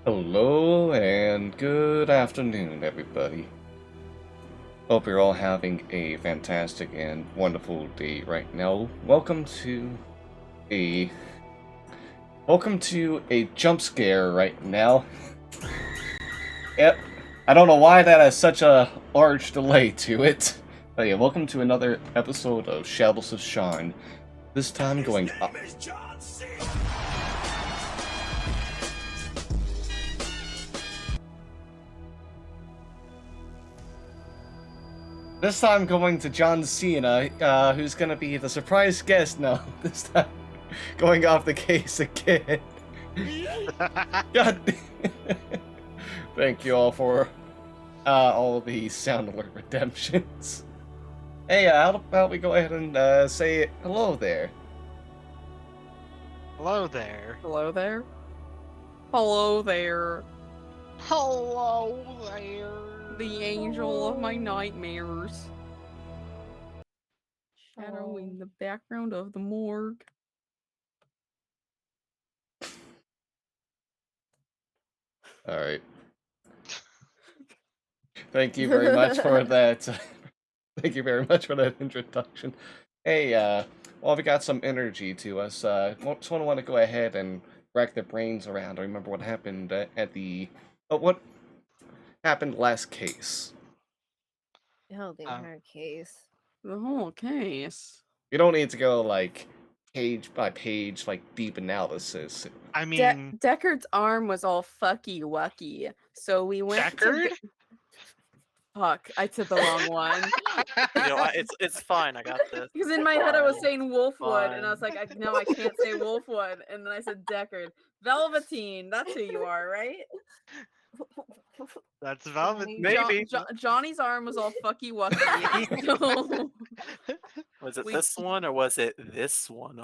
Hello and good afternoon, everybody. Hope you're all having a fantastic and wonderful day right now. A welcome to a jump scare right now. Yep. I don't know why that has such a large delay to it. But yeah, welcome to another episode of Shadows of Sharn. This time going up. This time going to John Cena, who's gonna be the surprise guest now. This time going off the case again. God. Thank you all for all the sound alert redemptions. Hey, how about we go ahead and say hello there? Hello there. Hello there. Hello there. Hello there. The angel of my nightmares. Shadow in the background of the morgue. Alright. Thank you very much for that. Thank you very much for that introduction. Hey, well, we got some energy to us. Just want to go ahead and rack their brains around. I remember what happened at the. What happened last case? Oh, the entire case. The whole case. You don't need to go like page by page, like deep analysis. I mean, Deckard's arm was all fucky wucky, so we went Deckard? Fuck, I said the wrong one. It's fine. I got this. Because in my head I was Fine. saying Wolfwood, and I was Fine. like, no, I can't say Wolfwood, and then I said Deckard. Velveteen, that's who you are, right? That's Velvet. Johnny. Maybe. Johnny's arm was all fucky wucky. So... Was it this one or was it this one?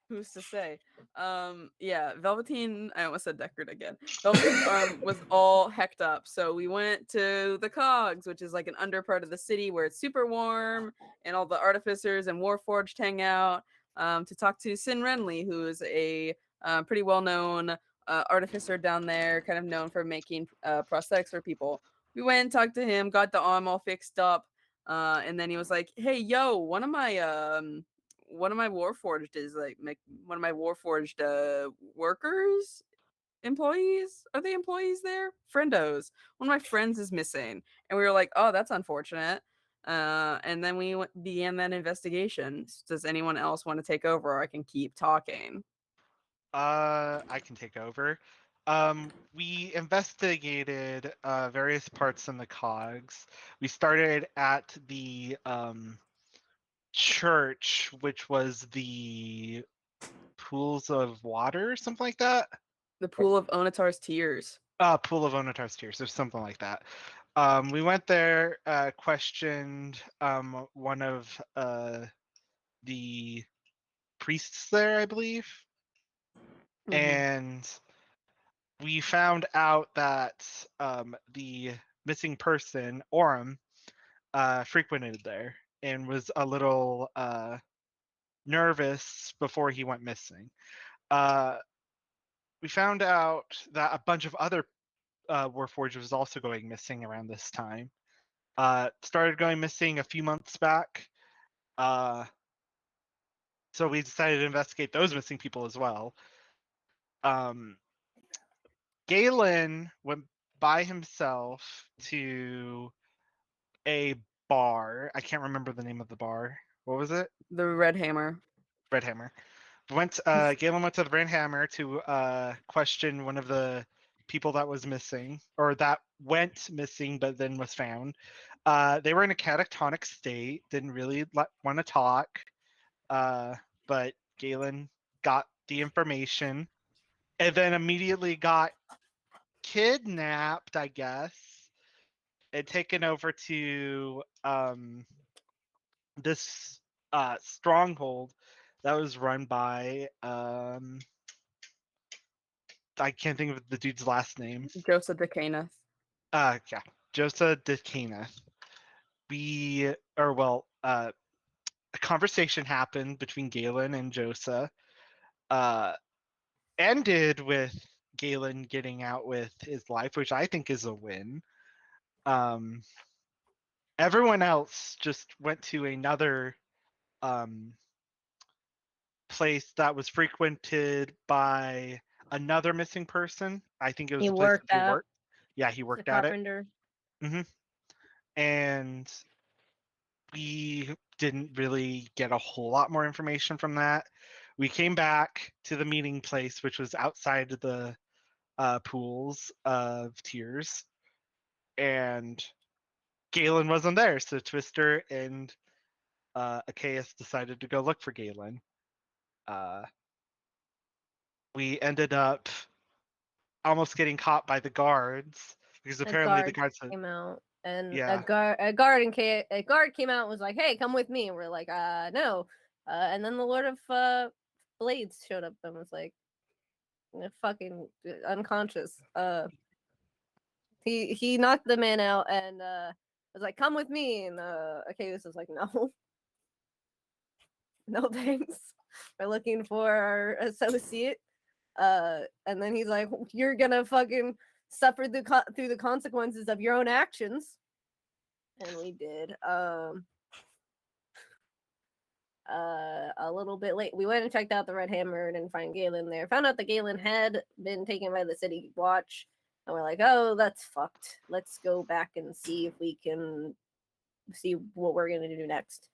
Who's to say? Yeah, Velveteen. I almost said Deckard again. Velveteen's arm was all hecked up, so we went to the Cogs, which is like an under part of the city where it's super warm, and all the artificers and Warforged hang out. To talk to Sin Renly, who is a pretty well-known artificer down there, kind of known for making prosthetics for people. We went and talked to him, got the arm all fixed up, and then he was like, "Hey, yo, one of my Warforged is like one of my Warforged workers, employees. Are they employees there? Friendos. One of my friends is missing," and we were like, "Oh, that's unfortunate." And then we began that investigation. Does anyone else want to take over, or I can keep talking? I can take over. We investigated various parts in the cogs. We started at the church, which was the pools of water, something like that. The pool of Onatar's tears. Pool of Onatar's tears, or something like that. We went there, questioned one of the priests there, I believe, and we found out that the missing person, Orem, frequented there and was a little nervous before he went missing. We found out that a bunch of other Warforged was also going missing around this time. Started going missing a few months back. So we decided to investigate those missing people as well. Galen went by himself to a bar. I can't remember the name of the bar. What was it? The Red Hammer. Red Hammer. Galen went to the Red Hammer to question one of the people that was missing, or that went missing but then was found. They were in a catatonic state, didn't really want to talk, but Galen got the information and then immediately got kidnapped, I guess, and taken over to this stronghold that was run by I can't think of the dude's last name. Joseph de Caneth. Yeah, Joseph de Caneth. A conversation happened between Galen and Joseph. Ended with Galen getting out with his life, which I think is a win. Everyone else just went to another place that was frequented by another missing person. I think it was He the place worked that he at. worked. Yeah, he The worked at it. carpenter. And we didn't really get a whole lot more information from that. We came back to the meeting place, which was outside of the pools of tears, and Galen wasn't there. So Twister and Achaeus decided to go look for Galen. We ended up almost getting caught by the guards because apparently the guards came out, and Yeah. a guard came out and was like, "Hey, come with me." And we're like, no. And then the Lord of Blades showed up and was like, fucking unconscious. He knocked the man out and was like, "Come with me." And Arceus was like, "No, no thanks. We're looking for our associate." And then he's like, "You're gonna fucking suffer through the consequences of your own actions." And we did. A little bit late, we went and checked out the Red Hammer, didn't find Galen there. Found out that Galen had been taken by the City Watch, and we're like, "Oh, that's fucked. Let's go back and see if we can see what we're gonna do next."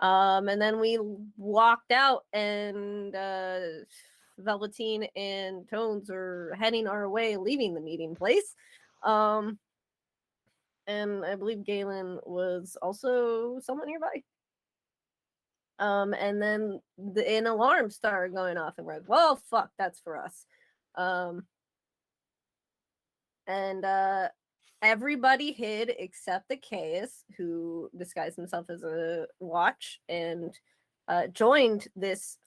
And then we walked out, and Velveteen and Tones were heading our way, leaving the meeting place. And I believe Galen was also somewhat nearby. And then an alarm started going off, and we're like, "Well, fuck, that's for us." And everybody hid except the Chaos, who disguised himself as a watch and joined this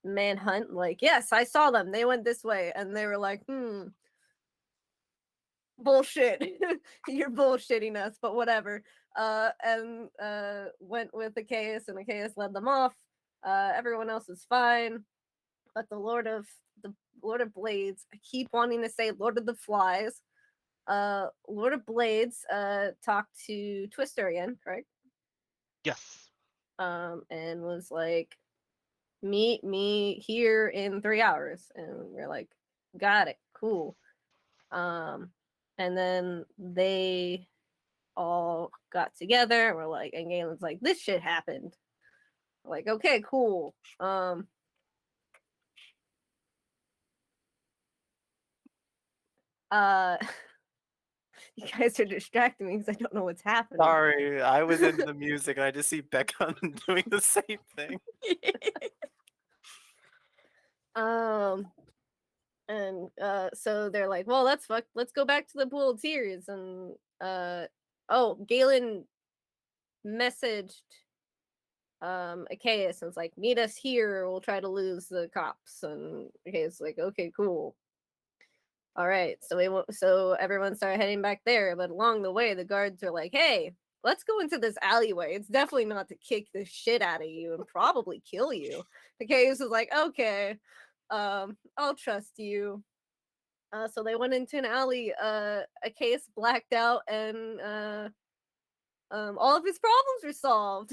manhunt. Like, "Yes, I saw them. They went this way." And they were like, "Bullshit." "You're bullshitting us, but whatever." And went with the Chaos, and the Chaos led them off. Everyone else was fine, but the Lord of Blades, I keep wanting to say Lord of the Flies, Lord of Blades talked to Twister again, correct? Yes. And was like, "Meet me here in 3 hours." And we're like, "Got it, cool." And then they all got together. We're like, and Galen's like, "This shit happened." We're like, "Okay, cool." You guys are distracting me because I don't know what's happening. Sorry, I was into the music and I just see Becca doing the same thing. And so they're like, "Well, that's fucked. Let's go back to the pool of tears." And Galen messaged Achaeus and was like, "Meet us here, or we'll try to lose the cops." And Achaeus was like, "Okay, cool." All right, so everyone started heading back there, but along the way, the guards are like, "Hey, let's go into this alleyway. It's definitely not to kick the shit out of you and probably kill you." Achaeus was like, "Okay, I'll trust you." So they went into an alley. Achaeus blacked out, and all of his problems were solved.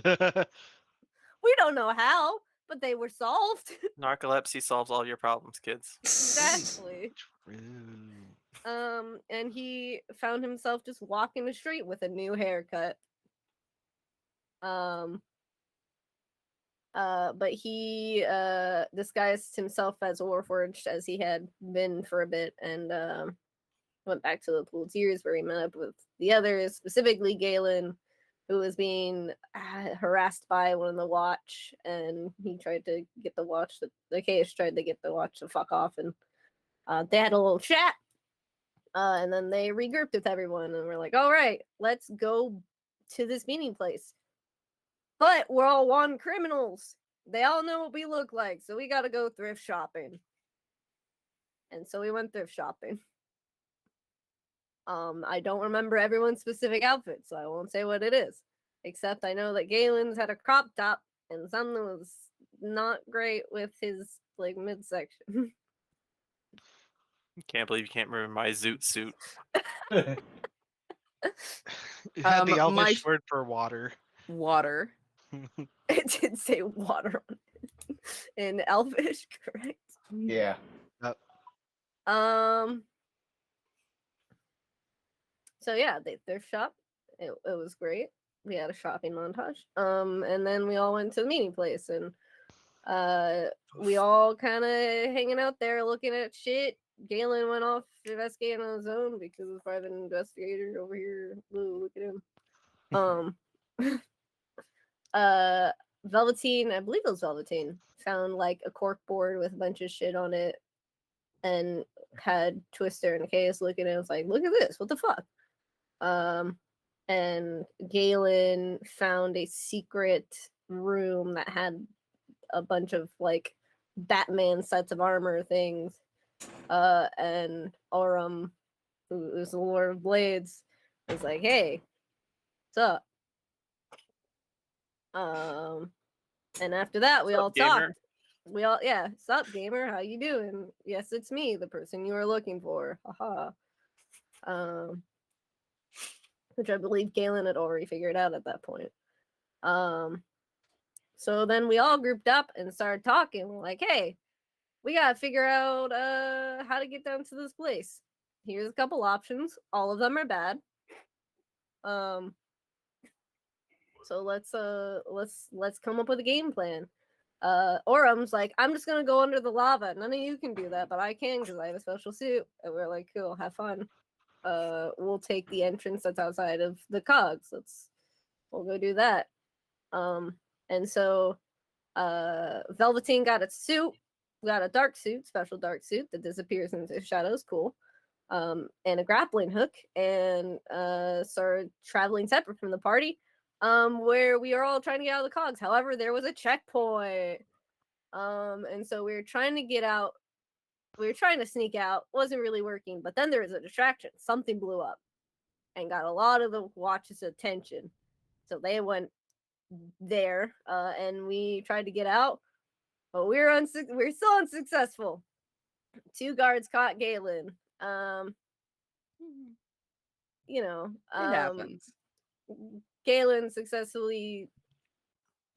We don't know how, but they were solved. Narcolepsy solves all your problems, kids. Exactly. True. And he found himself just walking the street with a new haircut. But he disguised himself as Warforged, as he had been for a bit, and went back to the pool of tears, where he met up with the others, specifically Galen, who was being harassed by one of the watch, and he tried to get the watch. The Chaos tried to get the watch to fuck off, and they had a little chat. And then they regrouped with everyone, and we're like, "All right, let's go to this meeting place." But we're all wanted criminals. They all know what we look like, so we gotta go thrift shopping. And so we went thrift shopping. I don't remember everyone's specific outfit, so I won't say what it is. Except I know that Galen's had a crop top, and something was not great with his midsection. Can't believe you can't remember my zoot suit. It had the my Elvish word for water. water. It did say water on it. In Elvish, correct? Yeah. So yeah, they thrift shop. It was great. We had a shopping montage. And then we all went to the meeting place, and we all kind of hanging out there looking at shit. Galen went off investigating on his own because of private investigator over here. Ooh, look at him. Velveteen, I believe it was Velveteen, found like a cork board with a bunch of shit on it, and had Twister and Chaos looking at it. Was like, look at this, what the fuck? And Galen found a secret room that had a bunch of like Batman sets of armor things. And Aurum, who is the Lord of Blades, was like, hey, what's up? And after that, we all gamer? talked. We all, yeah, sup, gamer? How you doing? Yes, it's me, the person you were looking for. Haha. Which I believe Galen had already figured out at that point. So then we all grouped up and started talking. We're like, hey, we gotta figure out how to get down to this place. Here's a couple options. All of them are bad. So let's come up with a game plan. Orum's like, I'm just gonna go under the lava. None of you can do that, but I can because I have a special suit. And we're like, cool, have fun. We'll take the entrance that's outside of the cogs. We'll go do that. And so Velveteen got a suit, got a dark suit, special dark suit that disappears into shadows, cool. And a grappling hook, and started traveling separate from the party, where we are all trying to get out of the cogs. However, there was a checkpoint. And so we were trying to get out. We were trying to sneak out, wasn't really working, but then there was a distraction. Something blew up and got a lot of the watch's attention. So they went there, and we tried to get out, but we're still unsuccessful. 2 guards caught Galen. You know, It happens. Galen successfully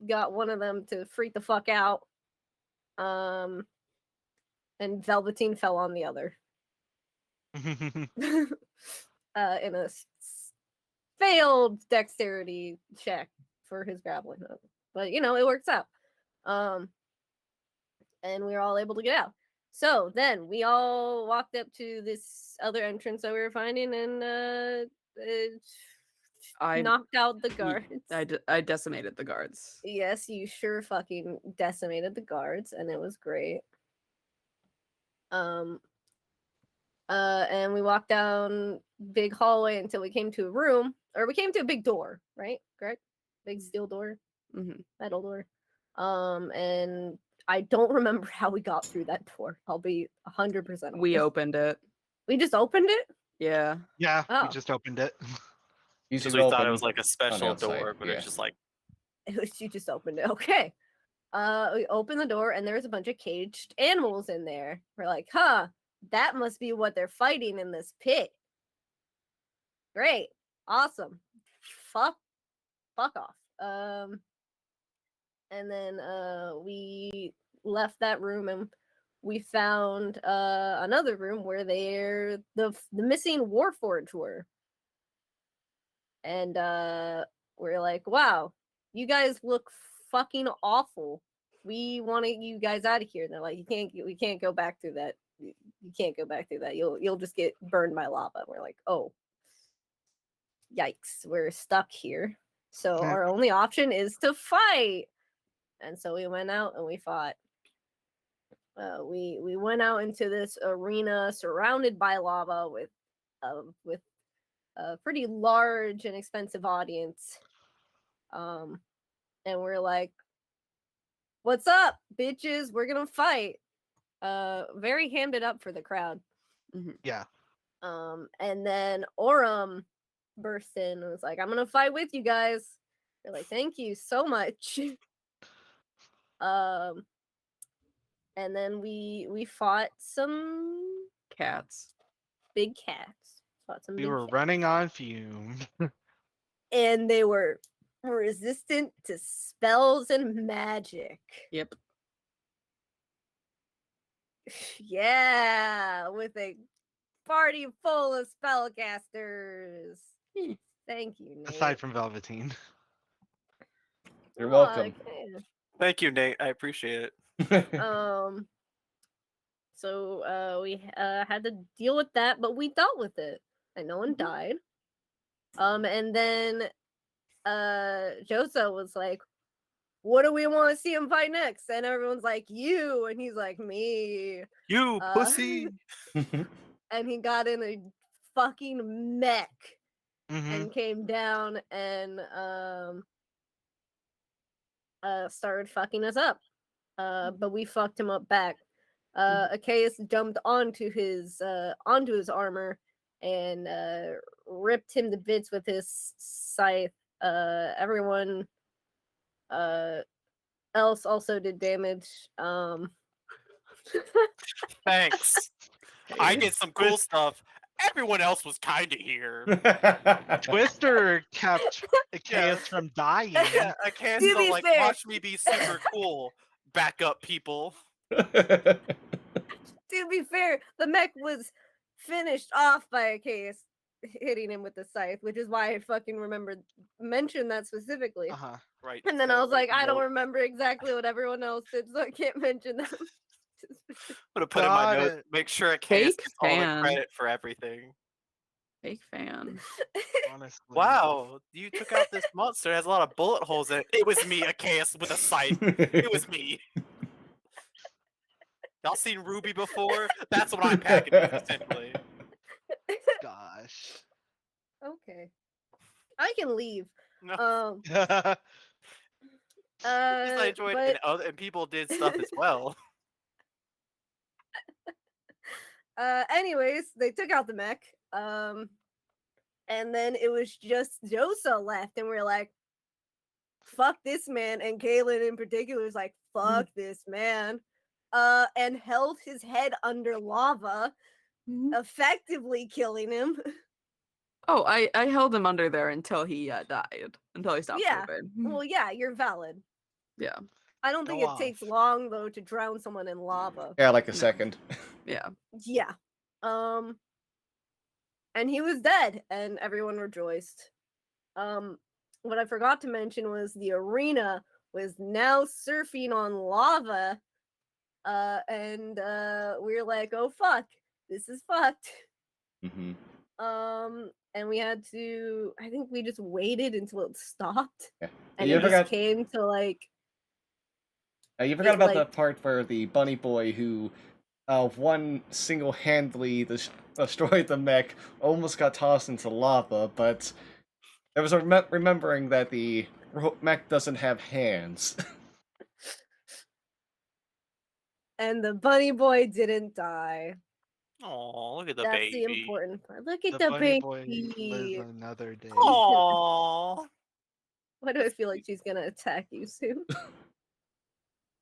got one of them to freak the fuck out. And Velveteen fell on the other. In a failed dexterity check for his grappling hook. But you know, it works out. And we were all able to get out. So then we all walked up to this other entrance that we were finding, and I knocked out the guards. I decimated the guards. Yes, you sure fucking decimated the guards, and it was great. And we walked down big hallway until we came to a room, or we came to a big door, right? Correct? Big steel door, metal door. And I don't remember how we got through that door. I'll be 100%. We opened it. We just opened it? Yeah. Yeah, Oh. we just opened it. Because we thought it was like a special outside, door, but yeah. it's just like You just opened it. Okay. We opened the door, and there was a bunch of caged animals in there. We're like, huh, that must be what they're fighting in this pit. Great. Awesome. Fuck off. And then we left that room, and we found another room where the missing Warforged were. And we're like, wow, you guys look fucking awful. We want you guys out of here. And they're like, we can't go back through that. You can't go back through that. You'll just get burned by lava. And we're like, oh, yikes, we're stuck here. So our only option is to fight. And so we went out and we fought. We went out into this arena surrounded by lava with a pretty large and expensive audience. And we're like, what's up, bitches? We're gonna fight. Very hammed it up for the crowd. Yeah. And then Aurum burst in and was like, I'm gonna fight with you guys. They're like, thank you so much. And then we fought some cats. Big cats. Fought some We big were cats. running on fumes. And they were resistant to spells and magic. Yep. Yeah, with a party full of spellcasters. Thank you, Nate. Aside from Velveteen. You're Oh, welcome. okay. Thank you, Nate. I appreciate it. So we had to deal with that, but we dealt with it, and no one died. And then Joso was like, "What do we want to see him fight next?" And everyone's like, "You," and he's like, "Me." You pussy. And he got in a fucking mech Mhm. and came down and started fucking us up. But we fucked him up back. Achaeus jumped onto his armor and ripped him to bits with his scythe. Everyone else also did damage. Thanks. I get some cool stuff. Everyone else was kind of here. Twister kept Chaos from dying. Yeah, I can't To still be like fair- watch me be super cool. Back up, people. To be fair, the mech was finished off by Achaeus hitting him with the scythe, which is why I fucking mentioned that specifically. Uh-huh. Right. And then so I was like, I don't note. remember exactly what everyone else did, so I can't mention them. I'm gonna put in my Got notes. it. Make sure Achaeus Fake gets all the fan. credit for everything. Fake fan. Honestly. Wow, you took out this monster. It has a lot of bullet holes in it. It was me, Achaeus, with a scythe. It was me. Y'all seen Ruby before? That's what I'm packing with, essentially. Gosh. Okay. I can leave. No, Um because I enjoyed but and people did stuff as well. anyways, they took out the mech. And then it was just Josa left, and we are like, fuck this man. And Galen in particular was like, fuck this man. And held his head under lava, effectively killing him. Oh, I held him under there until he died. Until he stopped Yeah. moving. Well, yeah, you're valid. Yeah. I don't Go think it takes off. long though to drown someone in lava. Yeah, like a No. second. Yeah. Yeah. And he was dead, and everyone rejoiced. What I forgot to mention was the arena was now surfing on lava. And we were like, oh fuck, this is fucked. Mm-hmm. And we had to, I think we just waited until it stopped. Yeah. And You it just forgot- came to like You forgot it, about the like- part where the bunny boy who one single-handedly destroyed the mech almost got tossed into lava, but there was a remembering that the mech doesn't have hands. and the bunny boy didn't die. Oh, look at the That's the baby. important part. Look at The the bunny boy baby. lives another day. Oh, Why do I feel like she's gonna attack you soon?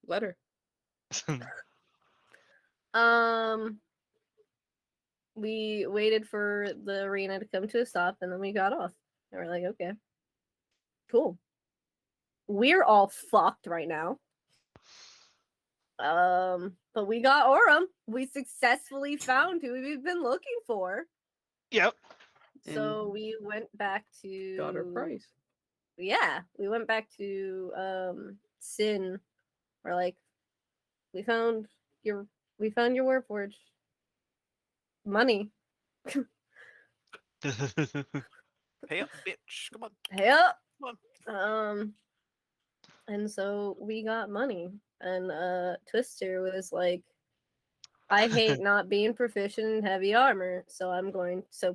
Let her. We waited for the arena to come to a stop, and then we got off. And we're like, okay, cool. We're all fucked right now. But we got Aurum. We successfully found who we've been looking for. Yep. So And we went back to got her price. Yeah, we went back to Sin. We're like, we found your Warforge. Money. pay up, bitch! Come on. Hey up. Come And so we got money. And Twister was like, I hate not being proficient in heavy armor, so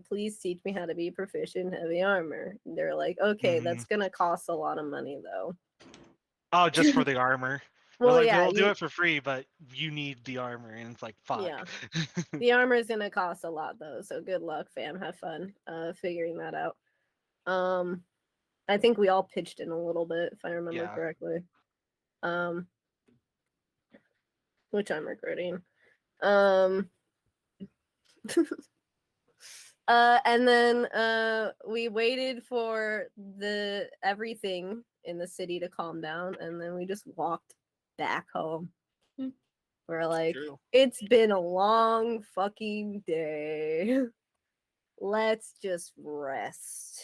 please teach me how to be proficient in heavy armor. And they're like, okay, that's gonna cost a lot of money though. Oh, just for the armor. Well, Like, yeah, we'll do it for free, but you need the armor, and it's like, fuck. Yeah. The armor is gonna cost a lot though, so good luck, fam. Have fun figuring that out. I think we all pitched in a little bit, if I remember Yeah. correctly. Which I'm regretting. And then we waited for the everything in the city to calm down, and then we just walked back home. We're like, True. it's been a long fucking day. Let's just rest.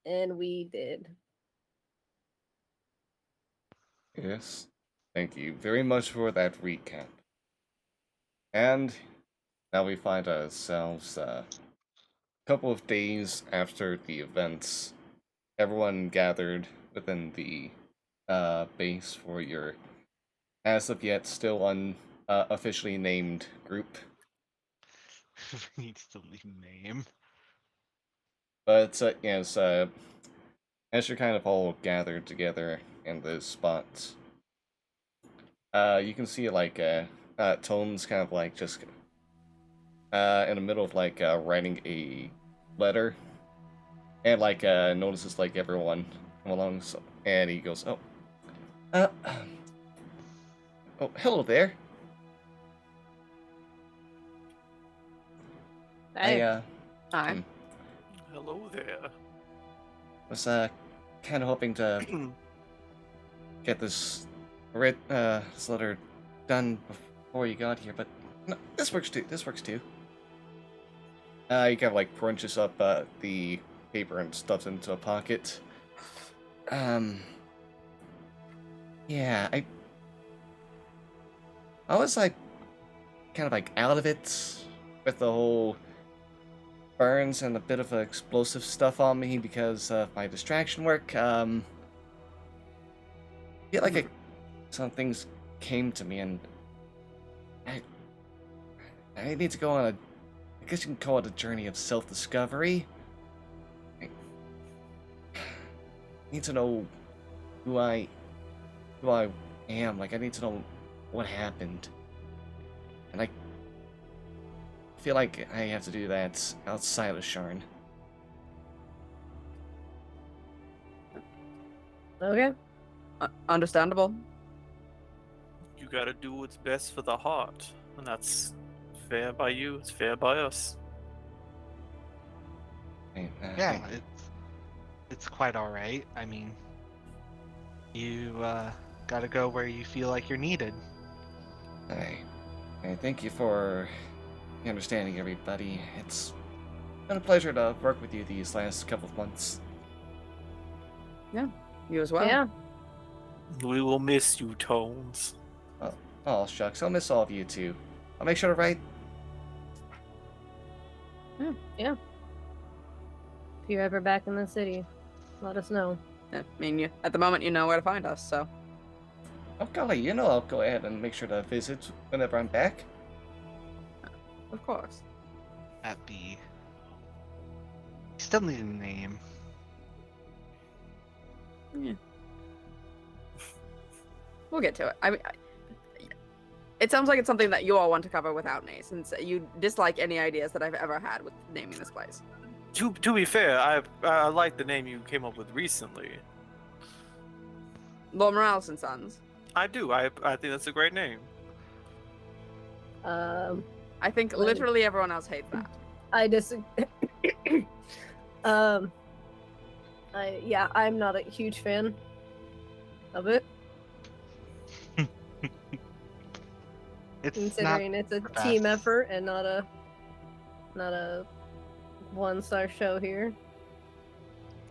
And we did. Yes. Thank you very much for that recap. And now we find ourselves a couple of days after the events. Everyone gathered within the base for your, as of yet, still officially named group. Needs to leave name. But yes, as you're kind of all gathered together in this spot, you can see like Tone's kind of like just in the middle of like writing a letter, and like notices like everyone come along, so, and he goes, "Oh, uh, oh, hello there. Hey. Hi. Hmm. Hello there. Was kind of hoping to get this this letter done before you got here, but no, this works too. This works too." He kind of like crunches up the paper and stuffs it into a pocket. Yeah, I was like kind of like out of it with the whole burns and a bit of explosive stuff on me because of my distraction work. I feel like some things came to me, and I need to go on I guess you can call it a journey of self-discovery. I need to know who I am. Like, I need to know what happened, and I feel like I have to do that outside of Sharn. Okay. Understandable. You gotta do what's best for the heart, and that's fair by you. It's fair by us. Yeah, it's quite all right. I mean, you gotta go where you feel like you're needed. I thank you for understanding, everybody. It's been a pleasure to work with you these last couple of months. You as well. Yeah. We will miss you, Tones. Oh, shucks, I'll miss all of you too. I'll make sure to write. Yeah. If you're ever back in the city, let us know. I mean, at the moment, you know where to find us, so. Oh golly, you know I'll go ahead and make sure to visit whenever I'm back. Of course. That be. Still need a name. Yeah. We'll get to it. I mean, it sounds like it's something that you all want to cover without me, since you dislike any ideas that I've ever had with naming this place. To be fair, I like the name you came up with recently. Lord Morales and Sons. I do. I think that's a great name. I think Well- literally everyone else hates that. I disagree. I'm not a huge fan of it, It's considering it's a the team best. effort and not a one-star show here.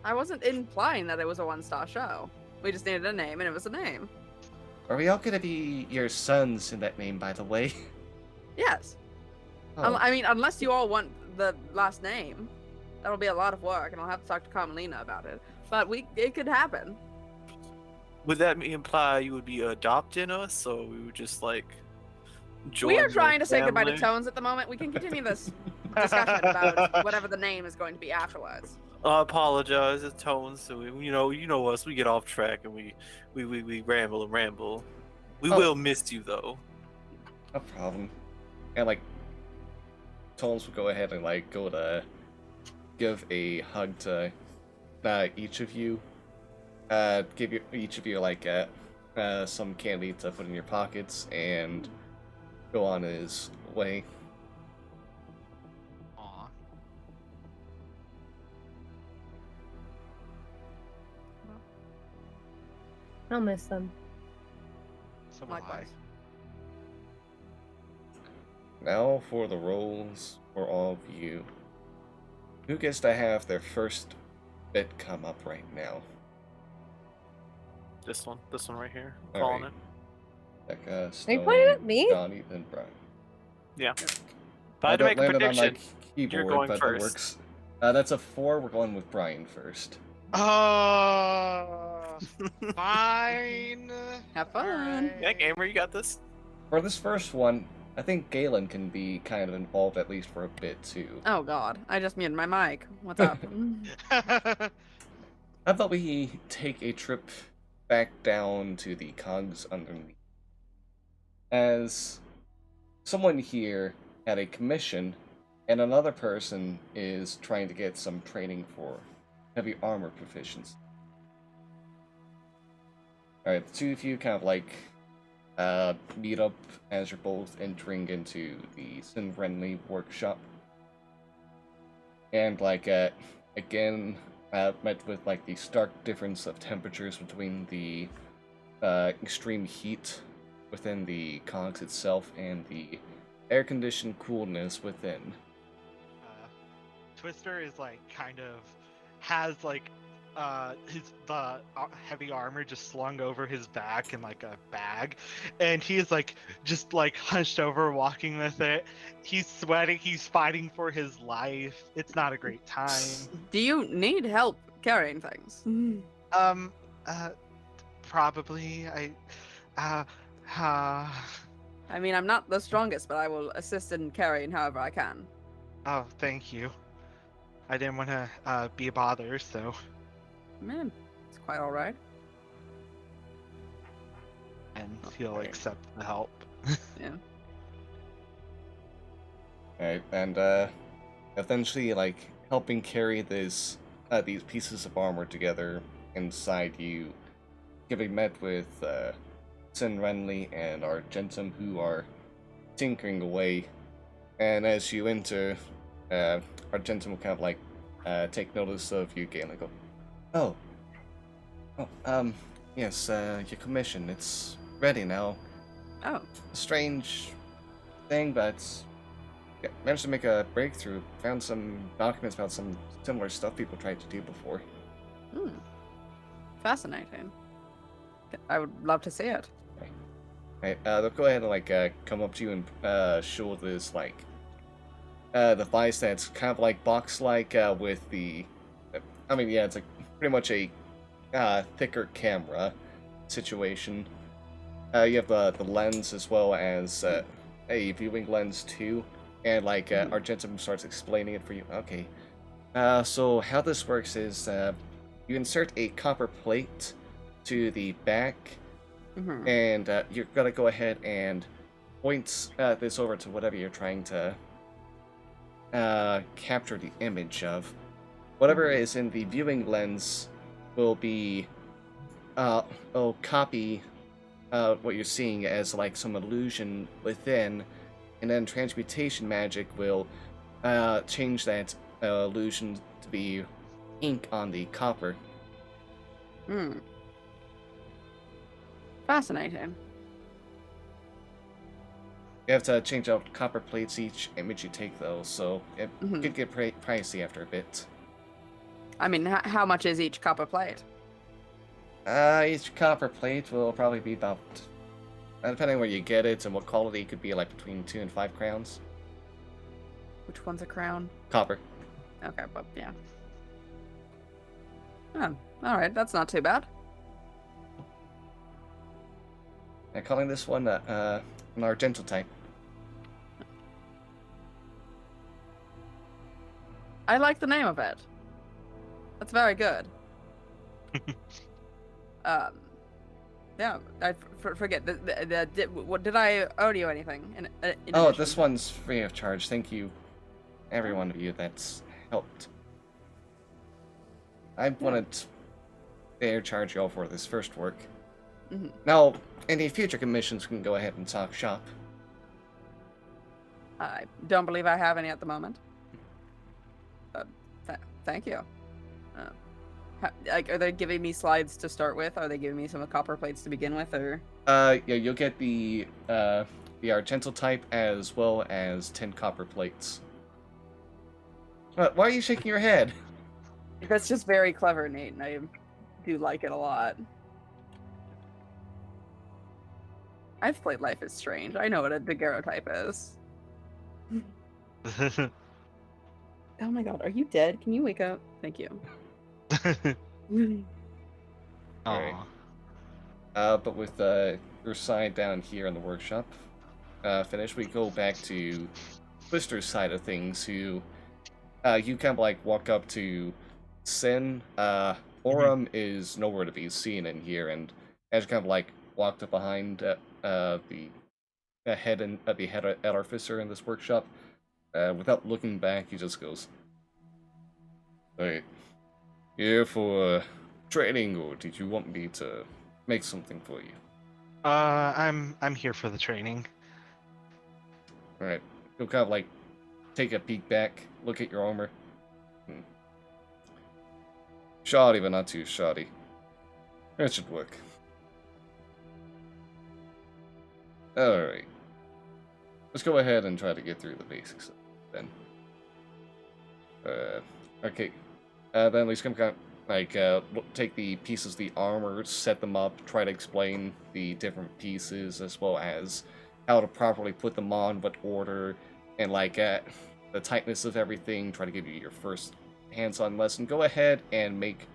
I wasn't implying that it was a one-star show. We just needed a name, and it was a name. Are we all gonna be your sons in that name, by the way? Yes. Oh, I mean, unless you all want the last name, that'll be a lot of work, and I'll have to talk to Carmelina about it. But it could happen. Would that imply you would be adopting us, or we would just like join? We are your trying to say goodbye to family? Tones at the moment. We can continue this discussion about whatever the name is going to be afterwards. I apologize, it's Tones. So you know us. We get off track and we ramble and ramble. We Oh. will miss you though. no problem. And like, Tones will go ahead and like go to give a hug to each of you. Give each of you like some candy to put in your pockets and go on his way. I'll miss them. So will I. Likewise. Now for the roles for all of you. Who gets to have their first bit come up right now? This one right here. All Calling right. it. Becca, Are Stone, you pointing at me? Johnny, then Brian. Yeah. If I had to don't make a land it on my prediction, keyboard, going but first. that works. That's a 4. We're going with Brian first. Fine. Have fun. yeah, Gamer, you got this. For this first one, I think Galen can be kind of involved at least for a bit too. Oh god, I just muted my mic. What's up? How about we take a trip back down to the cogs underneath? As someone here had a commission, and another person is trying to get some training for heavy armor proficiency. Alright, the two of you kind of like meet up as you're both entering into the Sin Renly workshop. And like again, met with like the stark difference of temperatures between the extreme heat within the cogs itself and the air-conditioned coolness within. Twister is like kind of has like the heavy armor just slung over his back in like a bag, and he is like just like hunched over walking with it. He's sweating, he's fighting for his life. It's not a great time. Do you need help carrying things? Probably I I mean, I'm not the strongest, but I will assist in carrying however I can. oh, thank you. I didn't want to be a bother, so. Man, it's quite all right. And he'll Okay. accept the help. Yeah. Right, and eventually, like helping carry this these pieces of armor together inside you, getting met with Sin Renly and Argentum, who are tinkering away. And as you enter, Argentum will kind of like take notice of you, Galen, and go, yes, your commission, it's ready now. Oh, Strange thing, but yeah, managed to make a breakthrough. Found some documents about some similar stuff people tried to do before. fascinating. I would love to see it. Right, they'll go ahead and like come up to you and show this like device that's kind of like box-like with the, I mean, yeah, it's like pretty much a thicker camera situation. You have the lens as well as a viewing lens too, and like Argentum starts explaining it for you. Okay, so how this works is you insert a copper plate to the back, and you're gonna go ahead and point this over to whatever you're trying to capture the image of. Whatever is in the viewing lens will be will copy what you're seeing as like some illusion within, and then transmutation magic will change that illusion to be ink on the copper. Fascinating. You have to change out copper plates each image you take, though, so it could get pricey after a bit. I mean, how much is each copper plate? Each copper plate will probably be about, depending on where you get it and what quality, it could be like between 2 and 5 crowns. Which one's a crown? Copper. Okay, but yeah. Oh, alright, that's not too bad. I'm calling this one an Argental type. I like the name of it. That's very good. Yeah, I forget. Did I owe you anything? In Oh, addition? this one's free of charge. Thank you, every one of you that's helped. I wanted to fair charge you all for this first work. Now, any future commissions can go ahead and talk shop. I don't believe I have any at the moment. Thank you. Like, are they giving me slides to start with? Are they giving me some copper plates to begin with, or? Yeah, you'll get the Argental type as well as 10 copper plates. Why are you shaking your head? That's just very clever, Nate, and I do like it a lot. I've played Life is Strange. I know what a daguerreotype is. Oh my god, are you dead? Can you wake up? Thank you. Alright. Aw. But with your side down here in the workshop finished, we go back to Twister's side of things, who you kind of like walk up to Sin. Aurum is nowhere to be seen in here, and as you kind of like walked up behind the head artificer in this workshop, without looking back, he just goes, "Hey, here for training, or did you want me to make something for you?" I'm here for the training. Alright, you'll kind of like take a peek back, look at your armor. Shoddy, but not too shoddy. That should work. Alright. Let's go ahead and try to get through the basics then. Okay. Then let's come kind of like take the pieces of the armor, set them up, try to explain the different pieces as well as how to properly put them on, what order, and like the tightness of everything. Try to give you your first hands-on lesson. Go ahead and make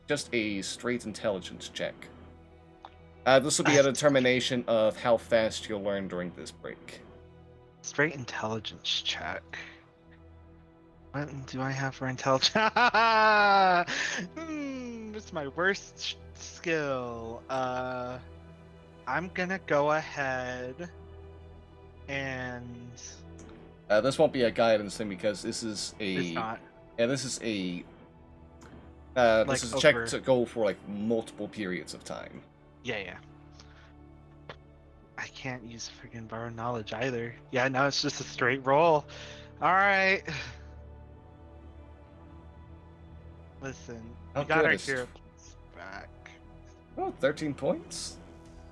just a straight intelligence check. This will be a determination of how fast you'll learn during this break. Straight intelligence check. What do I have for intelligence? It's my worst skill. I'm gonna go ahead and. This won't be a guidance thing because this is a. It's not. Yeah, this is a. Like this is a check over- to go for like multiple periods of time. Yeah. I can't use freaking borrowed knowledge either. Yeah, no, it's just a straight roll. All right. Listen, How we got our good is- hero points back. Oh, 13 points?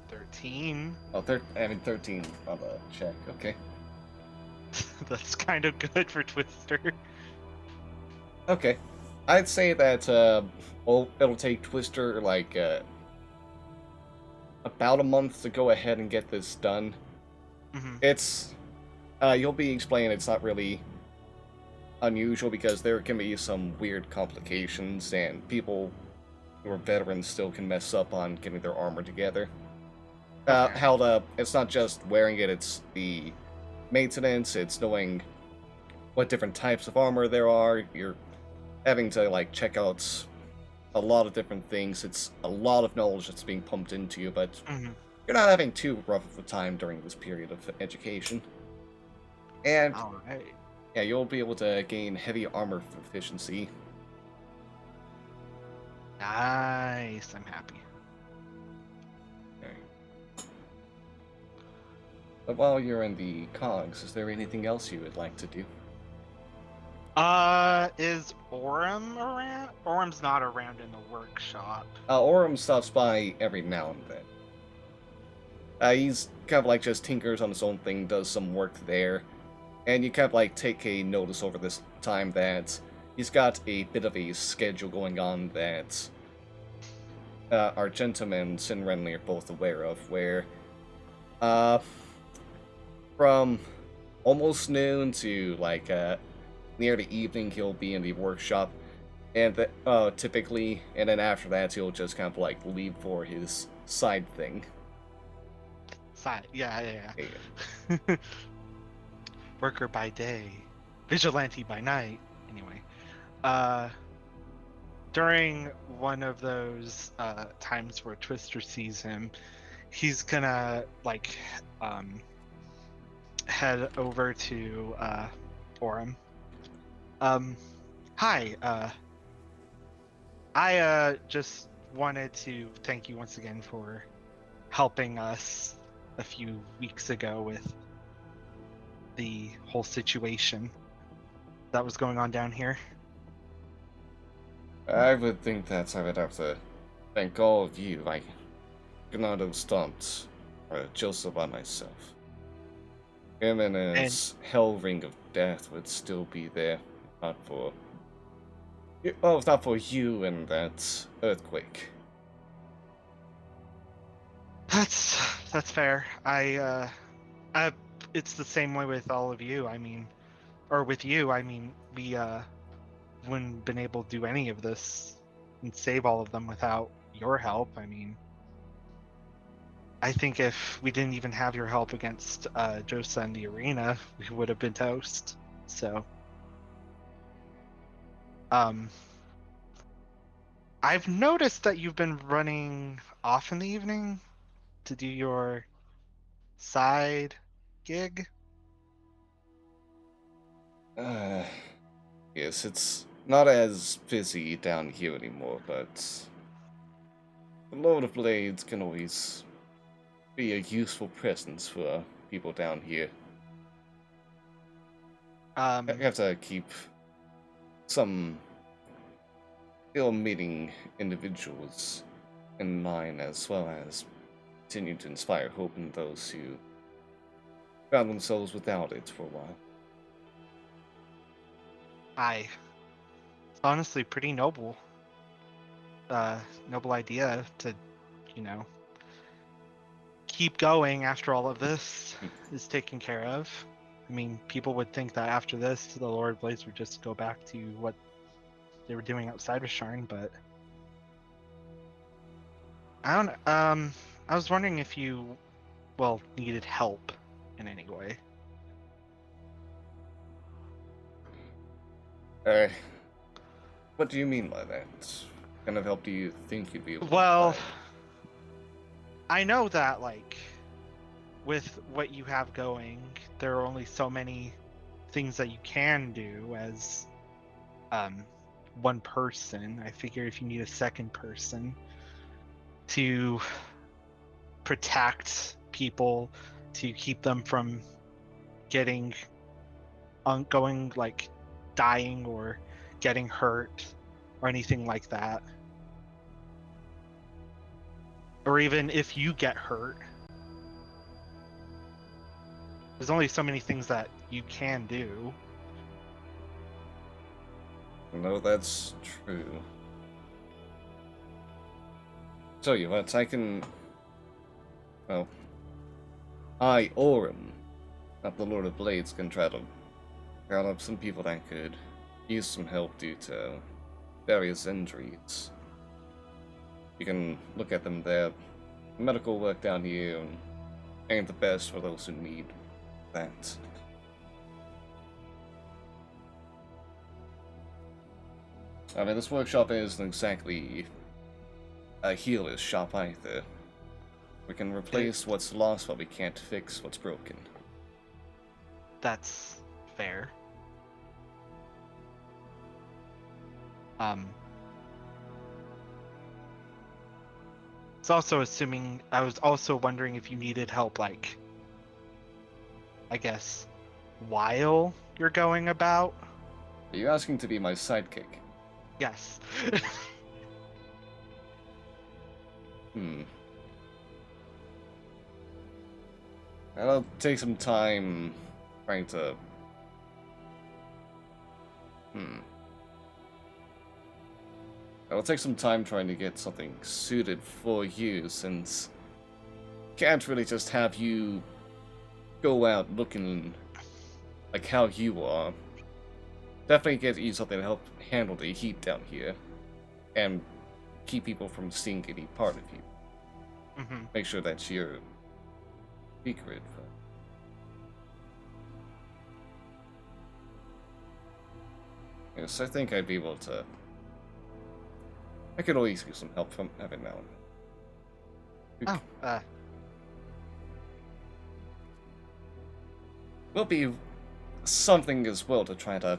13. Oh, 13 on the check, okay. That's kind of good for Twister. Okay. I'd say that it'll take Twister like about a month to go ahead and get this done. Mhm. It's you'll be explaining it's not really unusual because there can be some weird complications and people who are veterans still can mess up on getting their armor together. Okay. It's not just wearing it, it's the maintenance, it's knowing what different types of armor there are. You're having to like check out a lot of different things. It's a lot of knowledge that's being pumped into you, but Mhm. you're not having too rough of a time during this period of education. And All right. yeah, you'll be able to gain heavy armor proficiency. Nice. I'm happy. But while you're in the cogs, is there anything else you would like to do? Is Aurum around? Aurum's not around in the workshop. Aurum stops by every now and then. He's kind of like just tinkers on his own thing, does some work there. And you kind of like take a notice over this time that he's got a bit of a schedule going on that Argentum and Sin Renly are both aware of, where from almost noon to like near the evening he'll be in the workshop, and typically, and then after that he'll just kind of like leave for his side thing. Yeah. Yeah. Worker by day, vigilante by night. Anyway, during one of those times where Twister sees him, he's gonna like head over to Aurum. Hi. I just wanted to thank you once again for helping us a few weeks ago with the whole situation that was going on down here. I would think that I would have to thank all of you. I could not have stopped Joseph by myself. Him and his hell ring of death would still be there, not for... Oh, if not for you and that earthquake. That's fair. It's the same way with all of you. I mean, or with you. I mean, we wouldn't been able to do any of this and save all of them without your help. I mean, I think if we didn't even have your help against Josa in the arena, we would have been toast. So, I've noticed that you've been running off in the evening to do your side gig. Yes, it's not as busy down here anymore, but the Lord of Blades can always be a useful presence for people down here. You have to keep some ill-meaning individuals in mind, as well as continue to inspire hope in those who found themselves without it for a while. It's honestly pretty noble. Noble idea to, keep going after all of this is taken care of. I mean, people would think that after this, the Lord of Blades would just go back to what they were doing outside of Sharn, but I don't. I was wondering if you, needed help in any way. What do you mean by that? What kind of help do you think you'd be able to Well, provide? I know that, with what you have going, there are only so many things that you can do as one person. I figure if you need a second person to protect people, to keep them from getting dying or getting hurt or anything like that, or even if you get hurt, there's only so many things that you can do. No, that's true. Tell you what, I can... Well... I, Orem, not the Lord of Blades, can try to round up some people that could use some help due to various injuries. You can look at them there. Medical work down here ain't the best for those who need that. I mean, this workshop isn't exactly a healer's shop either. We can replace what's lost, but we can't fix what's broken. That's fair. It's also assuming, I was also wondering if you needed help, I guess, while you're going about? Are you asking to be my sidekick? Yes. That'll take some time trying to... It'll take some time trying to get something suited for you, since can't really just have you go out looking like how you are. Definitely get you something to help handle the heat down here, and keep people from seeing any part of you. Make sure that you're secret. Yes, I think I'd be able to... I could always use some help from every now and then. Will be something as well to try to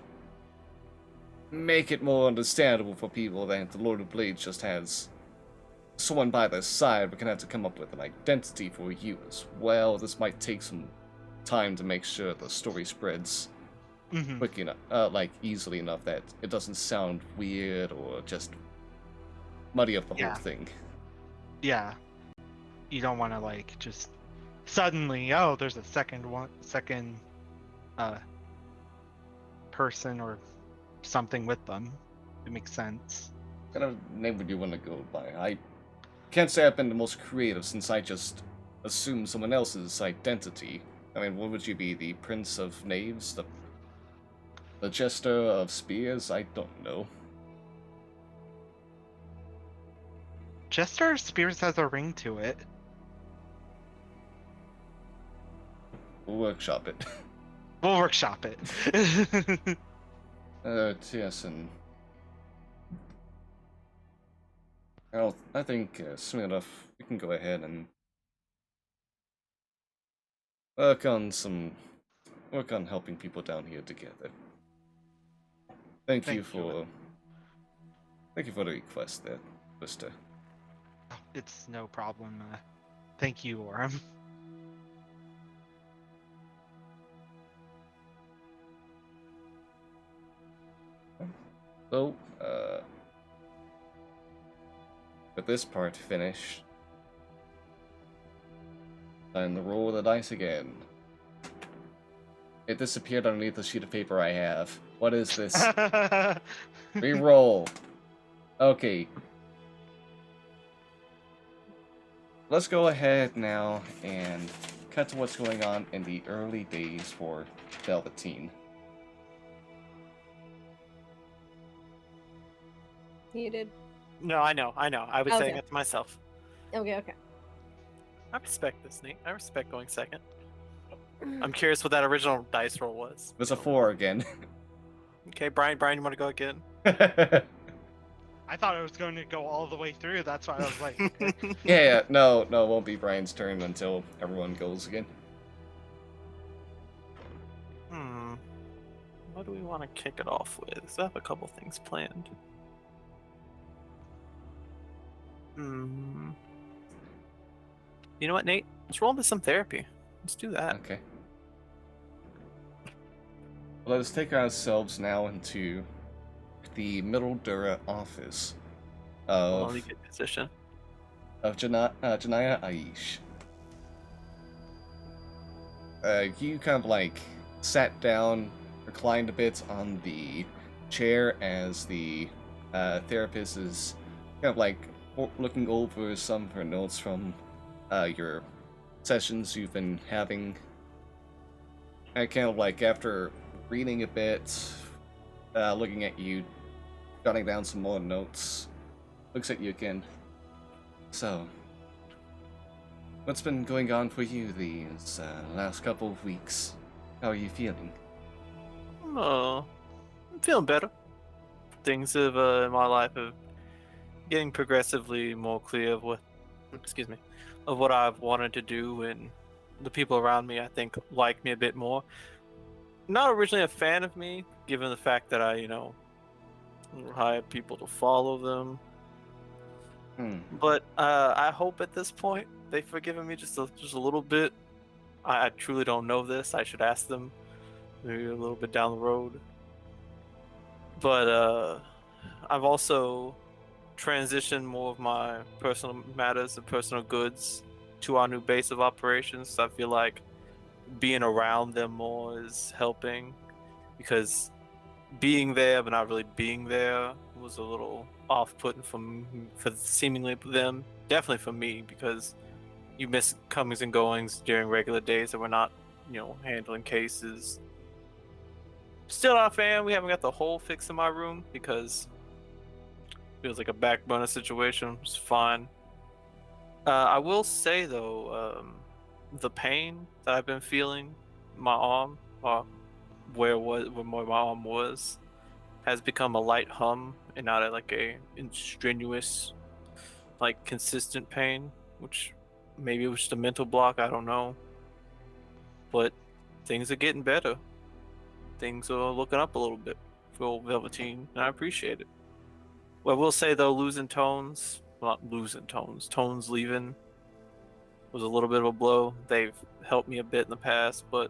make it more understandable for people that the Lord of Blades just has someone by their side. We're gonna have to come up with an identity for you as well. This might take some time to make sure the story spreads Mhm. quick enough, like easily enough that it doesn't sound weird or just muddy up the Yeah. whole thing. Yeah. You don't want to like just suddenly, oh, there's a second uh person or something with them. It makes sense. What kind of name would you want to go by? I can't say I've been the most creative since I just assumed someone else's identity. I mean, what would you be? The Prince of Knaves? The Jester of Spears? I don't know. Jester Spears has a ring to it. We'll workshop it. We'll workshop it. Yes, and... Well, I think, soon enough, we can go ahead and work on helping people down here together. Thank you for the request there, Mister. It's no problem. Thank you, Orem. So, with this part finished, and the roll of the dice again. It disappeared underneath the sheet of paper I have. What is this? Reroll. Okay. Let's go ahead now and cut to what's going on in the early days for Velveteen. You did. No, I know. I was saying Okay. it to myself. Okay. I respect this, Nate. I respect going second. I'm curious what that original dice roll was. It was a 4 again. Okay, Brian, you want to go again? I thought I was going to go all the way through. That's why I was like, okay. Yeah, no, it won't be Brian's turn until everyone goes again. What do we want to kick it off with? So I have a couple things planned. You know what, Nate? Let's roll into some therapy. Let's do that. Okay. Let us take ourselves now into the Middle Dura office Well, of you get position. Janaya Aish. You kind of like sat down, reclined a bit on the chair as the therapist is kind of like looking over some of her notes from your sessions you've been having. And kind of like after reading a bit, looking at you, jotting down some more notes, looks at you again. So, what's been going on for you these last couple of weeks? How are you feeling? I'm feeling better. Things have in my life are getting progressively more clear of what, of what I've wanted to do, and the people around me I think like me a bit more. Not originally a fan of me, given the fact that I, hired people to follow them. But I hope at this point they've forgiven me just a little bit. I truly don't know this. I should ask them maybe a little bit down the road. But I've also transitioned more of my personal matters and personal goods to our new base of operations. I feel like being around them more is helping, because being there but not really being there was a little off-putting for seemingly them, definitely for me, because you miss comings and goings during regular days that we're not, handling cases. Still not a fan. We haven't got the hole fixed in my room because it feels like a back burner situation. It's fine. I will say though, the pain that I've been feeling in my arm, where my arm was, has become a light hum and not like a strenuous, like consistent pain, which maybe it was just a mental block, I don't know. But things are getting better. Things are looking up a little bit for old Velveteen, and I appreciate it. Well, I will say though, Tones leaving was a little bit of a blow. They've helped me a bit in the past, but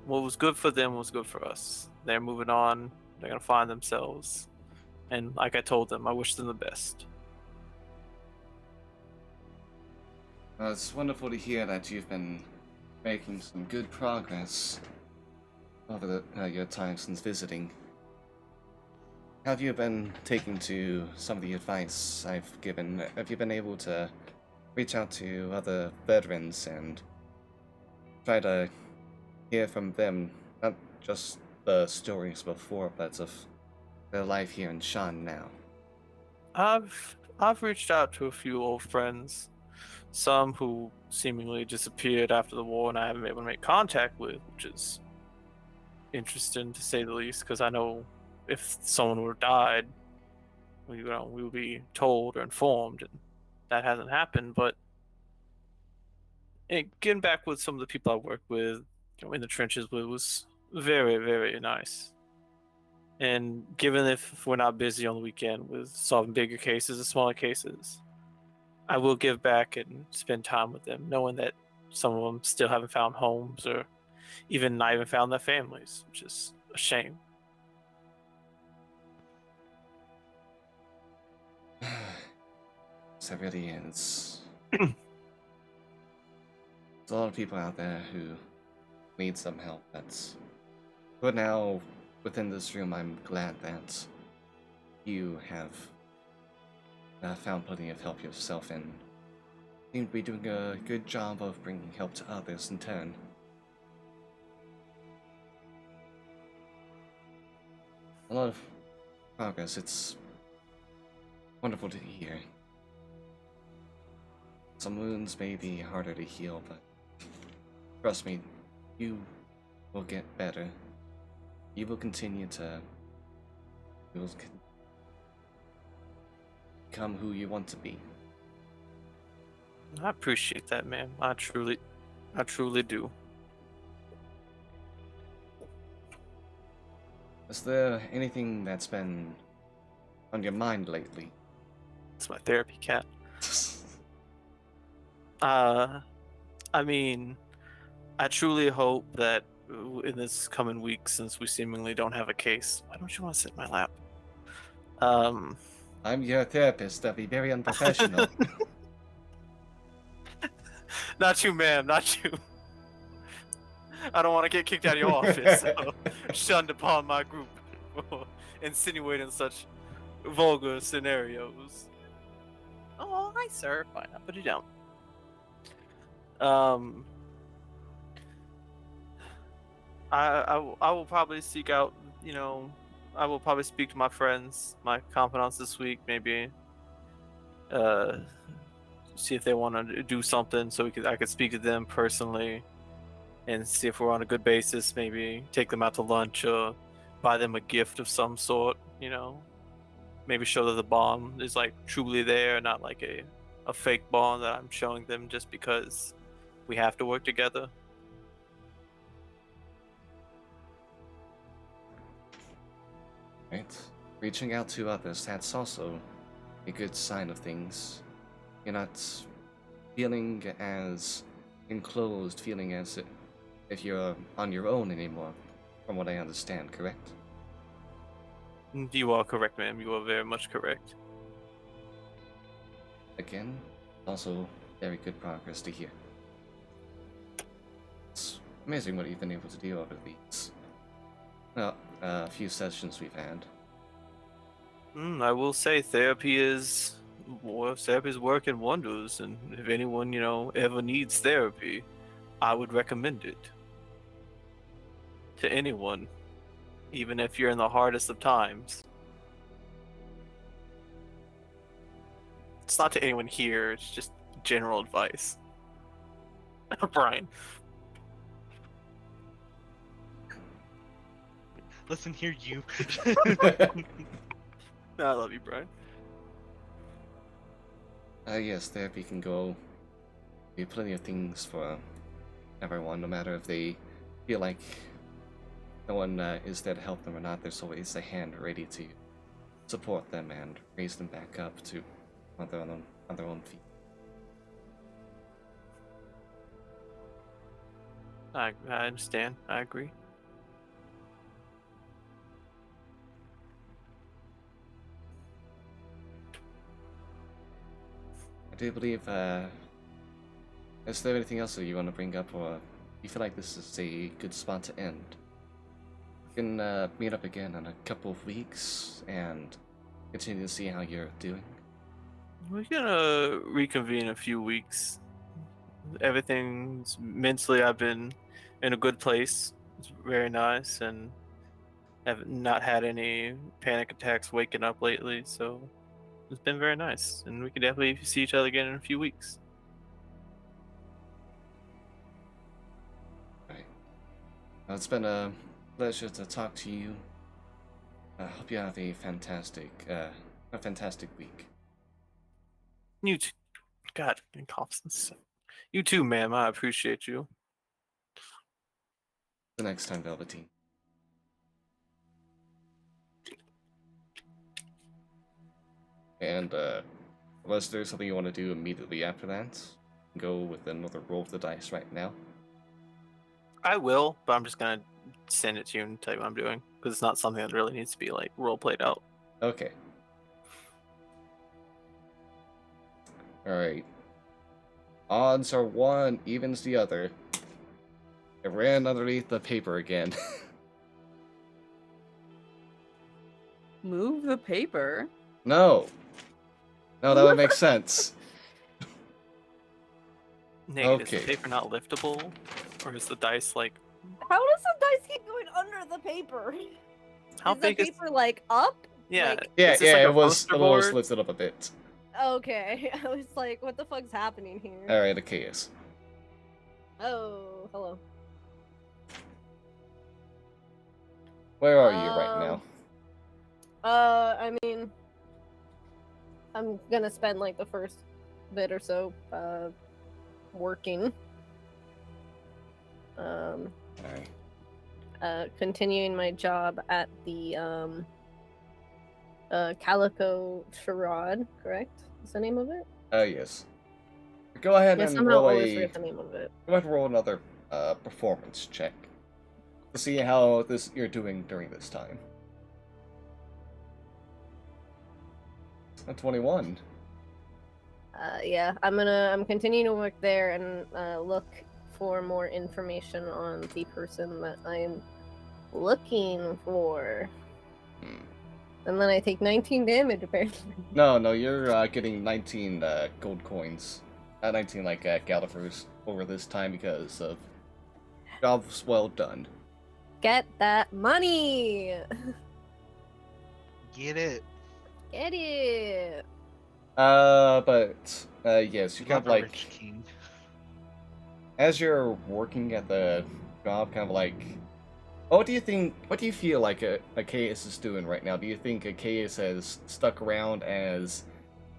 what was good for them was good for us. They're moving on. They're gonna find themselves. And like I told them, I wish them the best. It's wonderful to hear that you've been making some good progress over your time since visiting. Have you been taking to some of the advice I've given? Have you been able to reach out to other veterans and try to hear from them, not just the stories before, but of their life here in Sharn now? I've reached out to a few old friends, some who seemingly disappeared after the war and I haven't been able to make contact with, which is interesting to say the least, because I know if someone would have died, we would be told or informed, and that hasn't happened. But getting back with some of the people I worked with, in the trenches with, was very, very nice. And given if we're not busy on the weekend with solving bigger cases or smaller cases, I will give back and spend time with them, knowing that some of them still haven't found homes or even not even found their families, which is a shame. So it really is. There's a lot of people out there who need some help. But now, within this room, I'm glad that you have found plenty of help yourself and seem to be doing a good job of bringing help to others in turn. A lot of progress. It's wonderful to hear. Some wounds may be harder to heal, but trust me, you will get better. You will continue to become who you want to be. I appreciate that, man. I truly do. Is there anything that's been on your mind lately? It's my therapy cat. I mean, I truly hope that in this coming week, since we seemingly don't have a case, why don't you want to sit in my lap? I'm your therapist. That'd be very unprofessional. Not you, ma'am. Not you. I don't want to get kicked out of your office. So shunned upon my group for insinuating such vulgar scenarios. Oh, hi, sir. Fine, I'll put it down. I will probably seek out, I will probably speak to my friends, my confidants this week, maybe see if they want to do something so I could speak to them personally and see if we're on a good basis, maybe take them out to lunch or buy them a gift of some sort, maybe show that the bond is like truly there, not like a fake bond that I'm showing them just because we have to work together. Right? Reaching out to others, that's also a good sign of things. You're not feeling as enclosed, feeling as if you're on your own anymore, from what I understand, correct? You are correct, ma'am. You are very much correct. Again, also very good progress to hear. It's amazing what you've been able to do over these, well, a few sessions we've had. I will say therapy is working wonders, and if anyone, ever needs therapy, I would recommend it to anyone, even if you're in the hardest of times. It's not to anyone here, it's just general advice. Brian. Listen here, you. I love you, Brian. Yes, therapy can do plenty of things for everyone, no matter if they feel like no one is there to help them or not. There's always a hand ready to support them and raise them back up to on their own feet. I understand. I agree. I do believe, is there anything else that you want to bring up, or you feel like this is a good spot to end? We can meet up again in a couple of weeks and continue to see how you're doing. We're gonna reconvene in a few weeks. Everything's mentally, I've been in a good place. It's very nice, and have not had any panic attacks waking up lately, so it's been very nice. And we can definitely see each other again in a few weeks. Right. Well, it's been a pleasure to talk to you. I hope you have a fantastic week. You too. God, you too, ma'am. I appreciate you. The next time, Velveteen. And unless there's something you want to do immediately after that, go with another roll of the dice right now. I will, but I'm just gonna send it to you and tell you what I'm doing because it's not something that really needs to be like role played out. Okay. Alright. Odds are one, evens the other. It ran underneath the paper again. Move the paper. No. No, that would make sense. Nate, is Okay. the paper not liftable, or is the dice like? How does the dice keep going under the paper? How is big the is? paper like up? Yeah, Like- Yeah, is this yeah, like a it was poster board? lifted up a bit. Okay, I was like, what the fuck's happening here? Alright, okay. Oh, hello. Where are you right now? I mean, I'm gonna spend like the first bit or so, working. Alright. Continuing my job at the Calico Charade, correct? Is the name of it? Yes. Go ahead I and somehow roll always a. forget the name of it. Go ahead and roll another performance check to see how you're doing during this time. A 21. Yeah, I'm continuing to work there and look for more information on the person that I'm looking for. Hmm. And then I take 19 damage apparently. No, you're getting 19 gold coins. 19 like Gallifrey's over this time because of jobs well done. Get that money! Get it. Get it! But yes, you kind Love of a like rich king. as you're working at the job, kind of like. What do you think? What do you feel like a KS is doing right now? Do you think a KS has stuck around as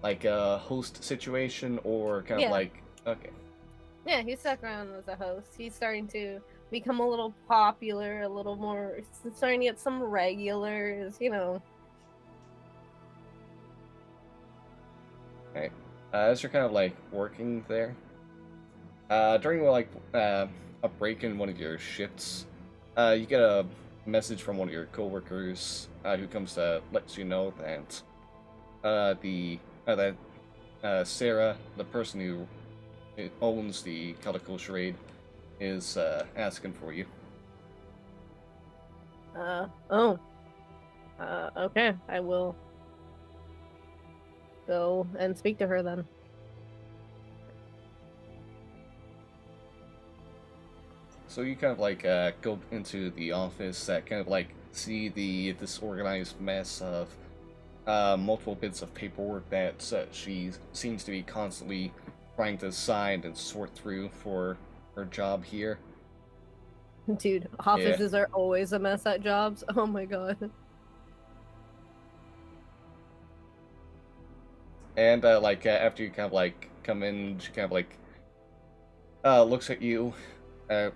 like a host situation, or kind Yeah. of like okay? Yeah, he's stuck around as a host. He's starting to become a little popular, a little more. Starting to get some regulars, you know. Right. As you're kind of like working there, during like a break in one of your shifts, you get a message from one of your coworkers who comes to let you know that Sarah, the person who owns the Calico Charade, is asking for you. Okay, I will go and speak to her then. So you kind of like go into the office, kind of like see the disorganized mess of multiple bits of paperwork that she seems to be constantly trying to sign and sort through for her job here. Dude, offices are always a mess at jobs. Oh my god. And like after you kind of like come in, she kind of like looks at you,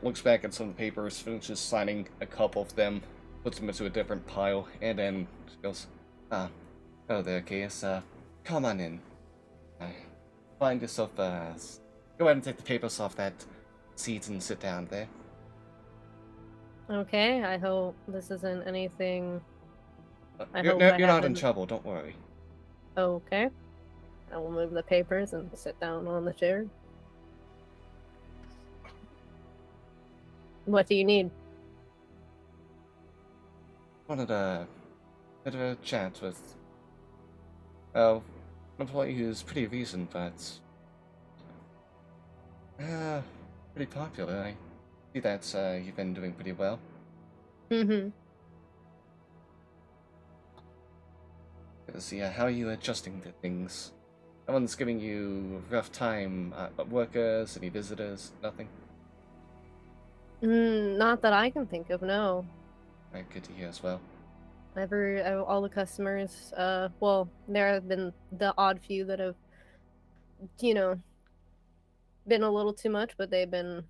looks back at some of the papers, finishes signing a couple of them, puts them into a different pile, and then she goes, "Oh, there, KS. Come on in. Find yourself. Go ahead and take the papers off that seat and sit down there." Okay, I hope this isn't anything. I You're, hope no, I you're not in haven't. trouble, don't worry. Okay. I will move the papers and sit down on the chair. What do you need? Wanted a bit of a chat with, well, an employee who's pretty recent, but pretty popular. I see that you've been doing pretty well. Mm-hmm. Good to see how are you adjusting to things. No one's giving you a rough time, workers, any visitors, nothing? Not that I can think of, no. Right, good to hear as well. All the customers, well, there have been the odd few that have, you know, been a little too much, but they've been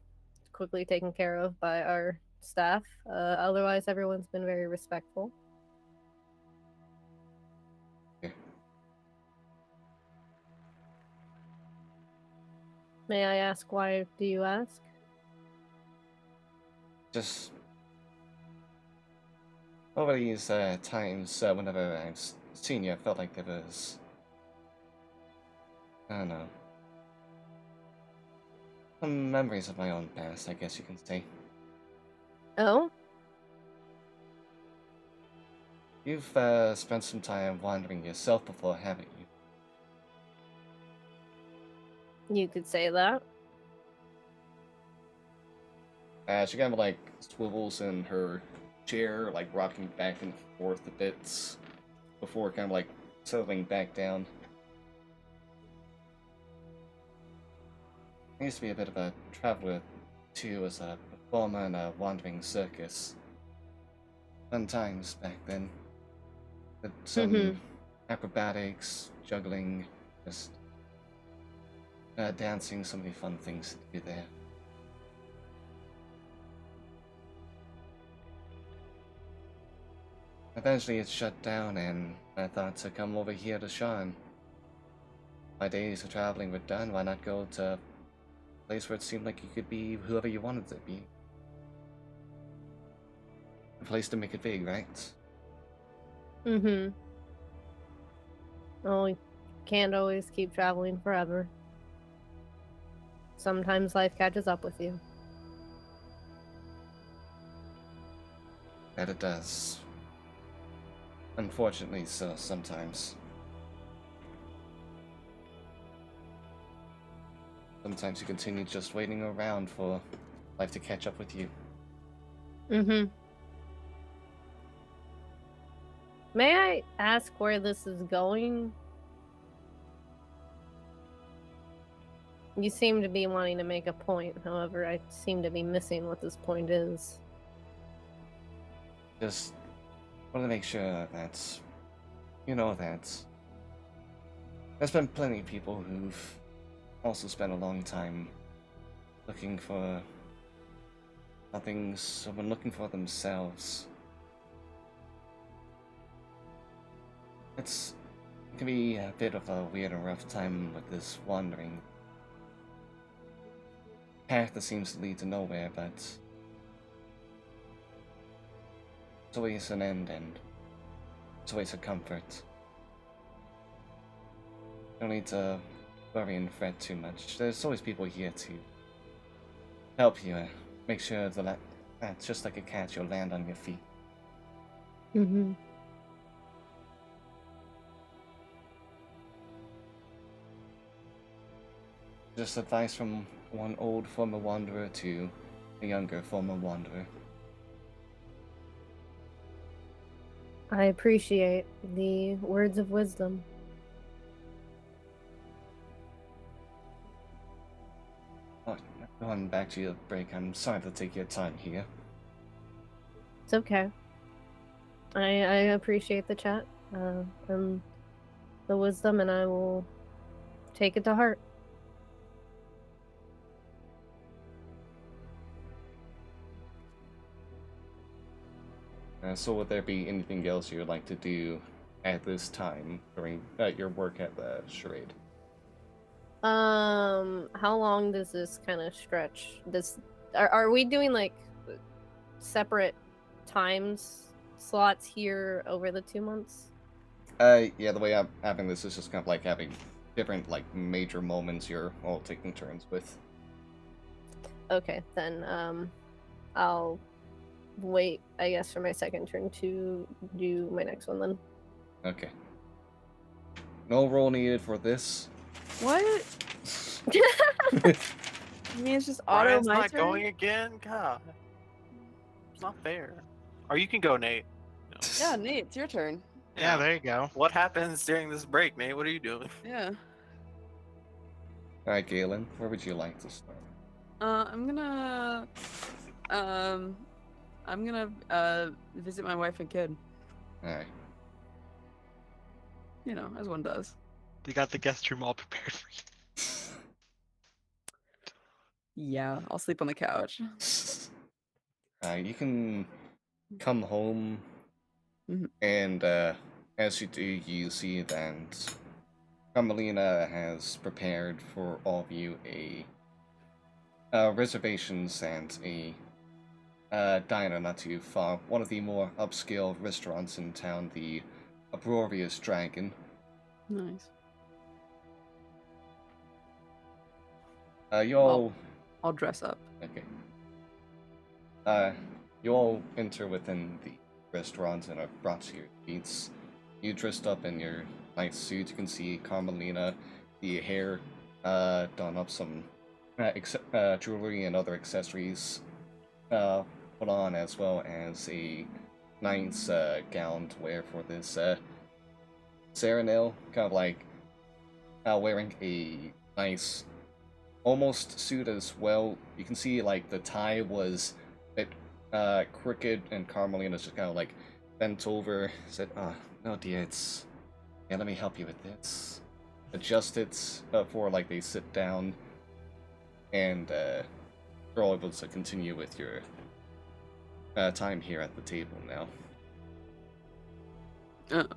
quickly taken care of by our staff. Otherwise, everyone's been very respectful. Okay. May I ask why do you ask? Just over these times, whenever I've seen you, I felt like there was, I don't know, some memories of my own past, I guess you can say. Oh? You've spent some time wandering yourself before, haven't you? You could say that. She kind of like swivels in her chair, like rocking back and forth a bit before kind of like settling back down. I used to be a bit of a traveler too, as a performer in a wandering circus. Fun times back then. Did some Mhm. acrobatics, juggling, just dancing, so many fun things to do there. Eventually it shut down and I thought to come over here to Sharn. My days of traveling were done, why not go to a place where it seemed like you could be whoever you wanted to be? A place to make it big, right? Mm-hmm. Oh, you can't always keep traveling forever. Sometimes life catches up with you. That it does. Unfortunately so, sometimes. Sometimes you continue just waiting around for life to catch up with you. Mm-hmm. May I ask where this is going? You seem to be wanting to make a point, however, I seem to be missing what this point is. Just want to make sure that you know that there's been plenty of people who've also spent a long time looking for nothing, someone looking for themselves. It can be a bit of a weird and rough time with this wandering path that seems to lead to nowhere, but it's always an end and it's always a comfort. You don't need to worry and fret too much. There's always people here to help you, make sure that's just like a cat, you'll land on your feet. Mm-hmm. Just advice from one old former wanderer to a younger former wanderer. I appreciate the words of wisdom. Oh, going back to your break, I'm sorry to take your time here. It's okay. I appreciate the chat and the wisdom, and I will take it to heart. So would there be anything else you would like to do at this time during your work at the charade? How long does this kind of stretch? Are we doing like separate times slots here over the 2 months? Yeah, the way I'm having this is just kind of like having different like major moments you're all taking turns with. Okay, then I'll wait, I guess, for my second turn to do my next one then. Okay. No roll needed for this. What? I mean, it's just auto Ryan's my not turn. going again? God. It's not fair. Or you can go, Nate. No. Yeah, Nate, it's your turn. Yeah, there you go. What happens during this break, Nate? What are you doing? Yeah. Alright, Galen, where would you like to start? I'm gonna visit my wife and kid. Alright. You know, as one does. You got the guest room all prepared for you. Yeah, I'll sleep on the couch. You can come home, Mhm. and as you do, you see that Carmelina has prepared for all of you a reservations and a diner not too far. One of the more upscale restaurants in town, the Uproarious Dragon. Nice. You all I'll dress up. okay. You all enter within the restaurant and are brought to your seats. You dressed up in your nice suit. You can see Carmelina, the hair done up, some jewelry and other accessories put on, as well as a nice gown to wear for this ceremony. Kind of like wearing a nice almost suit as well. You can see like the tie was a bit crooked, and Carmelina's just kind of like bent over, said, no dear, it's... Yeah, let me help you with this. Adjust it before like they sit down, and you're all able to continue with your time here at the table now. Do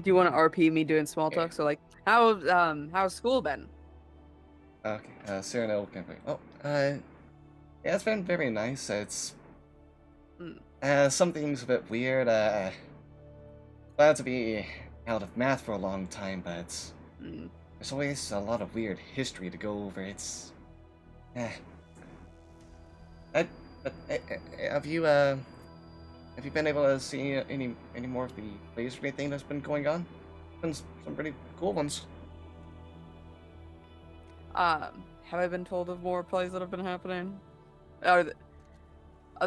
you want to RP me doing small talk? So like, how's school been? Okay, Cyrano can yeah, it's been very nice. It's some things a bit weird. Glad to be out of math for a long time, but there's always a lot of weird history to go over. It's have you been able to see any more of the laser thing that's been going on? Been some pretty cool ones. Have I been told of more plays that have been happening? Are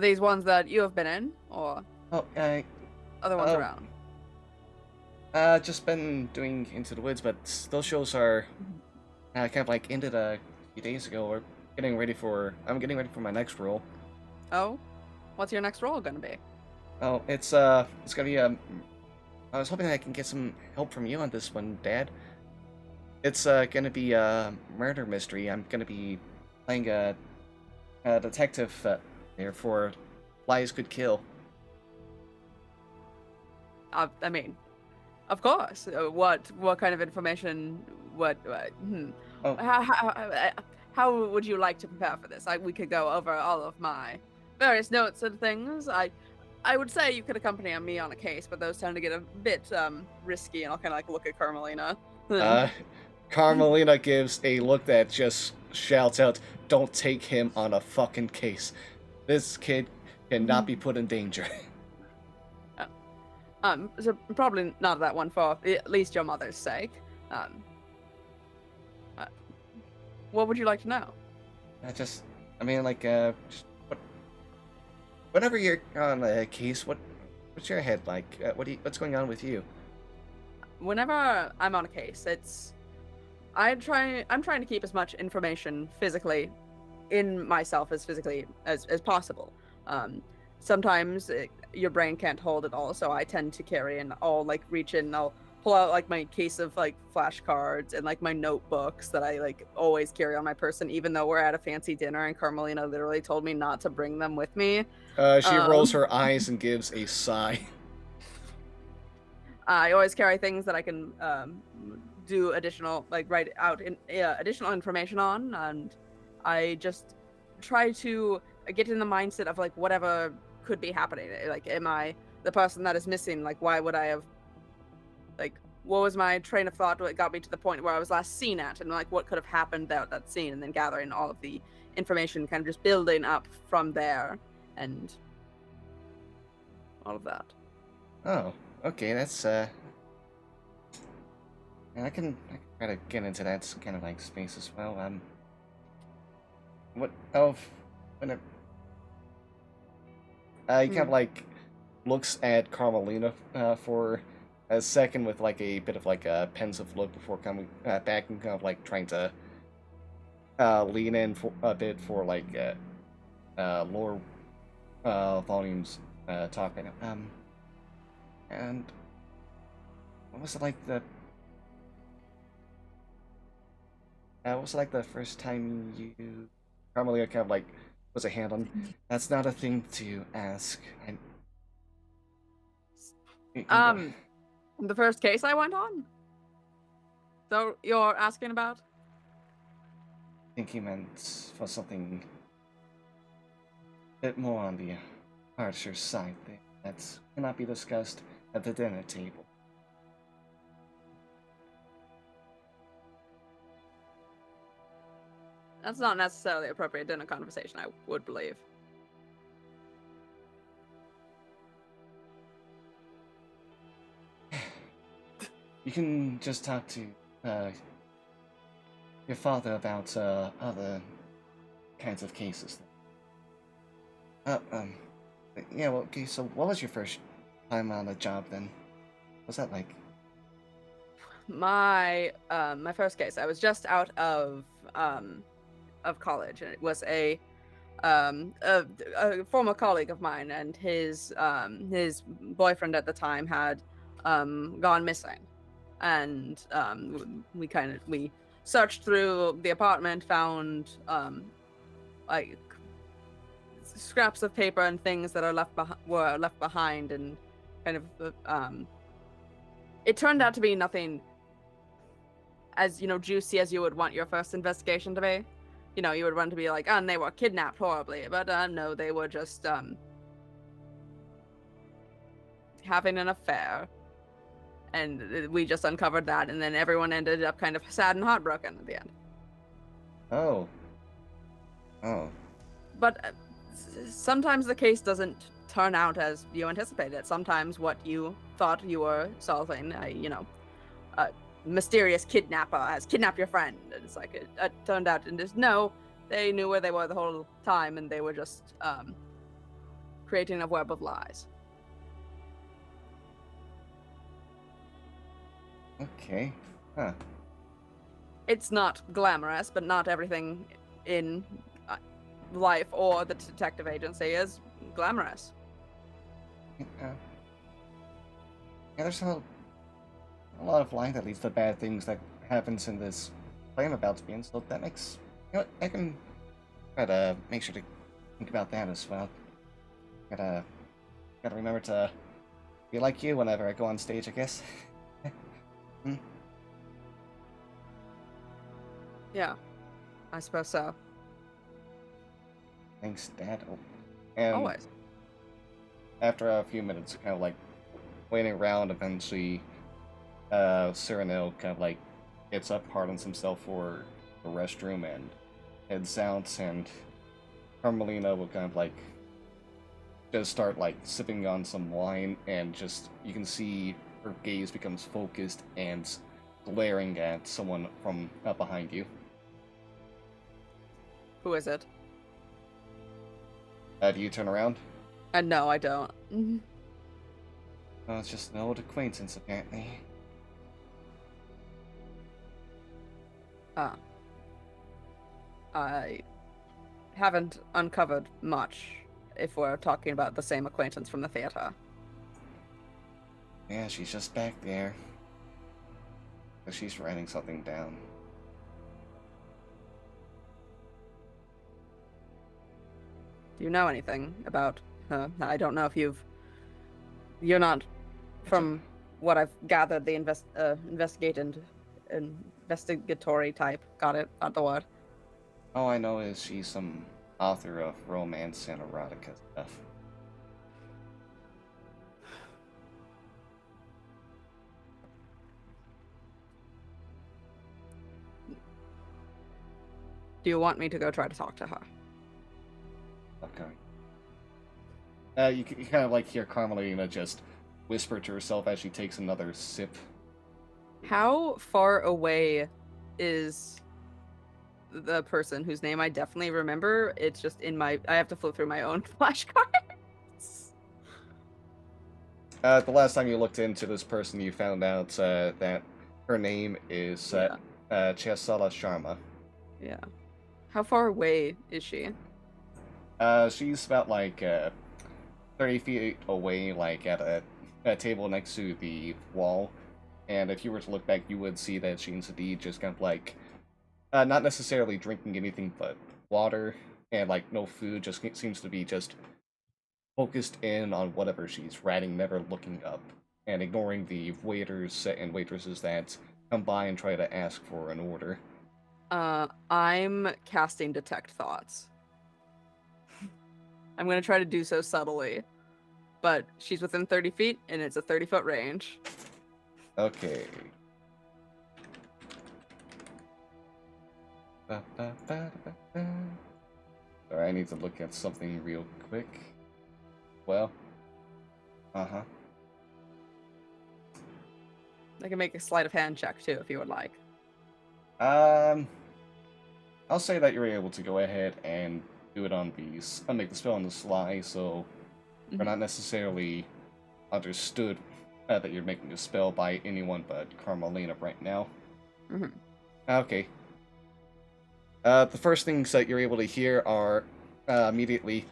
these ones that you have been in, or other ones around? Just been doing Into the Woods, but those shows are kind of like ended a few days ago. I'm getting ready for my next role. Oh, what's your next role gonna be? Oh, it's gonna be I was hoping I can get some help from you on this one, Dad. It's gonna be a murder mystery. I'm gonna be playing a detective here for Lies Could Kill. I mean, of course. What kind of information? Oh. How would you like to prepare for this? We could go over all of my various notes and things. I would say you could accompany me on a case, but those tend to get a bit risky, and I'll kind of like look at Carmelina. Carmelina gives a look that just shouts out, "Don't take him on a fucking case. This kid cannot be put in danger." So probably not that one for at least your mother's sake. What would you like to know? Whenever you're on a case, what's your head like? What's going on with you? Whenever I'm on a case, I'm trying to keep as much information physically in myself as possible. Sometimes your brain can't hold it all, so I tend to carry, and I'll like reach in and I'll pull out like my case of like flashcards and like my notebooks that I like always carry on my person, even though we're at a fancy dinner and Carmelina literally told me not to bring them with me. She rolls her eyes and gives a sigh. I always carry things that I can do additional, like write out additional information on, and I just try to get in the mindset of like whatever could be happening? Like, am I the person that is missing? Like, why would I have, like, what was my train of thought that got me to the point where I was last seen at, and like what could have happened at that scene, and then gathering all of the information, kind of just building up from there, and all of that. Oh, okay, that's and I can try to get into that kind of like space as well. What when it he kind of like looks at Carmelina for a second with like a bit of like a pensive look before coming back and kind of like trying to lean in for a bit for like lower volumes talking. And what was it like the what was it like the first time you Carmelina kind of like puts a hand on? That's not a thing to ask. The first case I went on? So you're asking about? I think he meant for something a bit more on the harsher side thing that cannot be discussed at the dinner table. That's not necessarily appropriate dinner conversation, I would believe. You can just talk to your father about other kinds of cases. Yeah, well, okay, so what was your first time on the job then? What's that like? My first case, I was just out of college, and it was a former colleague of mine, and his boyfriend at the time had gone missing, and we searched through the apartment, found like scraps of paper and things that were left behind, and kind of it turned out to be nothing as juicy as you would want your first investigation to be. You would want to be like, and they were kidnapped horribly, but no, they were just having an affair, and we just uncovered that, and then everyone ended up kind of sad and heartbroken at the end. Oh. But sometimes the case doesn't turn out as you anticipated. Sometimes what you thought you were solving, a mysterious kidnapper has kidnapped your friend, and it's like it turned out, and just no, they knew where they were the whole time, and they were just creating a web of lies. Okay. Huh. It's not glamorous, but not everything in life or the detective agency is glamorous. Yeah, there's a lot of light that leads to bad things that happens in this play I'm about to be in, so that makes I can try to make sure to think about that as well. Gotta remember to be like you whenever I go on stage, I guess. Yeah, I suppose so. Thanks, Dad. And Always. after a few minutes, kind of like waiting around, eventually, Cyrano kind of like gets up, pardons himself for the restroom, and heads out. And Carmelina will kind of like just start like sipping on some wine, and just you can see her gaze becomes focused and glaring at someone from up behind you. Who is it? Do you turn around? No, I don't. Oh, it's just an old acquaintance, apparently. I haven't uncovered much, if we're talking about the same acquaintance from the theater. Yeah, she's just back there. But she's writing something down. Do you know anything about her? I don't know if you're not, from what I've gathered, the investigatory type. Got it? Not the word. All I know is she's some author of romance and erotica stuff. Do you want me to go try to talk to her? Okay. You kind of like hear Carmelina just whisper to herself as she takes another sip. How far away is the person whose name I definitely remember? It's just in my... I have to flip through my own flashcards. The last time you looked into this person, you found out that her name is Chesala Sharma. Yeah. How far away is she? She's about like 30 feet away, like at a table next to the wall. And if you were to look back, you would see that she's indeed just kind of like, not necessarily drinking anything but water and like no food, just seems to be just focused in on whatever she's writing, never looking up, and ignoring the waiters and waitresses that come by and try to ask for an order. I'm casting Detect Thoughts. I'm gonna try to do so subtly, but she's within 30 feet, and it's a 30-foot range. Okay. Sorry, I need to look at something real quick. Well, uh-huh. I can make a sleight of hand check too, if you would like. I'll say that you're able to go ahead and do it on these, make the spell on the sly, so you're not necessarily understood that you're making a spell by anyone but Carmelina right now. Okay. The first things that you're able to hear are immediately,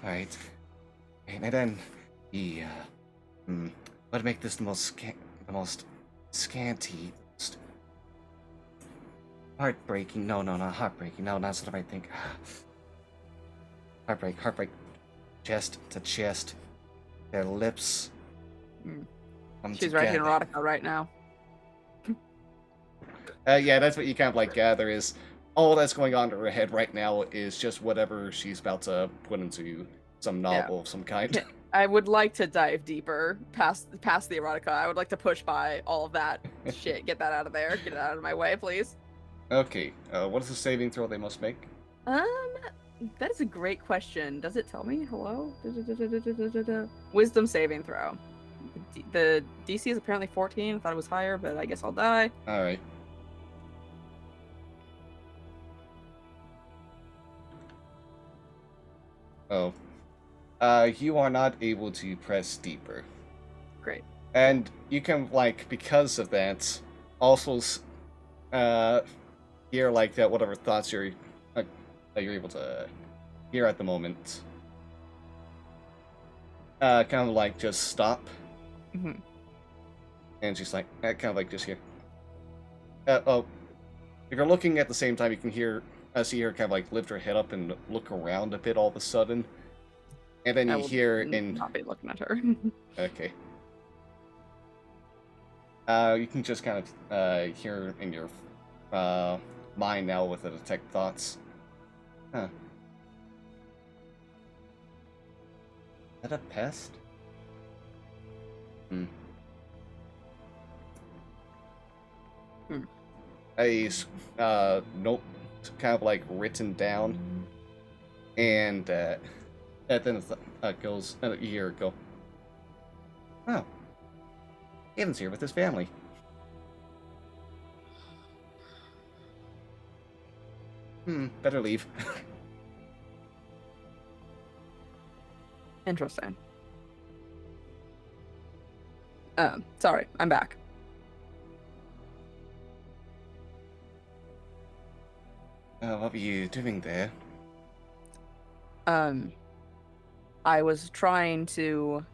right, and then the what make this the most scanty, most heartbreaking? No, not heartbreaking. No, that's what I think. Heartbreak, chest to chest, their lips. She's writing erotica right now. Yeah, that's what you kind of like gather is all that's going on in her head right now is just whatever she's about to put into some novel of some kind. I would like to dive deeper past the erotica. I would like to push by all of that shit. Get that out of there. Get it out of my way, please. Okay, what is the saving throw they must make? That is a great question. Does it tell me? Hello? Wisdom saving throw. The DC is apparently 14. I thought it was higher, but I guess I'll die. Alright. Oh. You are not able to press deeper. Great. And you can, like, because of that, also hear, like, that whatever thoughts you're able to hear at the moment. Kind of, like, just stop. And she's like, kind of, like, just here. If you're looking at the same time, you can see her kind of, like, lift her head up and look around a bit all of a sudden. And then you hear in... not be looking at her. Okay. You can just kind of hear in your mind now with the detect thoughts. Huh. Is that a pest? A note kind of like written down, and then it goes, you hear it go, oh, Aiden's here with his family. Better leave. Interesting. Sorry, I'm back. What were you doing there? I was trying to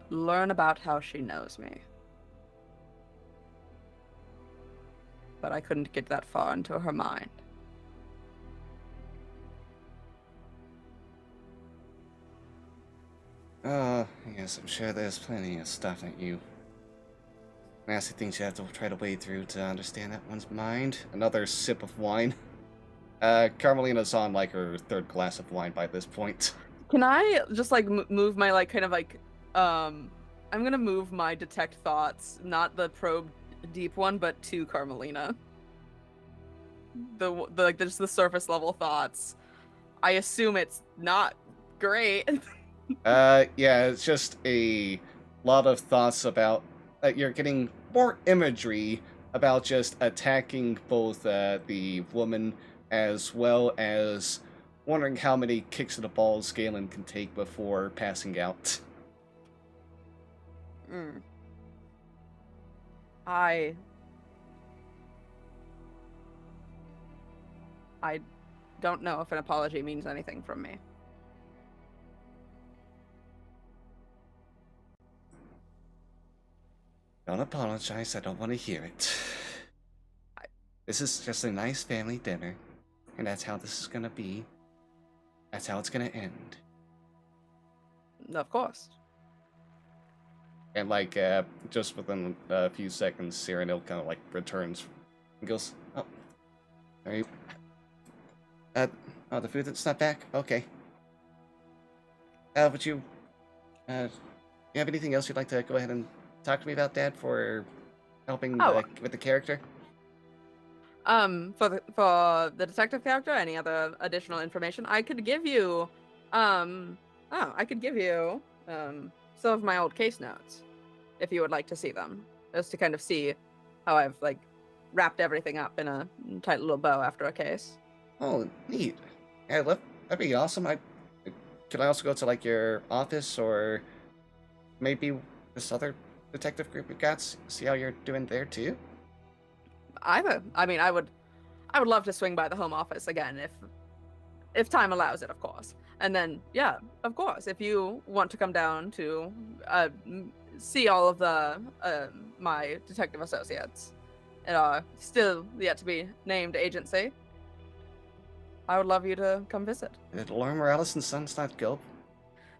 learn about how she knows me. But I couldn't get that far into her mind. Yes, I'm sure there's plenty of stuff that you nasty things you have to try to wade through to understand that one's mind. Another sip of wine. Carmelina's on, like, her third glass of wine by this point. Can I just, like, move my, like, kind of, like, I'm gonna move my detect thoughts, not the probe deep one, but to Carmelina. The just the surface level thoughts. I assume it's not great. Yeah, it's just a lot of thoughts about you're getting more imagery about just attacking both the woman as well as wondering how many kicks to the balls Galen can take before passing out. Mm. I don't know if an apology means anything from me. Don't apologize, I don't want to hear it. This is just a nice family dinner, and that's how this is gonna be. That's how it's gonna end. Of course. And like, just within a few seconds, Cyrano kind of like returns and goes, "Oh, are you? Oh, the food that's not back. Okay. Would you, you have anything else you'd like to go ahead and talk to me about, Dad, for helping with the character?" For the detective character, any other additional information I could give you? I could give you some of my old case notes, if you would like to see them, just to kind of see how I've like wrapped everything up in a tight little bow after a case. Oh, neat. Yeah, that'd be awesome. Could I also go to like your office or maybe this other detective group you've got? See how you're doing there too. Either. I mean, I would love to swing by the home office again if time allows it, of course. And then, yeah, of course, if you want to come down to see all of the my detective associates at our still yet to be named agency, I would love you to come visit. Did Laura Morales and Sons not go?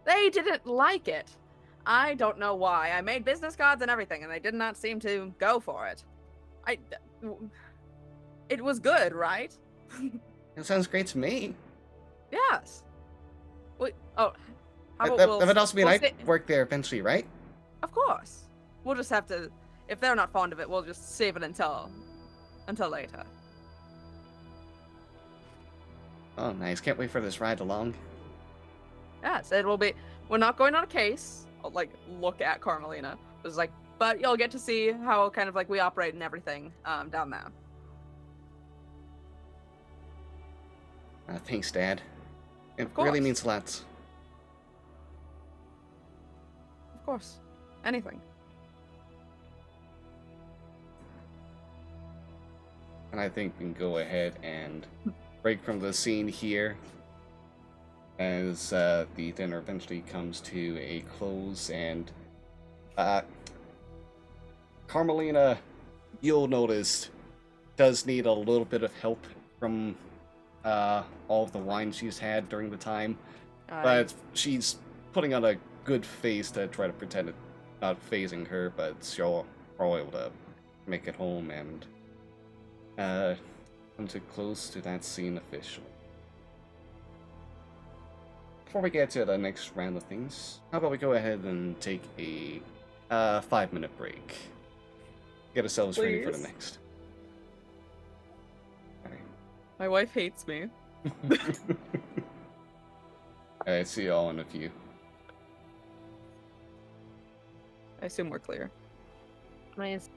They didn't like it. I don't know why. I made business cards and everything, and they did not seem to go for it. It was good, right? That sounds great to me. Yes. Wait, how about That we'll, would also mean we'll I'd stay- work there eventually, right? Of course. We'll just have to, if they're not fond of it, we'll just save it until later. Oh, nice. Can't wait for this ride along. Yes, it will be. We're not going on a case. I'll, like, look at Carmelina. It was like, but you'll get to see how kind of like we operate and everything down there. Thanks, Dad. It course. really means a lot. Of course. Anything. And I think we can go ahead and break from the scene here as the dinner eventually comes to a close. And Carmelina, you'll notice, does need a little bit of help from all of the wine she's had during the time. But she's putting on a good face to try to pretend it's not phasing her, but she'll probably able to make it home and come to close to that scene officially. Before we get to the next round of things, how about we go ahead and take a 5-minute break. Get ourselves ready for the Please. next. My wife hates me. Alright, see y'all in a few. I assume we're clear. Nice.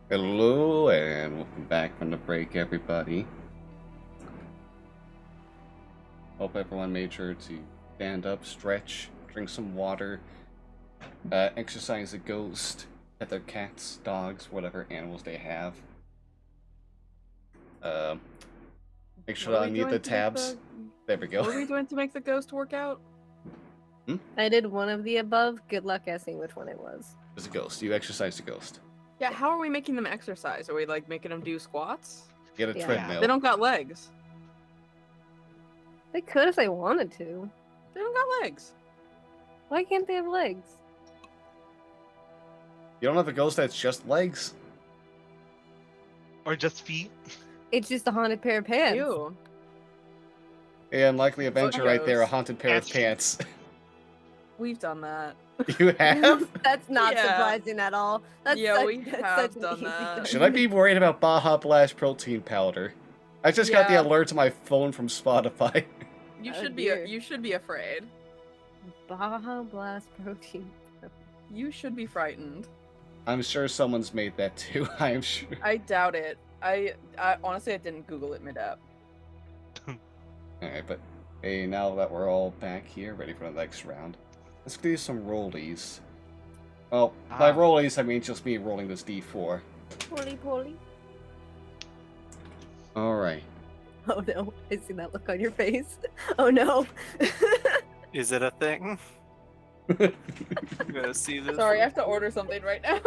Hello, and welcome back from the break, everybody. Hope everyone made sure to stand up, stretch, drink some water, exercise a ghost, pet their cats, dogs, whatever animals they have. Make sure What to are we unmute doing the to make tabs. There we go. What are we doing to make the ghost work out? I did one of the above. Good luck guessing which one it was. There's a ghost. You exercise a ghost. Yeah, how are we making them exercise? Are we like making them do squats? Get a Yeah. treadmill. They don't got legs. They could if they wanted to. They don't got legs. Why can't they have legs? You don't have a ghost that's just legs? Or just feet. It's just a haunted pair of pants. Ew. A unlikely adventure right there, a ghost. haunted pair of That's- pants. We've done that. You have? That's not Yeah. surprising at all. That's Yeah, such, we that's have such an done easy that. done. Should I be worried about Baja Blast protein powder? I just got the Yeah. alert to my phone from Spotify. You Oh, should be. dear. You should be afraid. Baja Blast protein. You should be frightened. I'm sure someone's made that too. I am sure. I doubt it. I honestly I didn't Google it mid-app. Alright, but hey, now that we're all back here, ready for the next round, let's do some rollies. Well, by Ah. rollies, I mean just me rolling this d4. Poly. Alright. Oh no, I see that look on your face. Oh no. Is it a thing? I'm gonna see this. Sorry, I have to order something right now.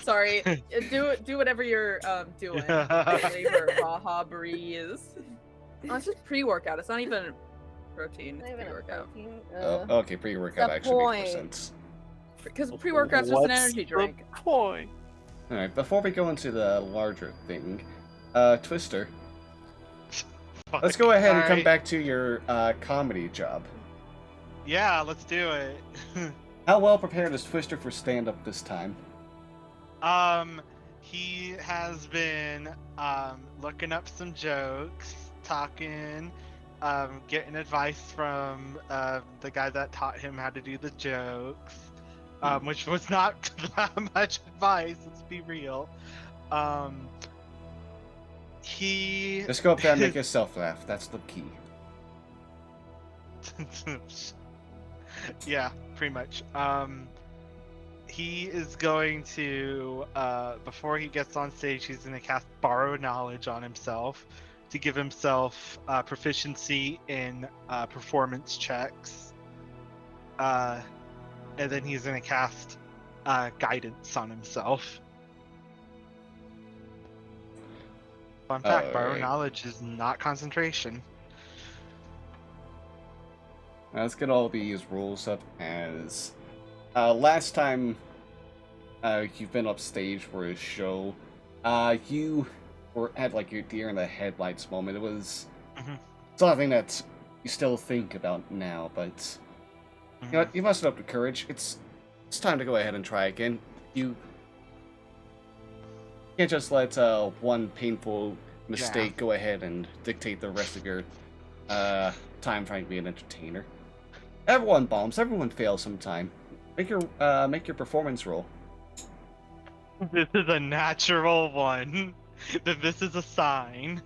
Sorry, do whatever you're doing. Flavor Baja Breeze. Oh, it's just pre-workout. It's not even protein. It's Not even a pre-workout. protein. Oh, okay, pre-workout the actually makes more point. sense. Because pre-workout's just an What's energy the drink. point? Alright, before we go into the larger thing, Twister, let's go ahead and come Alright. back to your comedy job. Yeah, let's do it. How well prepared is Twister for stand-up this time? He has been looking up some jokes, talking, getting advice from the guy that taught him how to do the jokes, which was not that much advice. Let's be real. He Just go up there and make yourself laugh. That's the key. Yeah, pretty much. He is going to, before he gets on stage, he's going to cast Borrow Knowledge on himself to give himself proficiency in performance checks. And then he's going to cast Guidance on himself. Fun fact, Borrow Alright. Knowledge is not concentration. Now, let's get all these rules up as last time you've been upstage for a show, you had like your deer in the headlights moment. It was something that you still think about now, but you know what? You mustered up the courage. It's time to go ahead and try again. You can't just let one painful mistake go ahead and dictate the rest of your time trying to be an entertainer. Everyone bombs. Everyone fails sometime. Make your performance roll. This is a natural one. That this is a sign.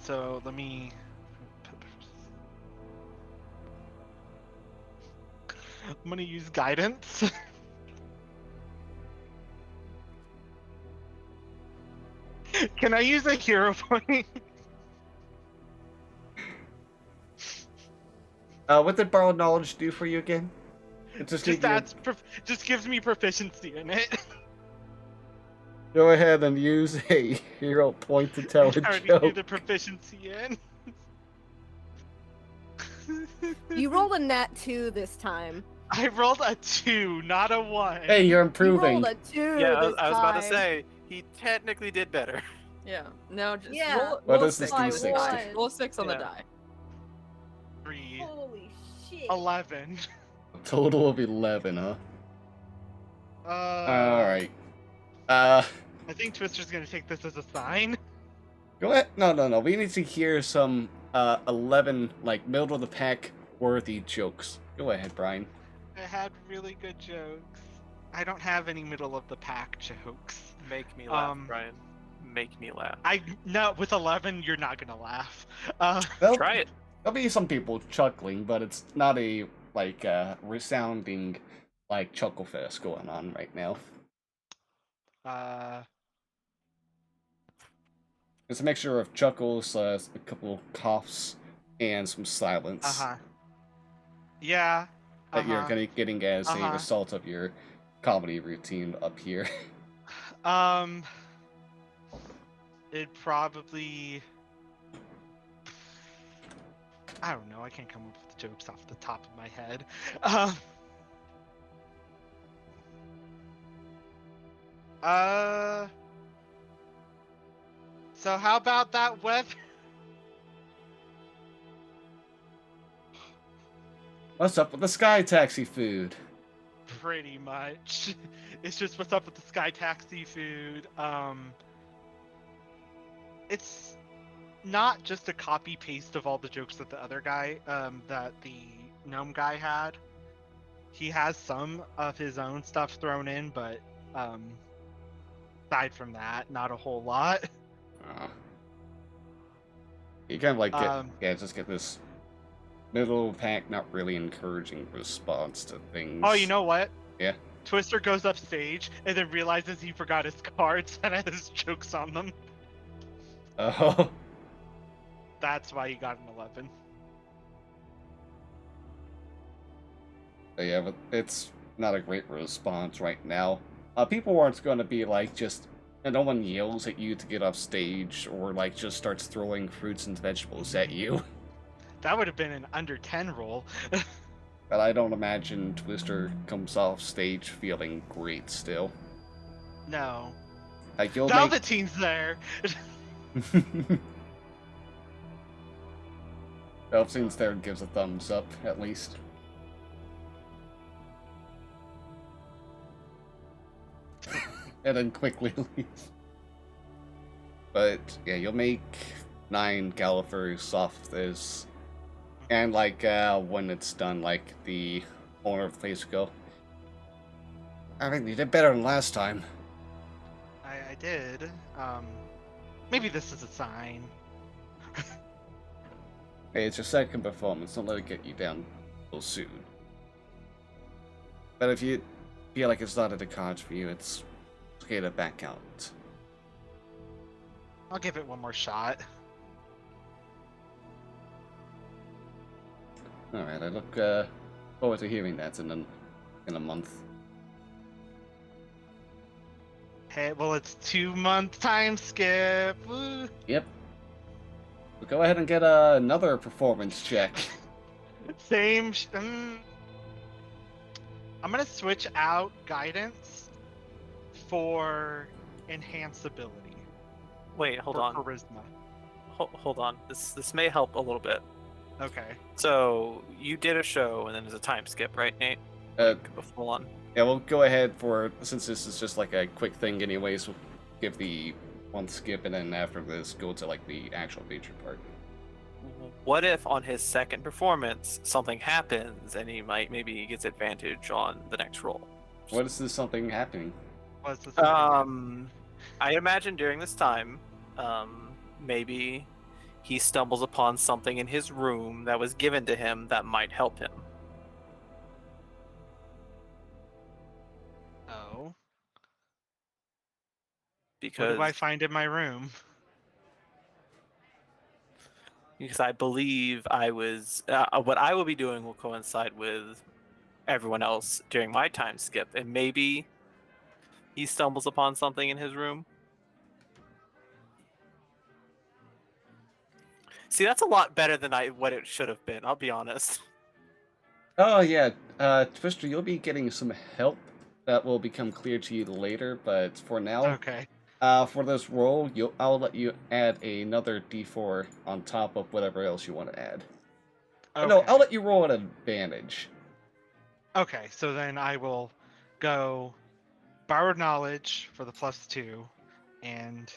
So let me. I'm gonna use guidance. Can I use a hero point? What did borrowed knowledge do for you again? It just Just gave you- adds, just gives me proficiency in it. Go ahead and use a hero point to tell a I already joke. knew the proficiency in. You rolled a nat 2 this time. I rolled a 2, not a 1. Hey, you're You improving. rolled a 2 Yeah, this I was about to time. say he technically did better. Yeah. No, just Yeah. roll, What roll is this a 6 on the D6? die. Roll a 6 on the Yeah. die. 3, Holy shit. 11. A total of 11, huh? Alright. I think Twister's gonna take this as a sign. Go ahead. No. We need to hear some 11, like, middle of the pack worthy jokes. Go ahead, Brian. I had really good jokes. I don't have any middle of the pack jokes. Make me laugh, Um, Brian. Make me laugh. No, with 11, you're not gonna laugh. Well, Try it. there'll be some people chuckling, but it's not a like resounding like chuckle fest going on right now. Uh, It's a mixture of chuckles, a couple coughs, and some silence uh-huh. Yeah. that you're Uh-huh. getting as a Uh-huh. result of your comedy routine up here. It'd probably... I don't know, I can't come up with jokes off the top of my head. So how about that weather? What's up with the sky taxi food? Pretty much. It's just what's up with the sky taxi food. It's not just a copy paste of all the jokes that the other guy, that the gnome guy had. He has some of his own stuff thrown in, but aside from that, not a whole lot. You kind of like get, just get this middle pack, not really encouraging response to things. Oh, you know what? Yeah. Twister goes up stage and then realizes he forgot his cards and has jokes on them. Oh. That's why he got an 11. Yeah, but it's not a great response right now. People aren't going to be like just. And no one yells at you to get off stage or like just starts throwing fruits and vegetables at you. That would have been an under 10 roll. But I don't imagine Twister comes off stage feeling great still. No. Like you'll Velveteen's there. Velveteen's there and gives a thumbs up, at least. And then quickly leaves. But yeah, you'll make 9 Gallifers off this. And like when it's done, like the owner of the place will go, I think you did better than last time. I did. Maybe this is a sign. Hey, it's your second performance, don't let it get you down so soon. But if you feel like it's not in the cards for you, it's okay to back out. I'll give it one more shot. Alright, I look forward to hearing that in a month. Hey, well, it's 2-month time skip. Woo. Yep. So go ahead and get another performance check. Same. I'm gonna switch out guidance for enhanceability. Wait, hold for on. Charisma. Hold on. This may help a little bit. Okay. So you did a show, and then there's a time skip, right, Nate? Uh, Full on. Yeah, we'll go ahead for, since this is just like a quick thing anyways, we'll give the one skip and then after this go to like the actual feature part. What if on his second performance something happens and maybe he gets advantage on the next roll? What is this something happening? What's the I imagine during this time, maybe he stumbles upon something in his room that was given to him that might help him. Oh. Because What do I find in my room? Because I believe I was what I will be doing will coincide with everyone else during my time skip, and maybe he stumbles upon something in his room. See, that's a lot better than what it should have been, I'll be honest. Oh yeah, Twister, you'll be getting some help that will become clear to you later, but for now, Okay. for this roll, I'll let you add another d4 on top of whatever else you want to add. Okay. No, I'll let you roll an advantage. Okay, so then I will go borrowed knowledge for the +2 and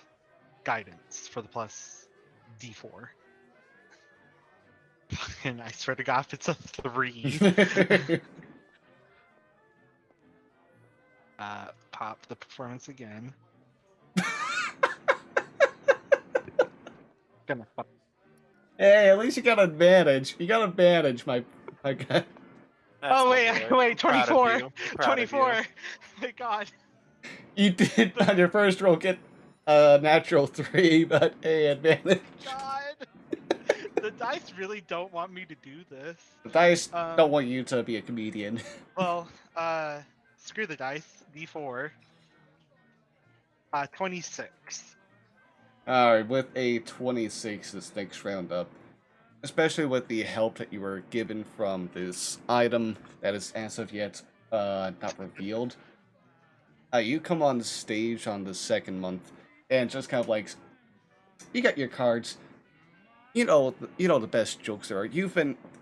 guidance for the +d4. And I swear to God, if it's a 3. Pop the performance again. Gonna pop. Hey, at least you got advantage. You got advantage, my guy. That's Oh my wait, boy. wait, I'm proud of 24. you. I'm proud of you. 24. Thank God. You did on your first roll get a natural 3, but hey, advantage. God. The dice really don't want me to do this. The dice Um, don't want you to be a comedian. Well, screw the dice. D4. 26. Alright, with a 26 this next round up, especially with the help that you were given from this item that is as of yet not revealed, you come on the stage on the second month and just kind of like, you got your cards. You know the best jokes there are. You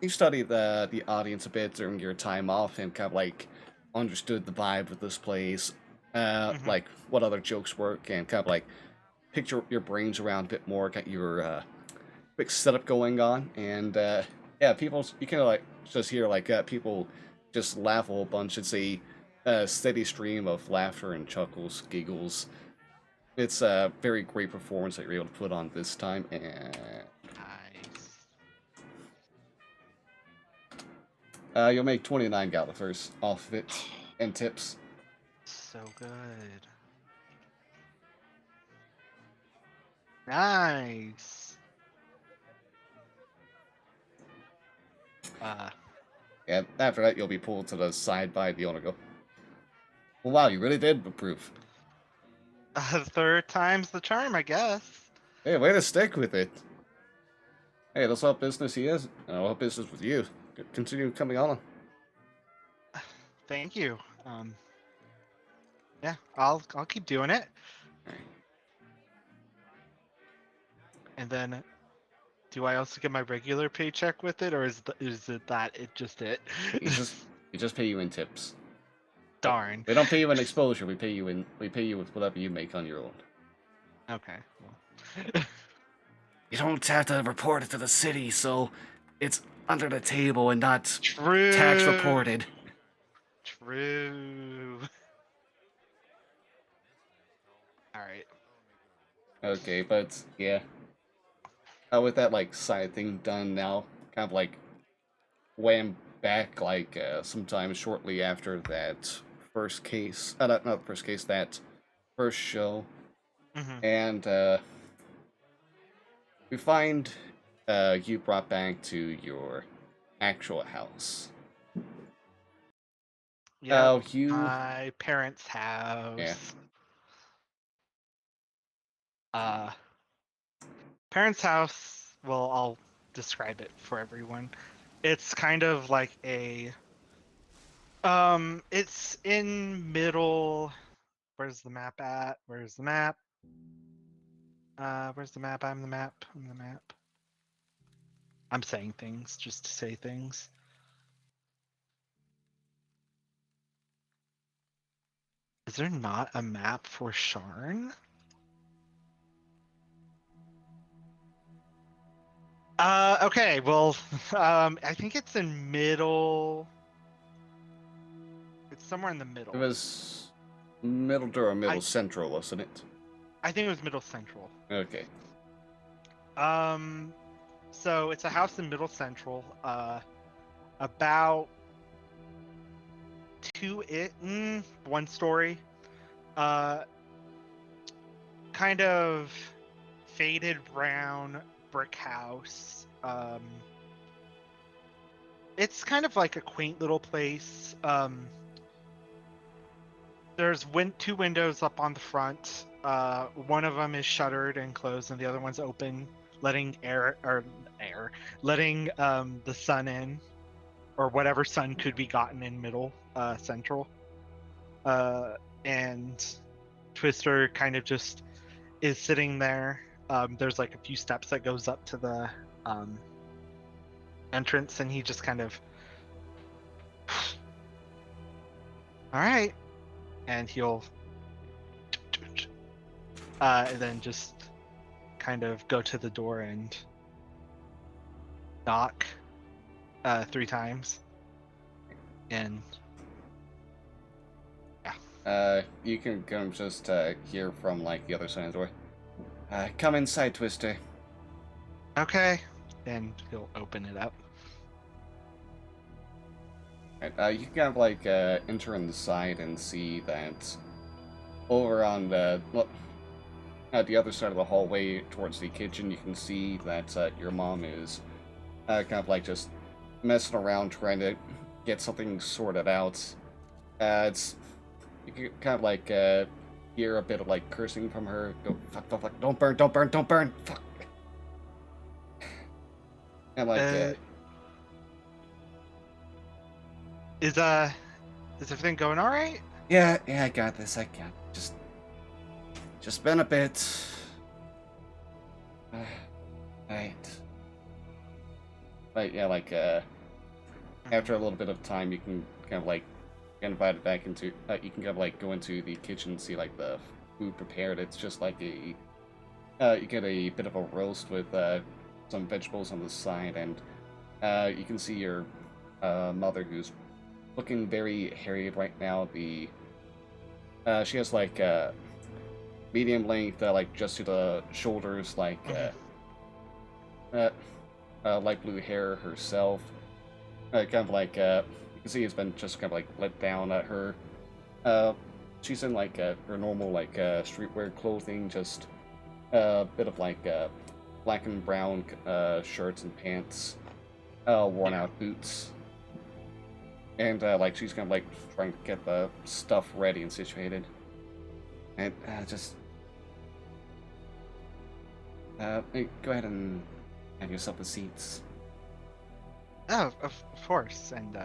studied the audience a bit during your time off and kind of like understood the vibe of this place, like what other jokes work and kind of like picture your brains around a bit more, got your quick setup going on, and yeah, people you can like just hear like people just laugh a whole bunch. It's a steady stream of laughter and chuckles, giggles. It's a very great performance that you're able to put on this time, and Nice. you'll make 29 gala first off of it, and tips. So good. Nice. And after that, you'll be pulled to the side by the owner. Go, well, wow, you really did approve. Third time's the charm, I guess. Hey, way to stick with it. Hey, that's what business he is, and I'll have business with you. Continue coming on. Thank you. Yeah, I'll keep doing it. And then, do I also get my regular paycheck with it, or is it that it just it? We just pay you in tips. Darn. We don't pay you in exposure. We pay you with whatever you make on your own. Okay. Well. You don't have to report it to the city, so it's under the table and not True. tax reported. True. All right. Okay, but yeah. With that like side thing done now, kind of like wham back like sometime shortly after that first case. Not the first case. That first show, and we find you brought back to your actual house. Yeah. You. My parents' house. Yeah. Parents' house. Well, I'll describe it for everyone. It's kind of like a. It's in middle. Where's the map at? Where's the map? Where's the map? I'm the map. I'm the map. I'm saying things just to say things. Is there not a map for Sharn? Okay, well, I think it's in middle. It's somewhere in the middle. It was middle or middle central, wasn't it? I think it was middle central. Okay. So it's a house in middle central. About 1 story. Kind of faded brown brick house. It's kind of like a quaint little place. There's 2 windows up on the front. One of them is shuttered and closed, and the other one's open, letting letting the sun in, or whatever sun could be gotten in middle central. And Twister kind of just is sitting there. There's like a few steps that goes up to the entrance, and he just kind of, all right, and he'll and then just kind of go to the door and knock 3 times, and yeah. You can kind of just hear from like the other side of the door. Come inside, Twister. Okay. And he'll open it up. Right, you can kind of like enter on the side and see that over on the at the other side of the hallway towards the kitchen, you can see that your mom is kind of like just messing around trying to get something sorted out. It's you can kind of like hear a bit of like cursing from her. Go fuck, fuck, fuck! Don't burn! Don't burn! Don't burn! Fuck! And like Is everything going all right? yeah, I got this. I got just been a bit. Right. But yeah, like after a little bit of time, you can kind of like get invited back into. You can kind of like go into the kitchen and see like the food prepared. It's just like a. You get a bit of a roast with some vegetables on the side, and you can see your mother, who's looking very harried right now. The she has like medium length, like just to the shoulders, like light blue hair herself. Kind of like you can see it's been just kind of like let down at her. She's in like her normal like streetwear clothing, just a bit of like black and brown shirts and pants, worn out boots, and like she's kind of like trying to get the stuff ready and situated. And just hey, go ahead and have yourself a seat. Oh, of course. And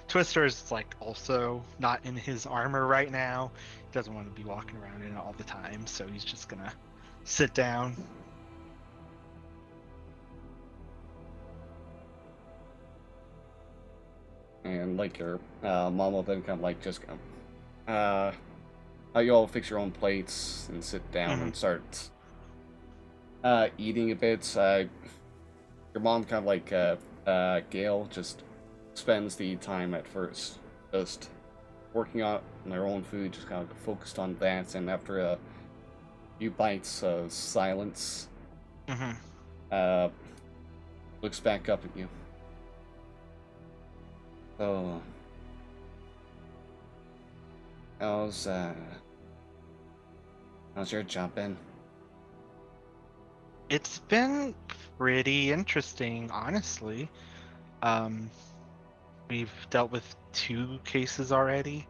Twister is like also not in his armor right now. He doesn't want to be walking around in it all the time, so he's just gonna sit down. And like your mom will then kind of like just go, you all fix your own plates and sit down and start eating a bit. Your mom kind of like Gail just spends the time at first just working on their own food, just kind of focused on that, and after a few bites of silence, looks back up at you. So, how's your job been? It's been pretty interesting, honestly. We've dealt with 2 cases already.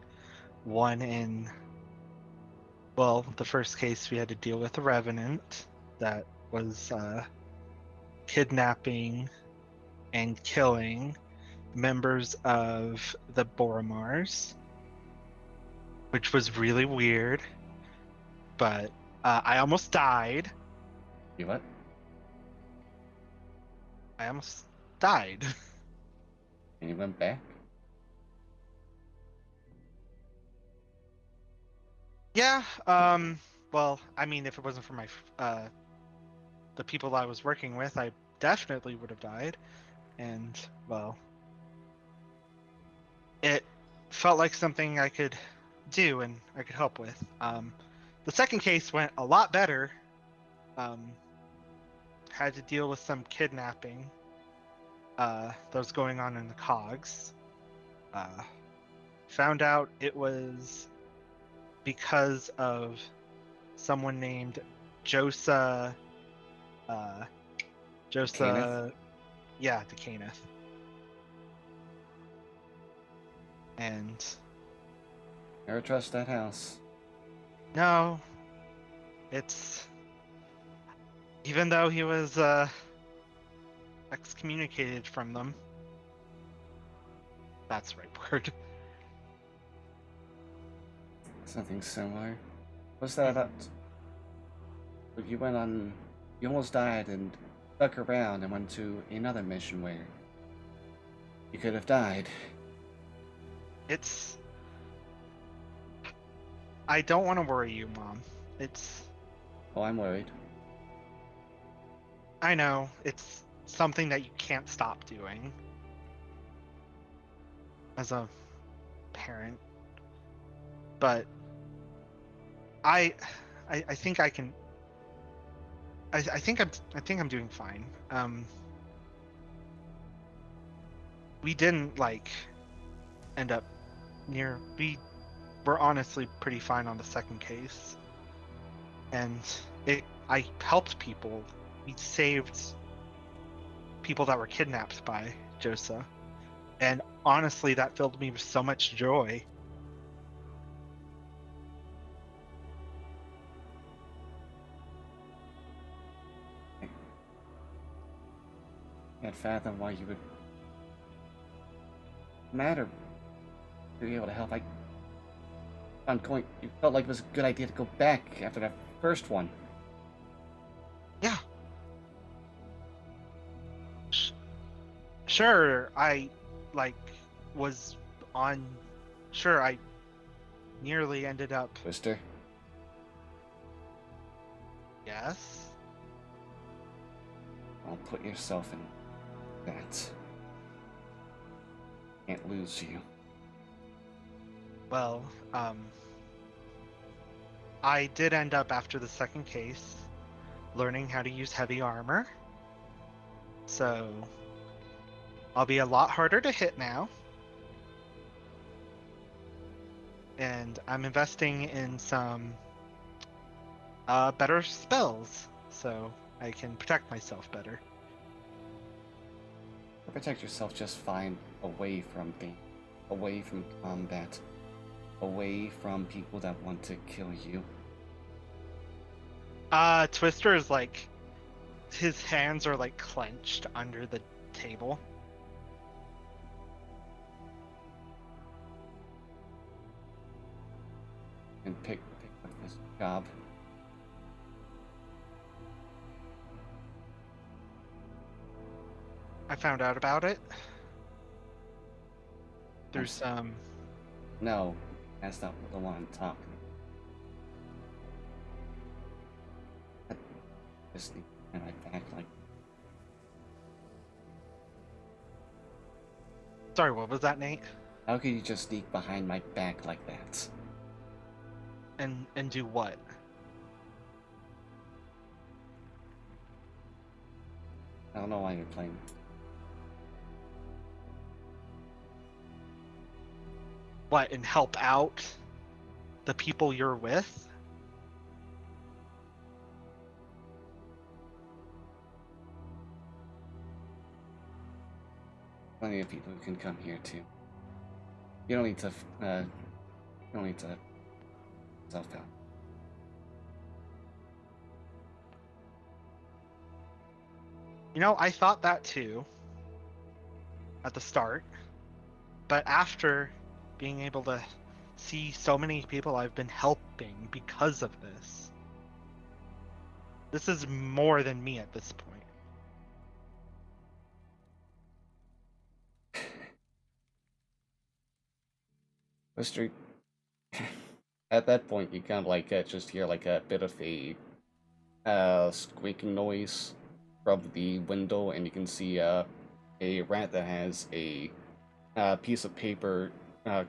One in, well, the first case we had to deal with a revenant that was kidnapping and killing members of the Boromars, which was really weird. But I almost died. You what? I almost died. And you went back? Yeah. Well, I mean, if it wasn't for my the people I was working with, I definitely would have died. And well, it felt like something I could do and I could help with. The second case went a lot better. Had to deal with some kidnapping that was going on in the cogs. Found out it was because of someone named Josa. Decaneth? Yeah, Decaneth. And Never trust that house. no, it's even though he was excommunicated from them. That's the right word. Something similar. Was that you almost died and stuck around and went to another mission where you could have died. It's. I don't want to worry you, Mom. It's. Oh, I'm worried. I know. It's something that you can't stop doing. As a parent. But I think I can. I think I'm doing fine. We didn't like end up near. We were honestly pretty fine on the second case, and I helped people. We saved people that were kidnapped by Josa, and honestly, that filled me with so much joy. Can't fathom why you would matter to be able to help. You felt like it was a good idea to go back after that first one. Yeah. Sure, I was on. Sure, I nearly ended up. Twister, Yes. don't put yourself in that. Can't lose you. Well, I did end up after the second case learning how to use heavy armor. So I'll be a lot harder to hit now. And I'm investing in some better spells so I can protect myself better. Or protect yourself just fine away from combat, away from people that want to kill you. Twister is his hands are clenched under the table. And pick up this job. I found out about it. There's No, that's not the one I'm talking about. Just need to my back like. Sorry, what was that, Nate? How could you just sneak behind my back like that? And do what? I don't know why you're playing. What, and help out the people you're with? Plenty of people who can come here too. You don't need to. Self out. You know, I thought that too at the start, but after being able to see so many people I've been helping because of this is more than me at this point. Mr. At that point, you kind of just hear a bit of a squeaking noise from the window, and you can see a rat that has a piece of paper kind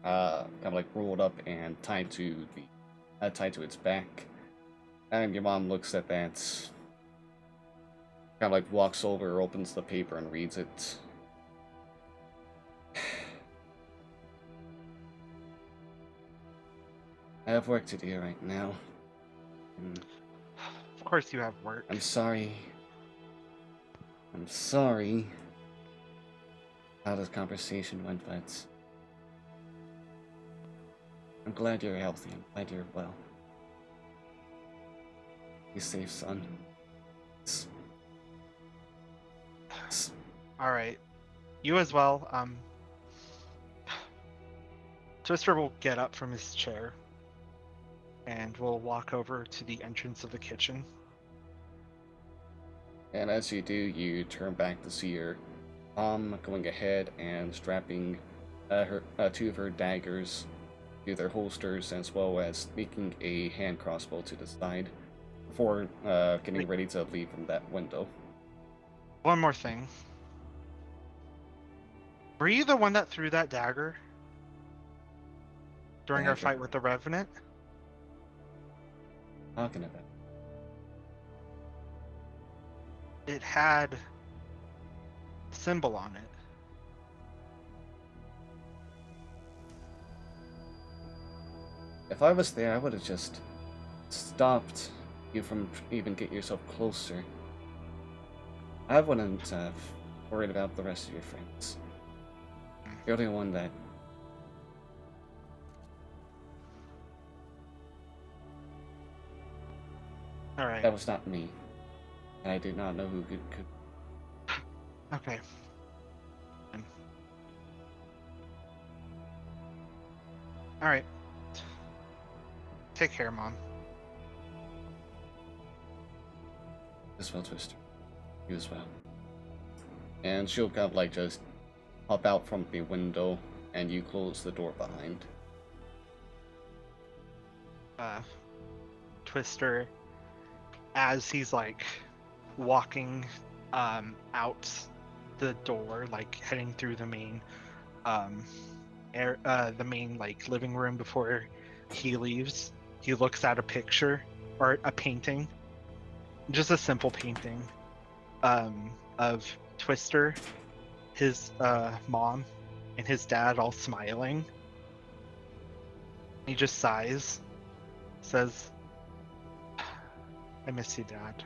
of rolled up and tied to its back. And your mom looks at that, kind of walks over, opens the paper, and reads it. I have work to do right now. Of course you have work. I'm sorry. I'm sorry how this conversation went, but I'm glad you're healthy. I'm glad you're well. Be safe, son. All right. You as well. Twister will get up from his chair and we'll walk over to the entrance of the kitchen. And as you do, you turn back to see your mom going ahead and strapping two of her daggers to their holsters, as well as sneaking a hand crossbow to the side before getting ready to leave from that window. One more thing. Were you the one that threw that dagger during our Dagger? fight with the Revenant? talking about? It had a symbol on it. If I was there, I would have just stopped you from even getting yourself closer. I wouldn't have worried about the rest of your friends. You're the one that... Alright. That was not me. And I did not know who could... Okay. Alright. Take care, Mom. As well, Twister. You as well. And she'll kind of like just hop out from the window and you close the door behind. Twister, as he's like walking out the door, like heading through the main the main like living room before he leaves, he looks at a picture or a painting, just a simple painting of Twister, his mom, and his dad all smiling. He just sighs, says, "I miss you, Dad,"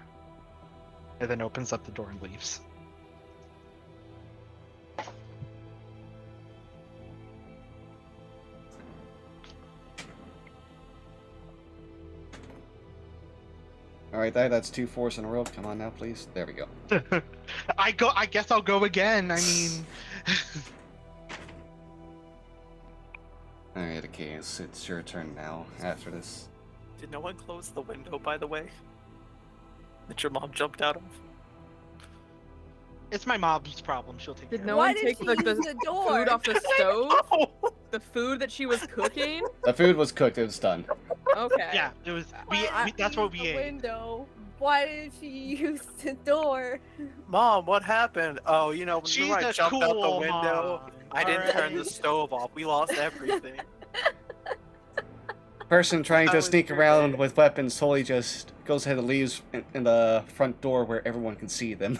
and then opens up the door and leaves. Alright, that's 2 4s in a row. Come on now, please. There we go. I guess I'll go again. I mean, Alright, okay, it's your turn now after this. Did no one close the window, by the way? That your mom jumped out of? it's my mom's problem. She'll take Did care no of Why one did take she the use the door? food off the stove? Oh! The food that she was cooking? The food was cooked, it was done. Okay. it. Yeah, it was. That's what we the ate. Window. Why did she use the door? Mom, what happened? Oh, you know, when She's I a jumped out the cool window, mom, I didn't turn the alright? stove off. We lost everything. Person trying That to was sneak your around day. with weapons totally just goes ahead and leaves in the front door where everyone can see them.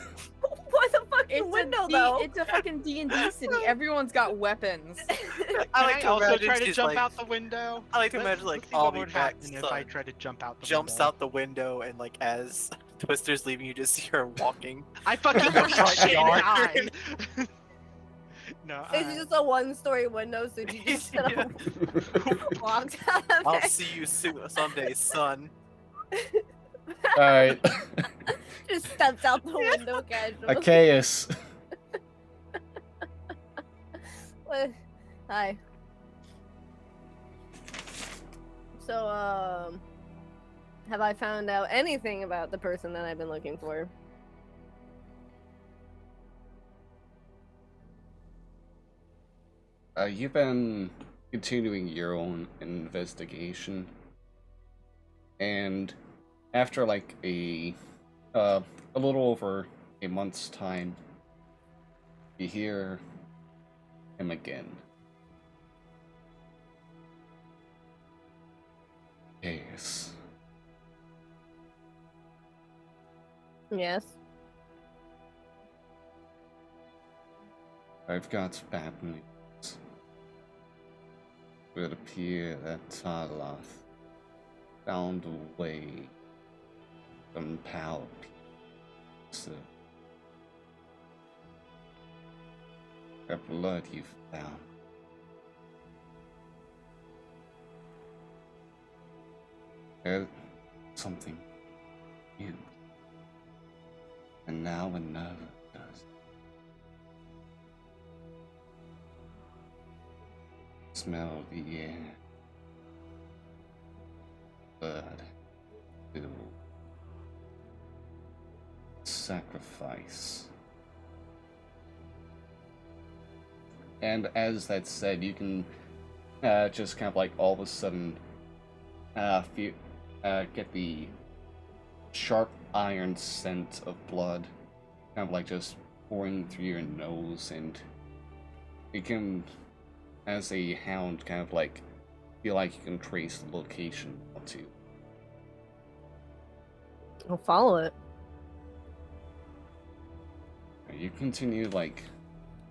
Why the fucking It's window a D- though? It's a fucking D&D city. Everyone's got weapons. I Can like I to also imagine try to she's jump like, out the window? I like to Let's- imagine like let's see what Ollie would back happen if I try to jump out the jumps window. out the window and like as Twister's leaving, you just see her walking. I fucking in the front shit yard. hide. No, It's just a one-story window, so you just kind of walked out of I'll there. see you soon someday, son. Alright. Just steps out the window casually. Achaeus. What? Hi. So, have I found out anything about the person that I've been looking for? You've been continuing your own investigation. And after like a little over a month's time, you hear him again. Yes. Yes. I've got bad news. It would appear that Tarloth found a way to empower people. So, the blood you've found. There's something new. And now another does. Smell the air. Blood. Will. Sacrifice. And as that said, you can just kind of like all of a sudden get the sharp iron scent of blood kind of like just pouring through your nose, and you can, as a hound, kind of like feel like you can trace the location to. I'll follow it. You continue like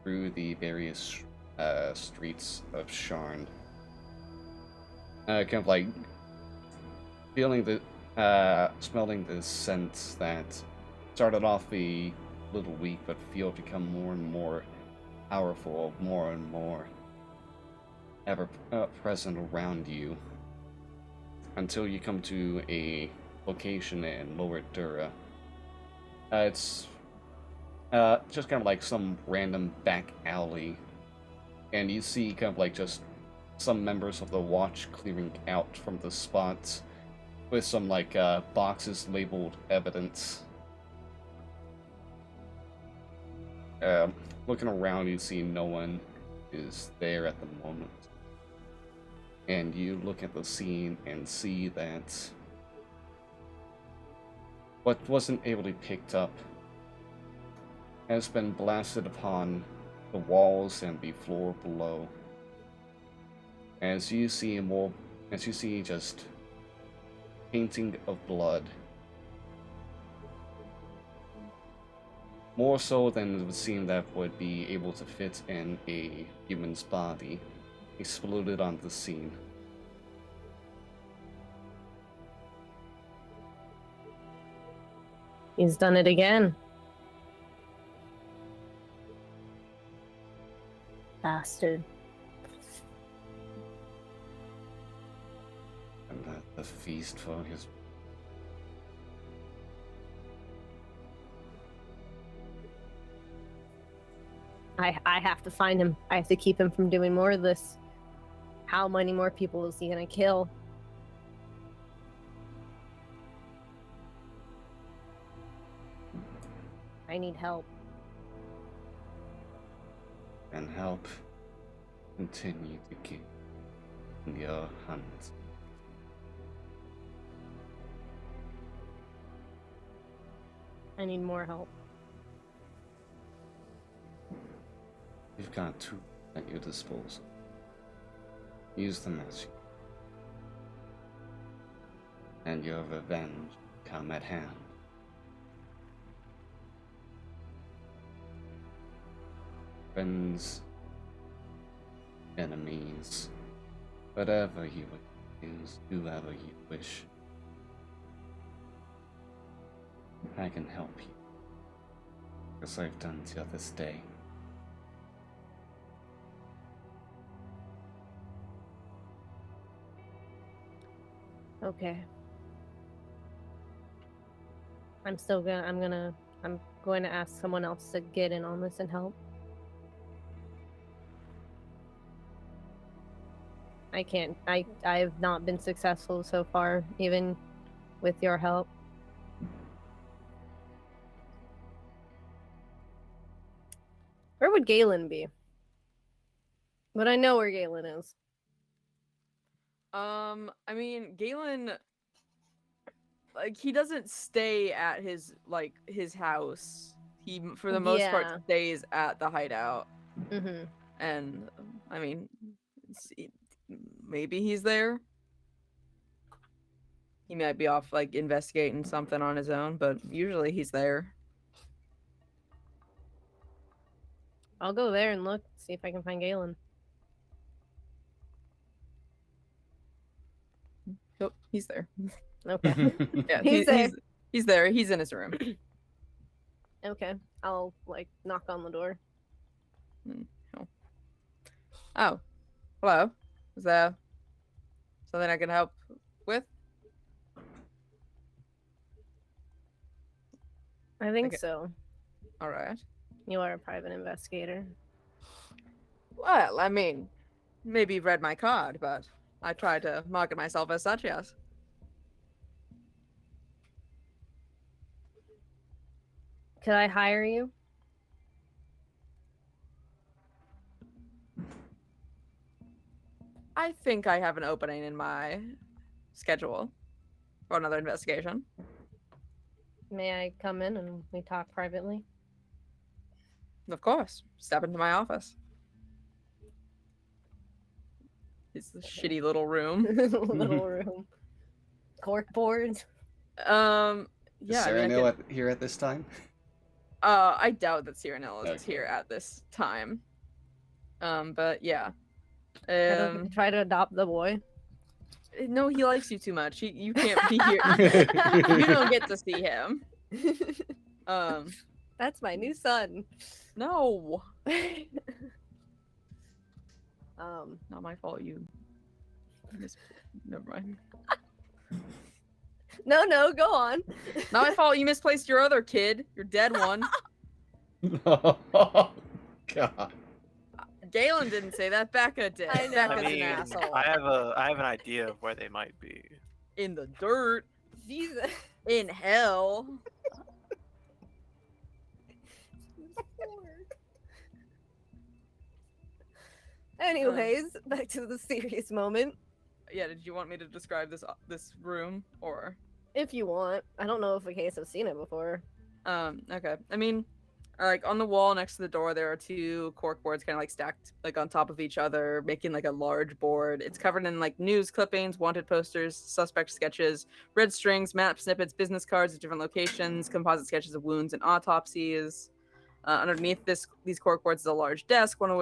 through the various streets of Sharn, kind of like feeling the smelling the scents that started off a little weak but feel become more and more powerful, more and more ever present around you, until you come to a location in Lower Dura. It's just kind of like some random back alley, and you see kind of like just some members of the watch clearing out from the spot with some like boxes labeled evidence. Looking around, you see no one is there at the moment, and you look at the scene and see that what wasn't able to be picked up has been blasted upon the walls and the floor below. As you see just painting of blood. More so than it would seem that would be able to fit in a human's body, exploded on the scene. He's done it again. Bastard. And that the feast for his... I have to find him. I have to keep him from doing more of this. How many more people is he gonna kill? I need help. and help continue to keep in your hands. I need more help. You've got tools at your disposal. Use them as you... and your revenge come at hand. Friends, enemies, whatever you would use, whoever you wish, I can help you, as I've done to this day. Okay. I'm going to ask someone else to get in on this and help. I've not been successful so far, even with your help. Where would Galen be? But I know where Galen is. I mean, Galen, like, he doesn't stay at his house. He, for the most part, Yeah. stays at the hideout. Mm-hmm. And, I mean, maybe he's there. He might be off, like, investigating something on his own, but usually he's there. I'll go there and look, see if I can find Galen. Yep, he's there. Okay. Yeah, He's there. He's there. He's in his room. Okay. I'll, knock on the door. Oh, hello. Is there something I can help with? I think Okay. so. All right. You are a private investigator. Well, I mean, maybe you've read my card, but I try to market myself as such, yes. Could I hire you? I think I have an opening in my schedule for another investigation. May I come in and we talk privately? Of course. Step into my office. It's the Okay. shitty little room. Little room. Cork boards. Yeah, Is I mean, Cyrano here at this time? I doubt that Cyrano is Okay. here at this time. But yeah. Try to adopt the boy. No, he likes you too much. You can't be here. You don't get to see him. That's my new son. No, Um, not my fault. Never mind. no, go on. Not my fault. You misplaced your other kid, your dead one. Oh, God. Galen didn't say that. Becca did. I know. Becca's I mean, an asshole. I have an idea of where they might be. In the dirt. Jesus. In hell. Anyways, back to the serious moment. Yeah. Did you want me to describe this room or? If you want. I don't know if in case I've seen it before. Okay. I mean, like on the wall next to the door, there are two cork boards kind of like stacked like on top of each other, making like a large board. It's covered in like news clippings, wanted posters, suspect sketches, red strings, map snippets, business cards of different locations, composite sketches of wounds and autopsies. Underneath these cork boards is a large desk, one of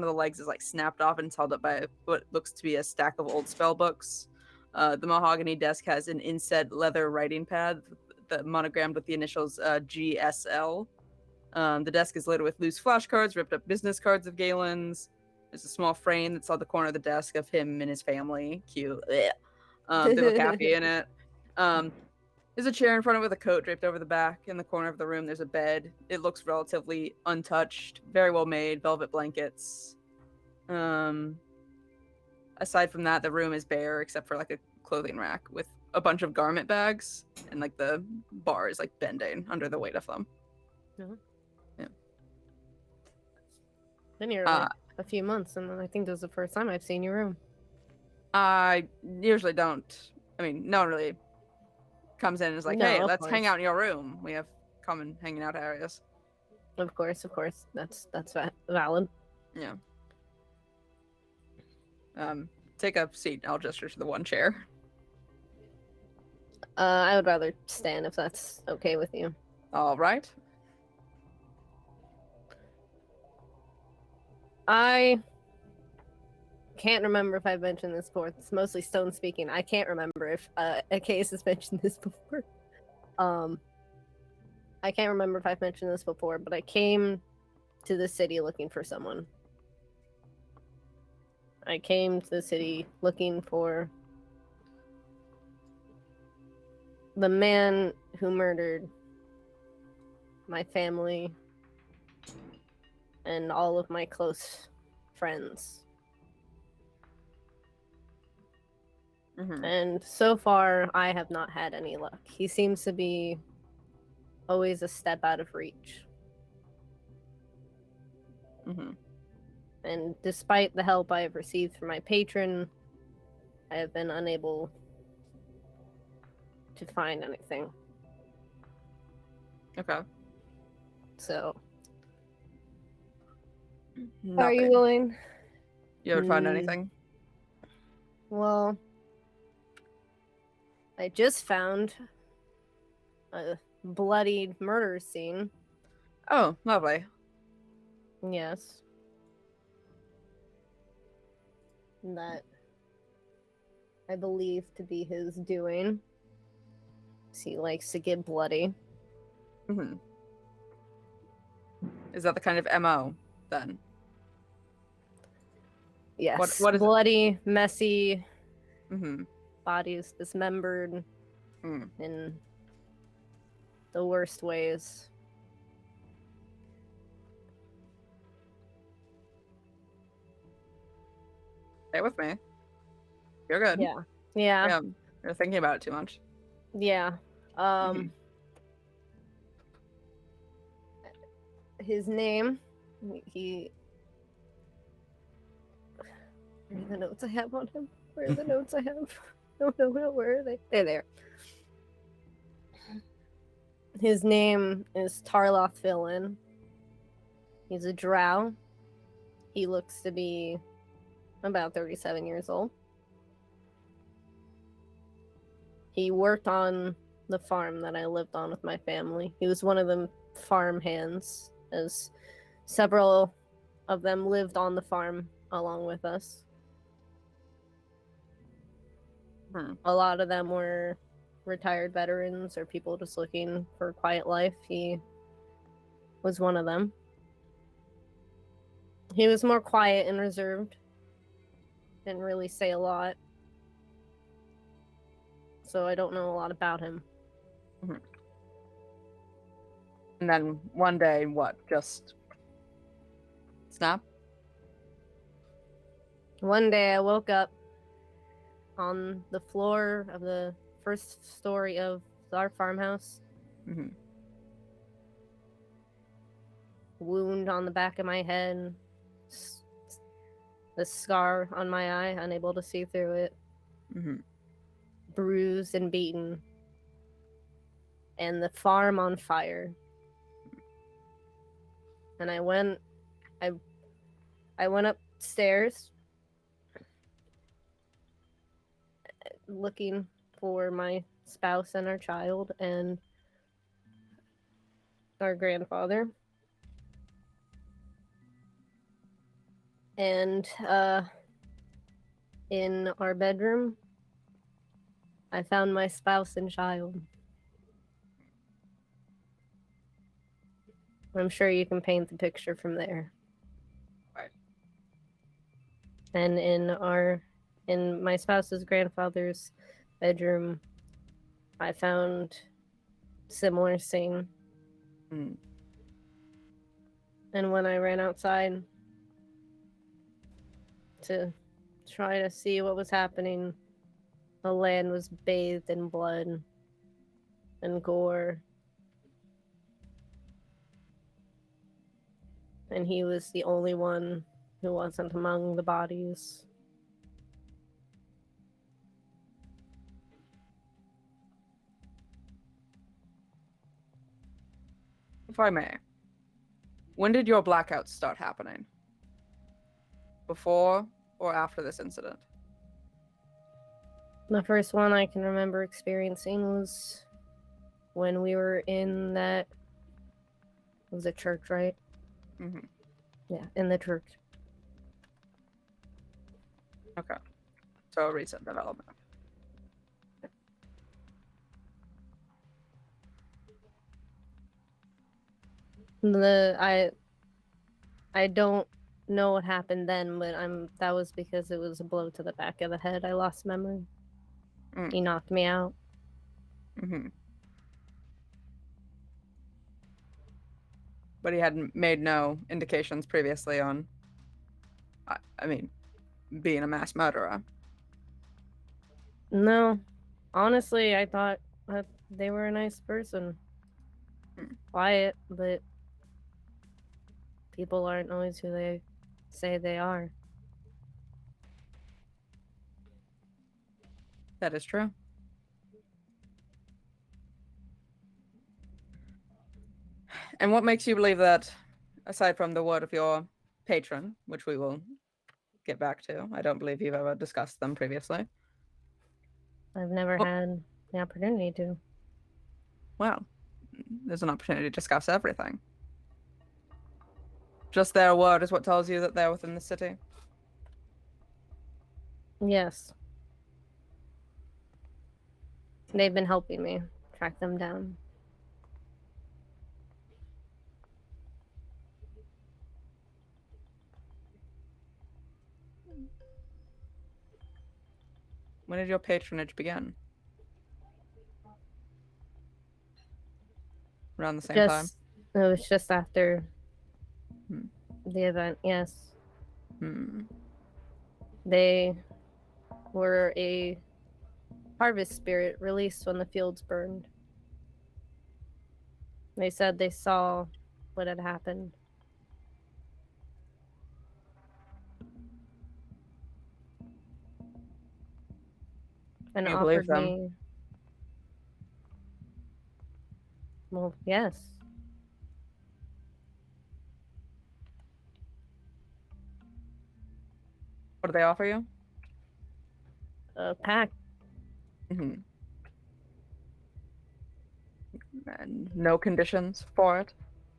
the legs is like snapped off and it's held up by what looks to be a stack of old spell books. The mahogany desk has an inset leather writing pad that monogrammed with the initials GSL. The desk is littered with loose flashcards, ripped up business cards of Galen's. There's a small frame that's on the corner of the desk of him and his family. Cute. They look happy in it. There's a chair in front of it with a coat draped over the back. In the corner of the room, there's a bed. It looks relatively untouched, very well made, velvet blankets. Aside from that, the room is bare except for like a clothing rack with a bunch of garment bags, and like the bar is like bending under the weight of them. Been here like a few months, and I think this is the first time I've seen your room. I usually don't. I mean, no one really comes in and is like, No, hey, of let's hang course. out in your room. We have common hanging out areas. Of course. That's valid. Yeah. Take a seat. I'll gesture to the one chair. I would rather stand if that's okay with you. All right. I can't remember if I've mentioned this before. It's mostly Stone speaking. I can't remember if a case has mentioned this before. I can't remember if I've mentioned this before, but I came to the city looking for someone. I came to the city looking for the man who murdered my family and all of my close friends. Mm-hmm. And so far, I have not had any luck. He seems to be always a step out of reach. Mm-hmm. And despite the help I have received from my patron, I have been unable to find anything. Okay. So, Nothing. are you willing? You haven't found Mm. anything? Well, I just found a bloodied murder scene. Oh, lovely. Yes. That I believe to be his doing. He likes to get bloody. Mm-hmm. Is that the kind of MO then? Yes. what is it? bloody, messy, Mm-hmm. bodies dismembered Mm. in the worst ways. Stay with me. You're good. Yeah. Yeah. Yeah. You're thinking about it too much. Yeah. Mhm. His name, he. Where are the notes I have on him? Where are the notes I have? No, where are they? They're there. His name is Tarloth Villain. He's a drow. He looks to be about 37 years old. He worked on the farm that I lived on with my family. He was one of the farm hands, as several of them lived on the farm along with us. A lot of them were retired veterans or people just looking for a quiet life. He was one of them. He was more quiet and reserved. Didn't really say a lot. So I don't know a lot about him. And then one day, what? Just snap? One day I woke up on the floor of the first story of our farmhouse. Mm-hmm. Wound on the back of my head. The scar on my eye, unable to see through it. Mm-hmm. Bruised and beaten. And the farm on fire. And I went upstairs looking for my spouse and our child and our grandfather. And in our bedroom, I found my spouse and child. I'm sure you can paint the picture from there. Right. And in my spouse's grandfather's bedroom, I found similar scene. Mm. And when I ran outside to try to see what was happening, the land was bathed in blood and gore. And he was the only one who wasn't among the bodies. If I may, when did your blackouts start happening? Before or after this incident? The first one I can remember experiencing was when we were in that. It was a church, right? Mm-hmm. Yeah, in the church. Okay. So a recent development. I don't know what happened then, but that was because it was a blow to the back of the head. I lost memory. Mm. He knocked me out. Mm-hmm. But he had made no indications previously on, I mean, being a mass murderer. No, honestly, I thought that they were a nice person. Quiet, but people aren't always who they say they are. That is true. And what makes you believe that, aside from the word of your patron, which we will get back to, I don't believe you've ever discussed them previously. I've never Well- had the opportunity to. Well, there's an opportunity to discuss everything. Just their word is what tells you that they're within the city. Yes. They've been helping me track them down. When did your patronage begin? Around the same time? It was just after Hmm. the event, yes. Hmm. They were a harvest spirit released when the fields burned. They said they saw what had happened. And You believe offered them? me. Well, yes. What did they offer you? A pack. Hmm. And no conditions for it.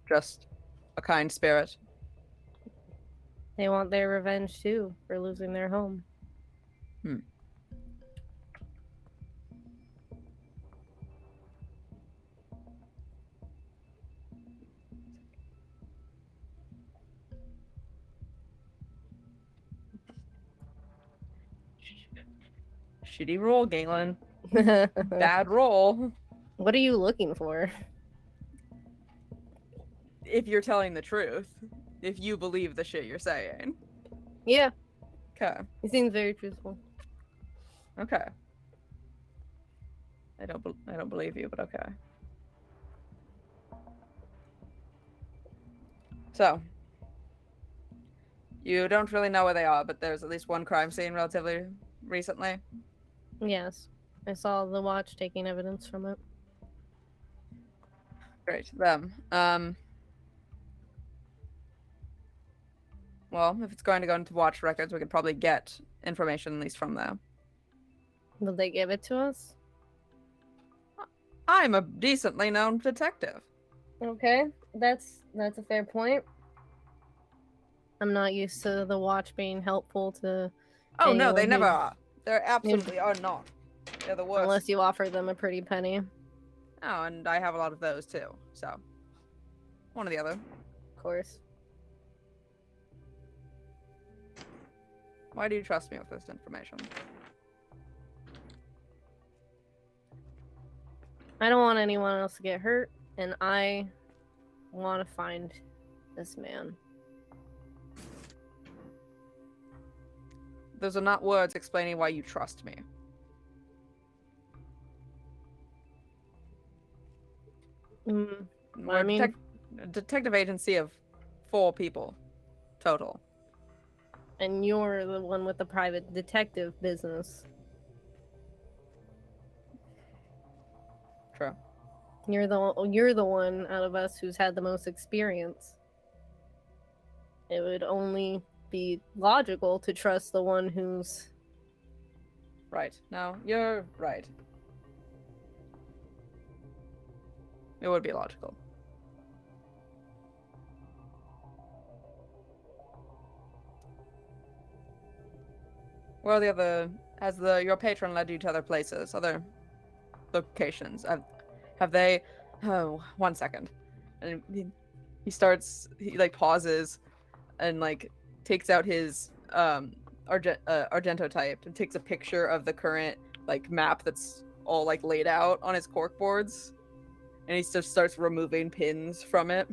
Just a kind spirit. They want their revenge too for losing their home. Shitty roll, Galen. What Bad roll. are you looking for? If you're telling the truth. If you believe the shit you're saying. Yeah, Okay. he seems very truthful. Okay. I don't believe you, but okay. So, you don't really know where they are, but there's at least one crime scene relatively recently. Yes, I saw the watch taking evidence from it. Great. Them. Well, if it's going to go into watch records, we could probably get information at least from there. Will they give it to us? I'm a decently known detective. Okay, that's a fair point. I'm not used to the watch being helpful to Oh no, they anyone never who- are. They absolutely are not. They're the worst. unless you offer them a pretty penny. Oh, and I have a lot of those too. So, one or the other. Of course. Why do you trust me with this information? I don't want anyone else to get hurt, and I want to find this man. Those are not words explaining why you trust me. Mm, We're I mean- a detective agency of 4 people total. and you're the one with the private detective business. True. You're the one out of us who's had the most experience. It would only be logical to trust the one who's Right. No, you're right. It would be logical. Where are the other? Has your patron led you to other places, other locations? Have they? Oh, 1 second. And he like pauses, and like takes out his Argento type and takes a picture of the current like map that's all like laid out on his cork boards, and he just starts removing pins from it.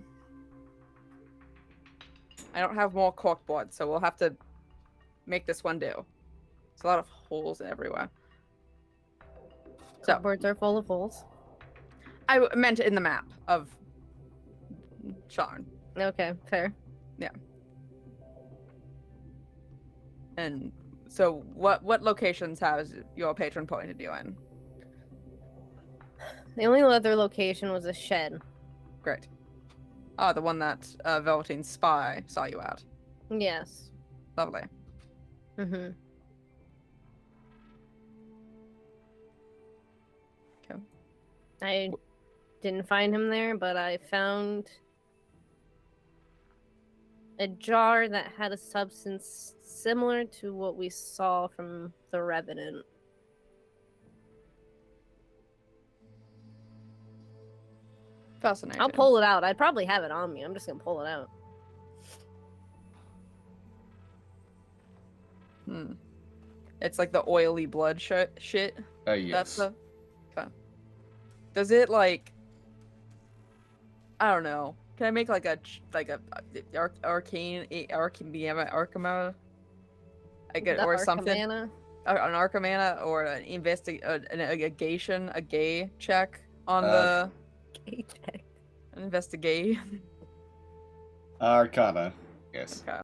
I don't have more cork boards, so we'll have to make this one do. There's a lot of holes everywhere. So cupboards are full of holes. I meant in the map of Sharn. Okay, fair. And so what locations has your patron pointed you in? The only other location was a shed. Great. Oh, the one that Velveteen Spy saw you at. Yes. Lovely. Mm-hmm. Okay. I didn't find him there, but I found a jar that had a substance similar to what we saw from the Revenant. Fascinating. I'll pull it out. I'd probably have it on me. I'm just gonna pull it out. It's like the oily blood shit. Yes. That's the. Okay. Does it like? I don't know. Can I make like a arcana, I get The or something, Arcamana? an arcana or an a gay check on Uh, the investigate. Arcana. Yes. Okay.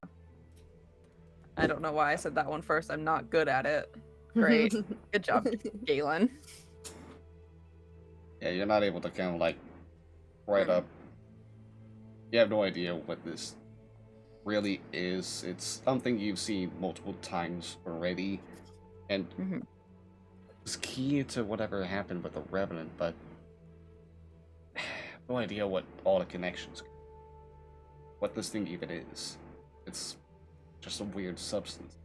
I don't know why I said that one first. I'm not good at it. Great. Good job, Galen. Yeah, you're not able to kind of like write up. You have no idea what this really is. It's something you've seen multiple times already, and it's key to whatever happened with the Revenant, but no idea what all the connections, what this thing even is. It's just a weird substance.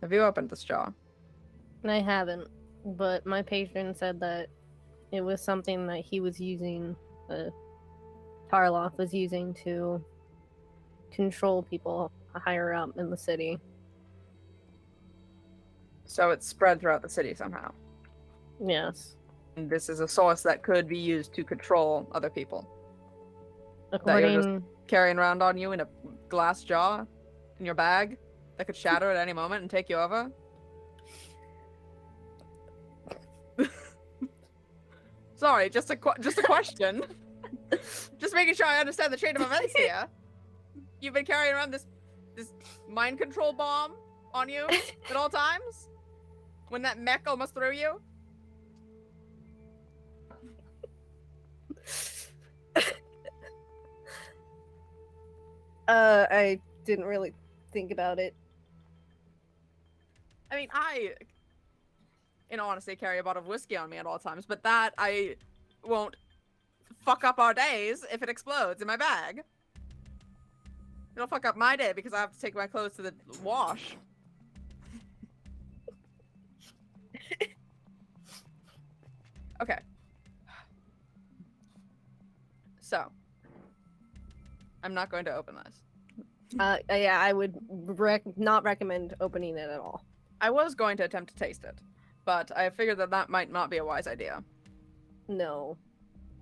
Have you opened this jar? I haven't, but my patron said that it was something that he was using, Tarloff was using to control people higher up in the city. So it's spread throughout the city somehow. Yes. And this is a source that could be used to control other people. According... Carrying around on you in a glass jar in your bag that could shatter at any moment and take you over. Sorry, just a question. Just making sure I understand the chain of events here. You've been carrying around this mind control bomb on you at all times? When that mech almost threw you? I didn't really think about it. I mean, I, in all honesty, carry a bottle of whiskey on me at all times, but that I won't fuck up our days if it explodes in my bag. It'll fuck up my day because I have to take my clothes to the wash. Okay. So, I'm not going to open this. Yeah, I would not recommend opening it at all. I was going to attempt to taste it, but I figured that might not be a wise idea. No.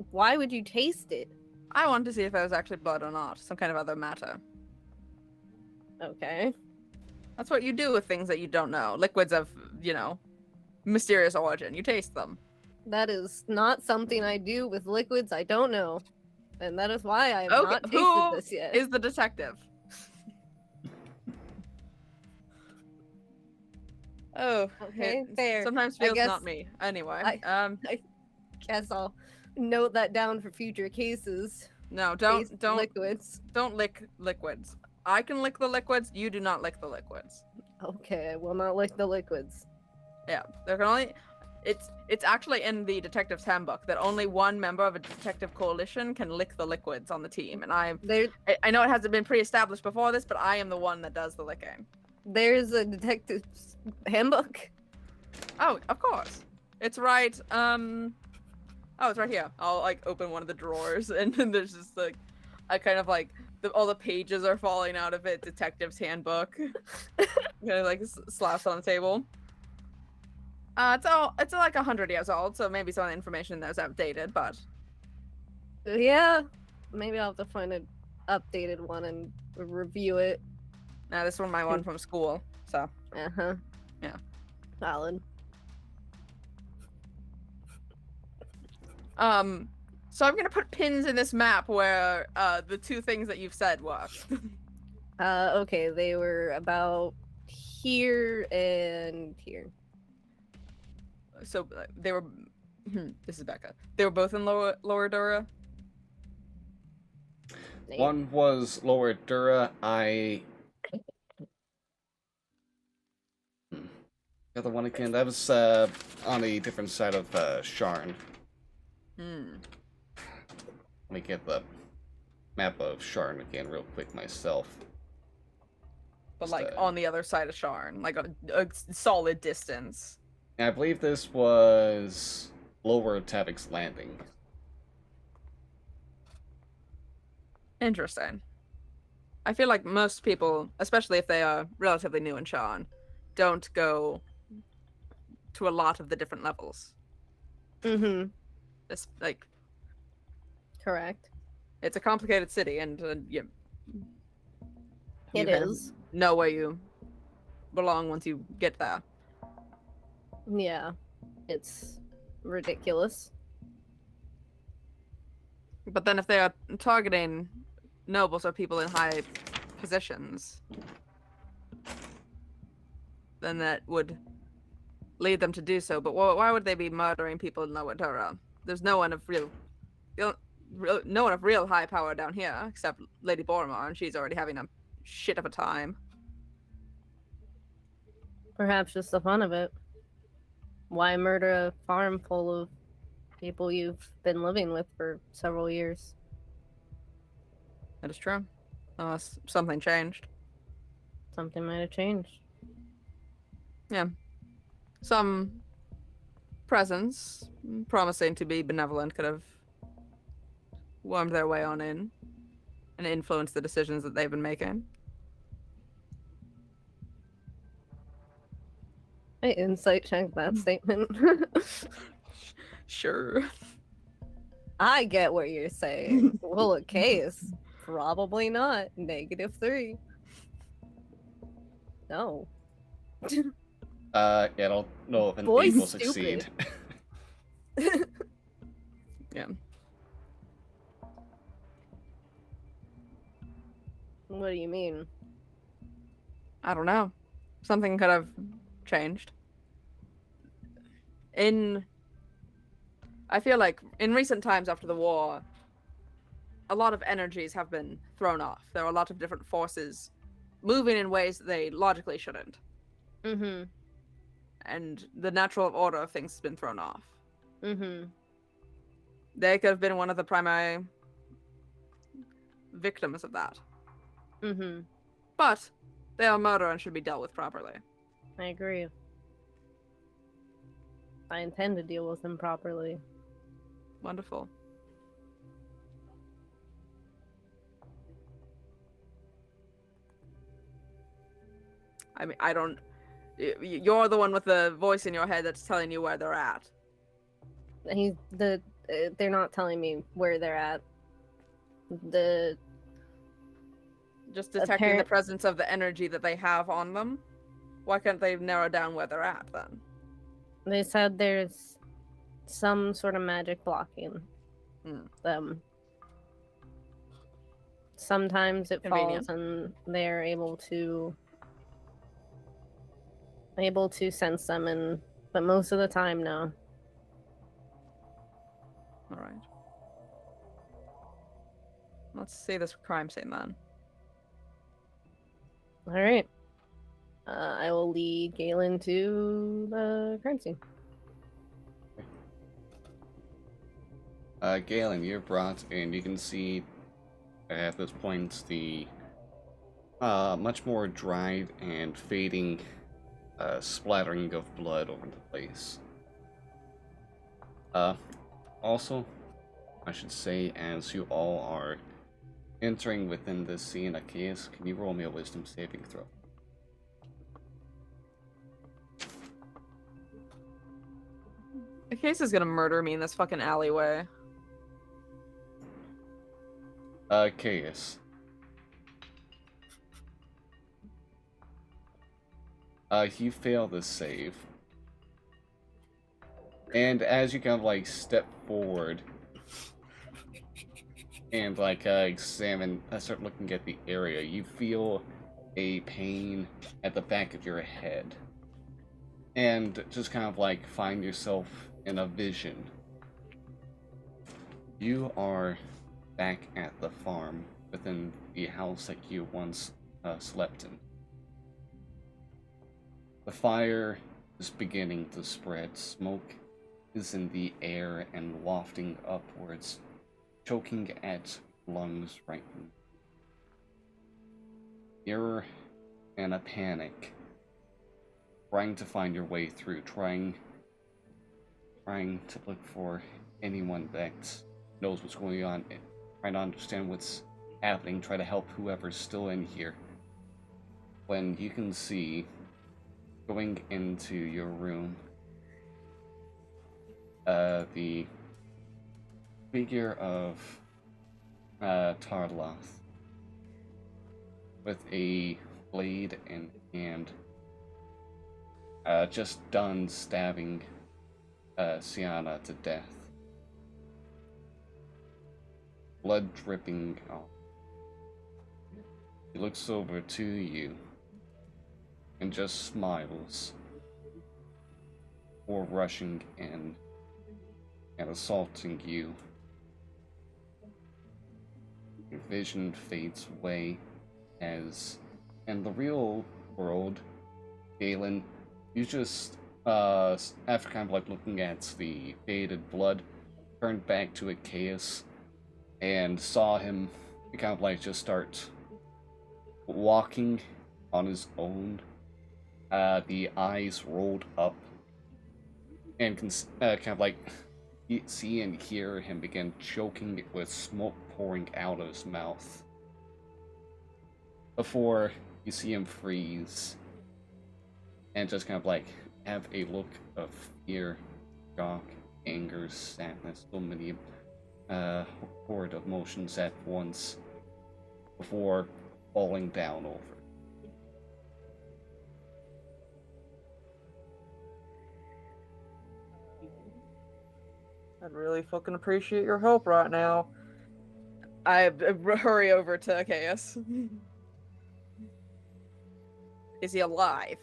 Why would you taste it? I wanted to see if it was actually blood or not, some kind of other matter. Okay. That's what you do with things that you don't know. Liquids of, mysterious origin. You taste them. That is not something I do with liquids I don't know. And that is why I have not tasted this yet. Is the detective? Oh, okay, it fair. Sometimes feels not me. Anyway, I guess I'll note that down for future cases. No, don't liquids. Don't lick liquids. I can lick the liquids. You do not lick the liquids. Okay, I will not lick the liquids. Yeah, there can only. It's actually in the detective's handbook that only one member of a detective coalition can lick the liquids on the team, and I know it hasn't been pre-established before this, but I am the one that does the licking. There's a detective's handbook. Oh, of course, it's right. Oh, it's right here. I'll open one of the drawers, and then there's just I kind of all the pages are falling out of it. Detective's handbook. Slaps on the table. It's like 100 years old, so maybe some of the information in there is outdated, but yeah, maybe I'll have to find an updated one and review it. Nah, this one my one from school, so yeah, valid. So I'm gonna put pins in this map where the two things that you've said were. Okay, they were about here and here. So they were. This is Becca. They were both in Lower Dura. One was Lower Dura. The other one again. That was on a different side of Sharn. Let me get the map of Sharn again real quick myself. But on the other side of Sharn, a solid distance. I believe this was Lower Tavik's Landing. Interesting. I feel like most people, especially if they are relatively new in Sharn, don't go to a lot of the different levels. Mm-hmm. This correct. It's a complicated city, and you it is. Know where you belong once you get there. Yeah, it's ridiculous. But then if they are targeting nobles or people in high positions, then that would lead them to do so. But why would they be murdering people in Lower Dura? There's no one of real high power down here except Lady Boromar, and she's already having a shit of a time. Perhaps just the fun of it. Why murder a farm full of people you've been living with for several years. That is true. Unless something changed. Something might have changed. Yeah. Some presence, promising to be benevolent, could have wormed their way on in and influenced the decisions that they've been making. I insight check that statement. Sure. I get what you're saying. Well, a case. Probably not. -3. No. Yeah, I don't know if an Boy's 8 will stupid. succeed. Yeah. What do you mean? I don't know. Something could have changed. I feel like in recent times after the war, a lot of energies have been thrown off. There are a lot of different forces moving in ways that they logically shouldn't. Mm-hmm. And the natural order of things has been thrown off. Mm-hmm. They could have been one of the primary victims of that. Mm-hmm. But they are murder and should be dealt with properly. I agree. I intend to deal with them properly. Wonderful. I mean, I don't... You're the one with the voice in your head that's telling you where they're at. They're not telling me where they're at. Just detecting the presence of the energy that they have on them. Why can't they narrow down where they're at, then? They said there's some sort of magic blocking them. Sometimes it Convenient. falls and they're able to sense them, but most of the time, no. All right. Let's see this crime scene, then. All right. I will lead Galen to the crime scene. Galen, you're brought in. You can see at this point the much more dried and fading splattering of blood over the place. Also, I should say, as you all are entering within this scene, Achaeus, can you roll me a wisdom saving throw? The case is gonna murder me in this fucking alleyway. Achaeus. You fail this save. And as you kind of like step forward and like start looking at the area, you feel a pain at the back of your head. And just kind of like find yourself in a vision. You are back at the farm within the house that you once slept in. The fire is beginning to spread. Smoke is in the air and wafting upwards, choking at lungs right now. You're in a panic, trying to find your way through, trying to look for anyone that knows what's going on, trying to understand what's happening, try to help whoever's still in here. When you can see, going into your room, the figure of Tarloth with a blade in hand, just done stabbing Sienna to death. Blood dripping off. He looks over to you and just smiles before rushing in and assaulting you. Your vision fades away as, in the real world, Galen, you just, after kind of like looking at the faded blood, turned back to Achaeus and saw him kind of like just start walking on his own. The eyes rolled up and can kind of like see and hear him begin choking with smoke pouring out of his mouth. Before you see him freeze and just kind of like have a look of fear, shock, anger, sadness, so many horde emotions at once before falling down over. I'd really fucking appreciate your help right now. I hurry over to Achaeus. Is he alive?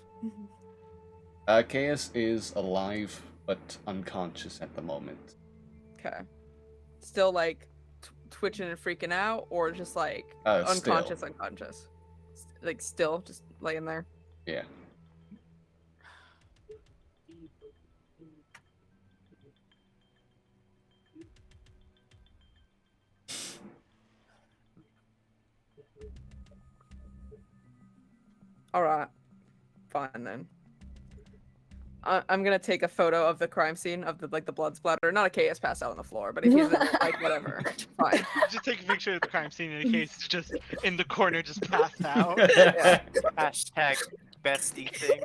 Chaos is alive, but unconscious at the moment. Okay. Still like twitching and freaking out, or just like unconscious, Still. unconscious? Like still just laying there? Yeah. Alright. Fine then. I'm gonna take a photo of the crime scene of the blood splatter. Not Achaeus passed out on the floor, but if he's like whatever, fine. Just take a picture of the crime scene in case it's just in the corner, just passed out. Yeah. Hashtag bestie thing.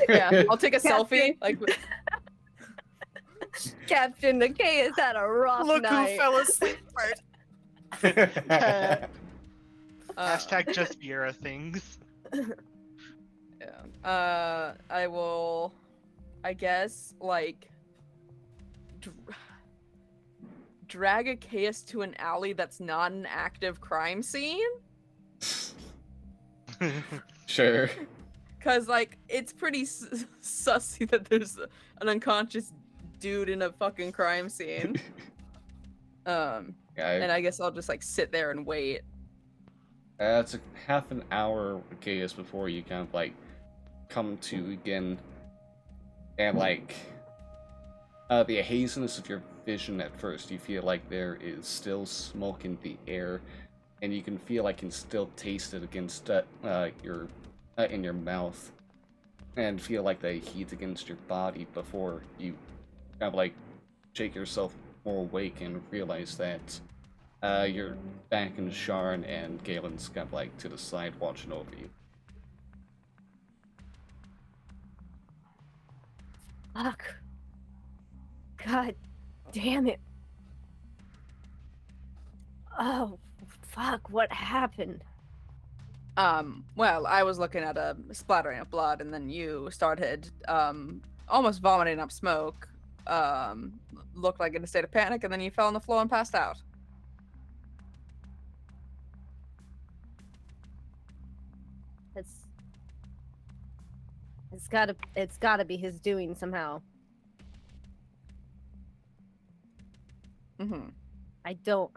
Yeah, I'll take a selfie. Like, Captain Achaeus had a rough Look night. who fell asleep first. Hashtag just Vera things. yeah. I will, I guess, like, drag Achaeus to an alley that's not an active crime scene. Sure. Cause like it's pretty sussy that there's an unconscious dude in a fucking crime scene. And I guess I'll just like sit there and wait. It's a half an hour chaos before you kind of like come to again, and like the haziness of your vision at first, you feel like there is still smoke in the air, and you can feel like you can still taste it against your in your mouth, and feel like the heat against your body before you kind of like shake yourself more awake and realize that you're back in Sharn and Galen's kind of like to the side watching over you. Fuck. God damn it. Oh, fuck, what happened? Well, I was looking at a splattering of blood, and then you started almost vomiting up smoke. Looked like in a state of panic, and then you fell on the floor and passed out. It's gotta be his doing somehow. Mm-hmm. I don't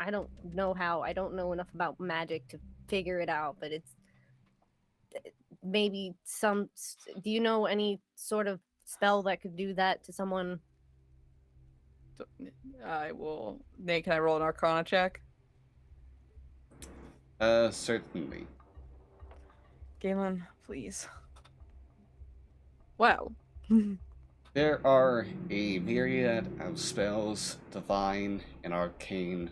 know how. I don't know enough about magic to figure it out, but it's maybe some. Do you know any sort of spell that could do that to someone? I will. Nate, can I roll an Arcana check? Certainly. Galen, please. Well. There are a myriad of spells, divine and arcane,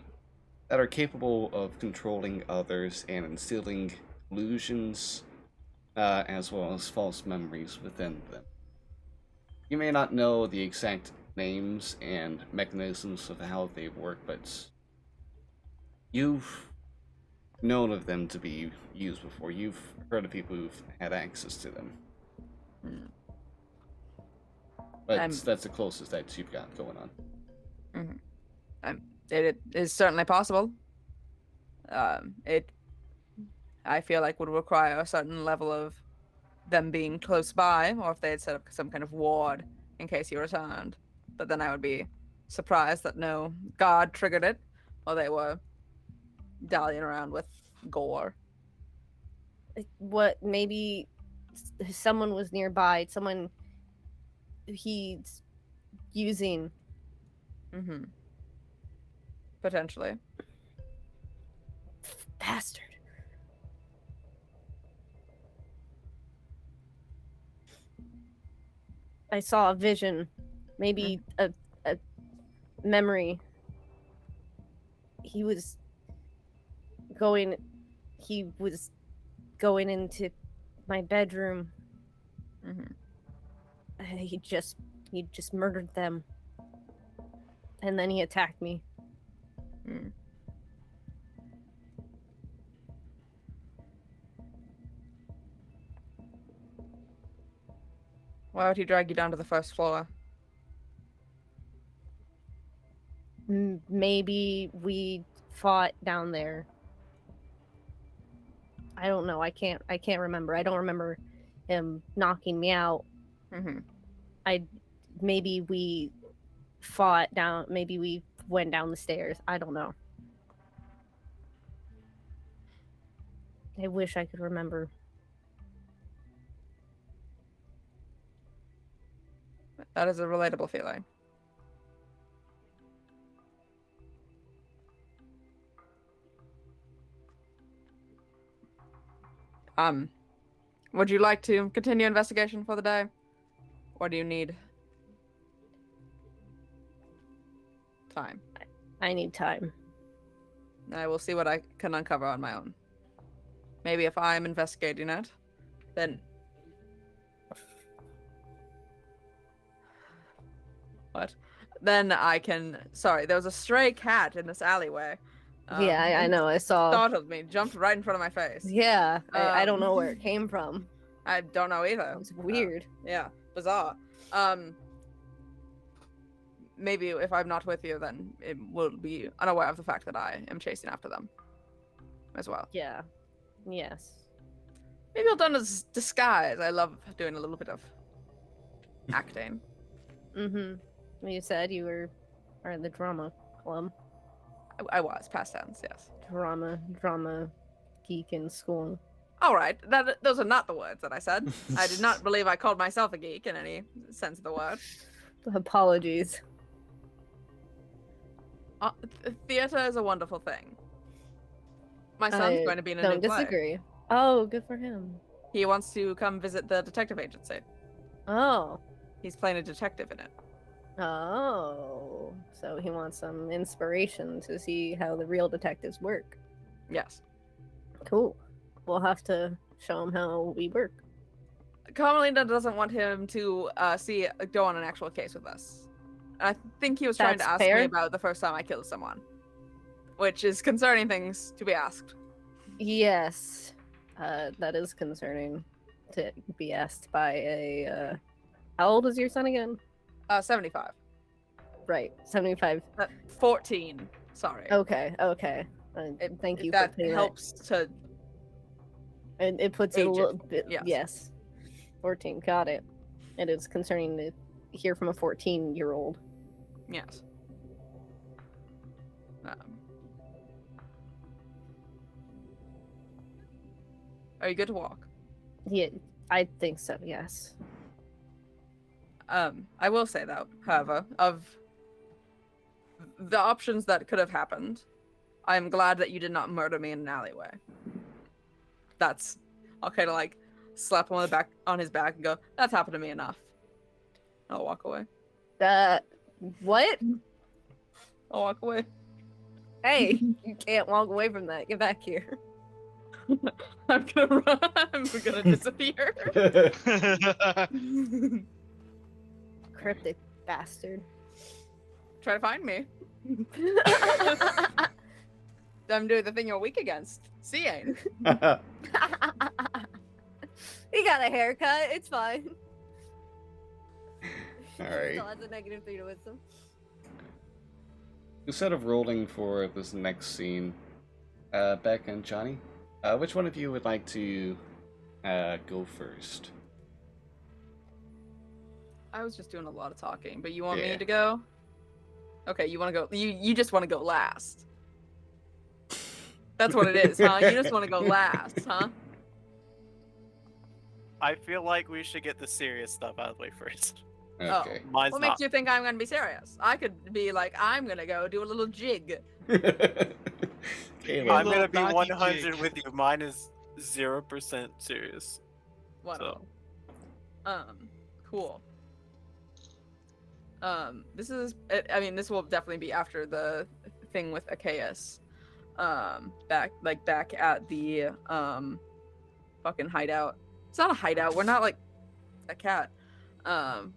that are capable of controlling others and instilling illusions, as well as false memories within them. You may not know the exact names and mechanisms of how they work, but you've known of them to be used before. You've heard of people who've had access to them. But that's the closest that you've got going on. Mm-hmm. It is certainly possible. I feel like would require a certain level of them being close by, or if they had set up some kind of ward in case you returned. But then I would be surprised that no god triggered it, or they were dallying around with gore. What, maybe someone was nearby, someone he's using. Mm-hmm. Potentially. Bastard. I saw a vision, maybe a memory. He was going into my bedroom. He just murdered them. And then he attacked me. Why would he drag you down to the first floor? Maybe we fought down there. I don't know. I can't remember. I don't remember him knocking me out. Maybe we fought down. Maybe we went down the stairs. I don't know. I wish I could remember. That is a relatable feeling. Would you like to continue investigation for the day? Or do you need time? I need time. I will see what I can uncover on my own. Maybe if I'm investigating it, then... What? Then I can... Sorry, there was a stray cat in this alleyway. Yeah, I know. I saw. Startled me, jumped right in front of my face. Yeah, I don't know where it came from. I don't know either. It's weird. Yeah, bizarre. Maybe if I'm not with you, then it will be unaware of the fact that I am chasing after them as well. Yeah. Yes. Maybe I'll done as disguise. I love doing a little bit of acting. You said you were in the drama club. I was past tense, yes. Drama geek in school. All right, those are not the words that I said. I did not believe I called myself a geek in any sense of the word. Apologies. Theater is a wonderful thing. My son's going to be in a new play. Don't disagree. Oh, good for him. He wants to come visit the detective agency. Oh. He's playing a detective in it. Oh. So he wants some inspiration to see how the real detectives work. Yes. Cool. We'll have to show him how we work. Carmelina doesn't want him to go on an actual case with us. I think he was trying to ask me about the first time I killed someone, which is concerning things to be asked. Yes, that is concerning to be asked by a. How old is your son again? 75. Right, 75. 14. Sorry. Okay. Thank you. That helps to. And it puts it a little bit. Yes. 14. Got it. It is concerning to hear from a 14-year-old. Yes. Are you good to walk? Yeah, I think so. Yes. I will say though, however, of the options that could have happened, I'm glad that you did not murder me in an alleyway. I'll kind of like slap him on his back and go, that's happened to me enough. I'll walk away. What? I'll walk away. Hey, you can't walk away from that. Get back here. I'm gonna run. I'm gonna disappear. Cryptic bastard. Try to find me. I'm doing the thing you're weak against. Seeing. He got a haircut. It's fine. All right. Still has a -3 to wisdom. Instead of rolling for this next scene, Beck and Johnny, which one of you would like to go first? I was just doing a lot of talking, but you want me to go? Okay, you want to go? You just want to go last. That's what it is, huh? You just want to go last, huh? I feel like we should get the serious stuff out of the way first. Okay. Mine's What not. makes you think I'm going to be serious? I could be like, I'm going to go do a little jig Caleb. I'm little gonna be doggy 100 jig. with you. Mine is 0% serious. Wonderful. Cool. This is. I mean, this will definitely be after the thing with Achaeus. Back at the fucking hideout. It's not a hideout. We're not like a cat. We're not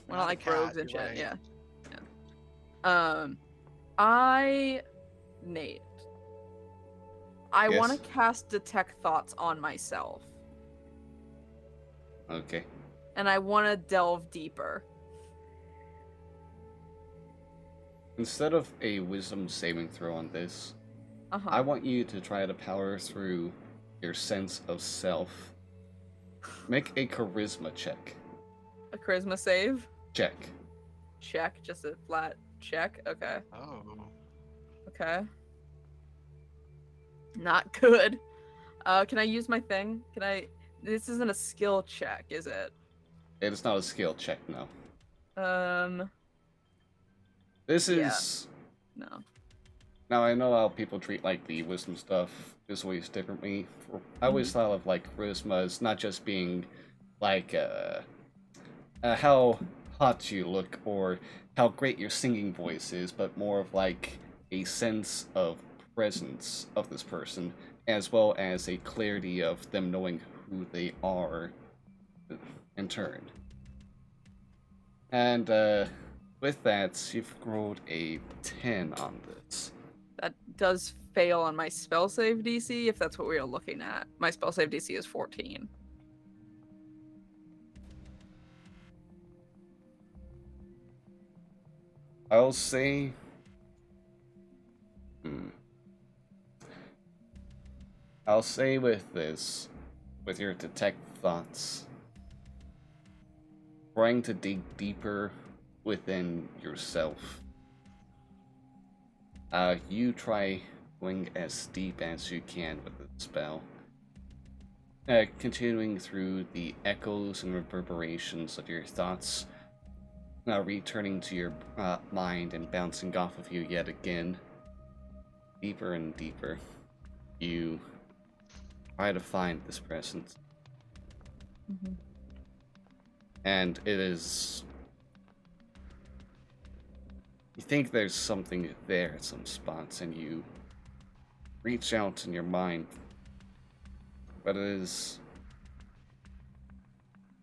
Not a like cat, rogues and you're shit. right. Yeah. Nate, I want Yes. to cast detect thoughts on myself, Okay. and I want to delve deeper. Instead of a wisdom saving throw on this, Uh-huh. I want you to try to power through your sense of self. Make a charisma check. A charisma save. Check. Check. Just a flat check. Okay. Oh. Okay. Not good. Can I use my thing? Can I? This isn't a skill check, is it? It is not a skill check, no. This Yeah. is... No. Now, I know how people treat, like, the wisdom stuff is always differently. I always thought of, like, charisma as not just being, like, how hot you look or how great your singing voice is, but more of, like, a sense of presence of this person, as well as a clarity of them knowing who they are in turn. And, with that, you've rolled a 10 on this. That does fail on my spell save DC, if that's what we are looking at. My spell save DC is 14. I'll say... I'll say with this, with your detect thoughts, trying to dig deeper within yourself. You try going as deep as you can with the spell. Continuing through the echoes and reverberations of your thoughts, returning to your mind and bouncing off of you yet again. Deeper and deeper. You try to find this presence. And it is... You think there's something there at some spots, and you reach out in your mind. But it is...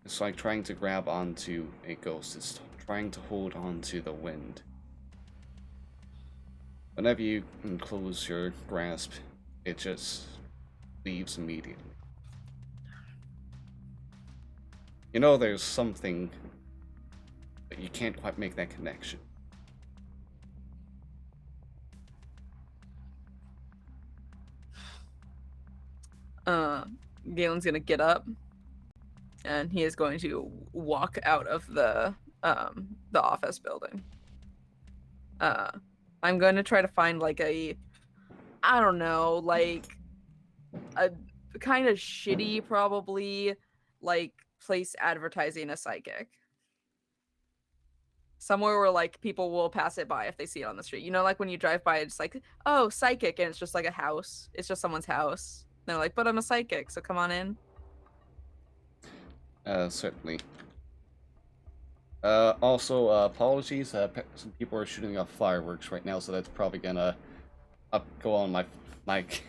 It's like trying to grab onto a ghost. It's trying to hold on to the wind. Whenever you close your grasp, it just leaves immediately. You know there's something, but you can't quite make that connection. Galen's gonna get up, and he is going to walk out of the office building. I'm going to try to find like a, I don't know, like a kind of shitty, probably, like place advertising a psychic. Somewhere where like people will pass it by if they see it on the street. You know, like when you drive by, it's like, oh, psychic, and it's just like a house. It's just someone's house. And they're like, but I'm a psychic, so come on in. Certainly. Also, apologies, some people are shooting off fireworks right now, so that's probably gonna go on my mic.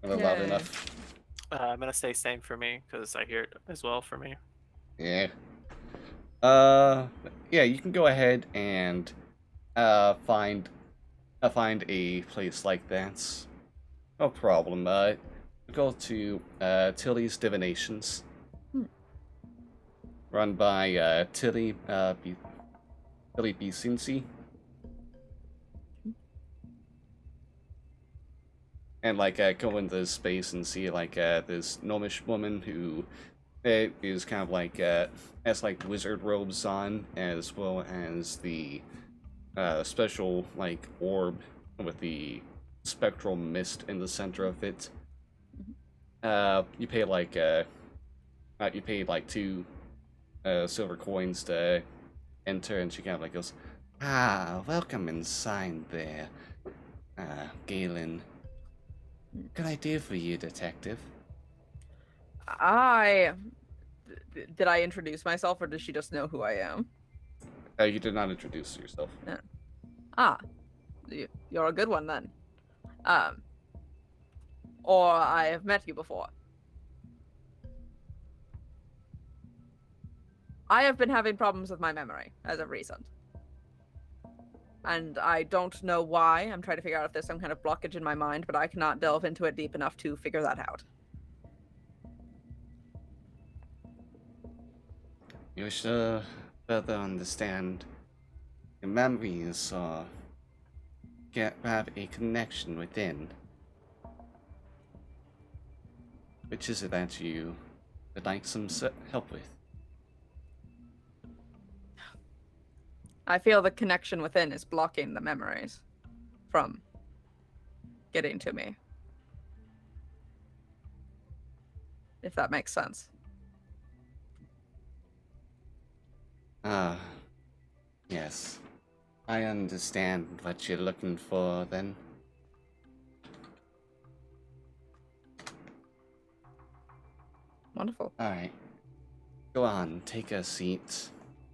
Not loud Yay. enough. I'm gonna say same for me because I hear it as well for me. Yeah. Yeah, you can go ahead and find a place like that. No problem. Go to Tilly's Divinations, run by Tilly B. Cincy. And like go into this space and see like this gnomish woman who is kind of like has like wizard robes on, as well as the special like orb with the spectral mist in the center of it. You pay like 2 silver coins to enter, and she kind of like goes, "Ah, welcome inside there. Galen. Good idea for you, detective. Did I introduce myself, or does she just know who I am? You did not introduce yourself. Ah, you're a good one then. Or I have met you before. I have been having problems with my memory as of recent. And I don't know why. I'm trying to figure out if there's some kind of blockage in my mind, but I cannot delve into it deep enough to figure that out. You should further understand your memories have a connection within. Which is it that you would like some help with? I feel the connection within is blocking the memories from getting to me. If that makes sense. Yes. I understand what you're looking for then. Wonderful. Alright. Go on, take a seat,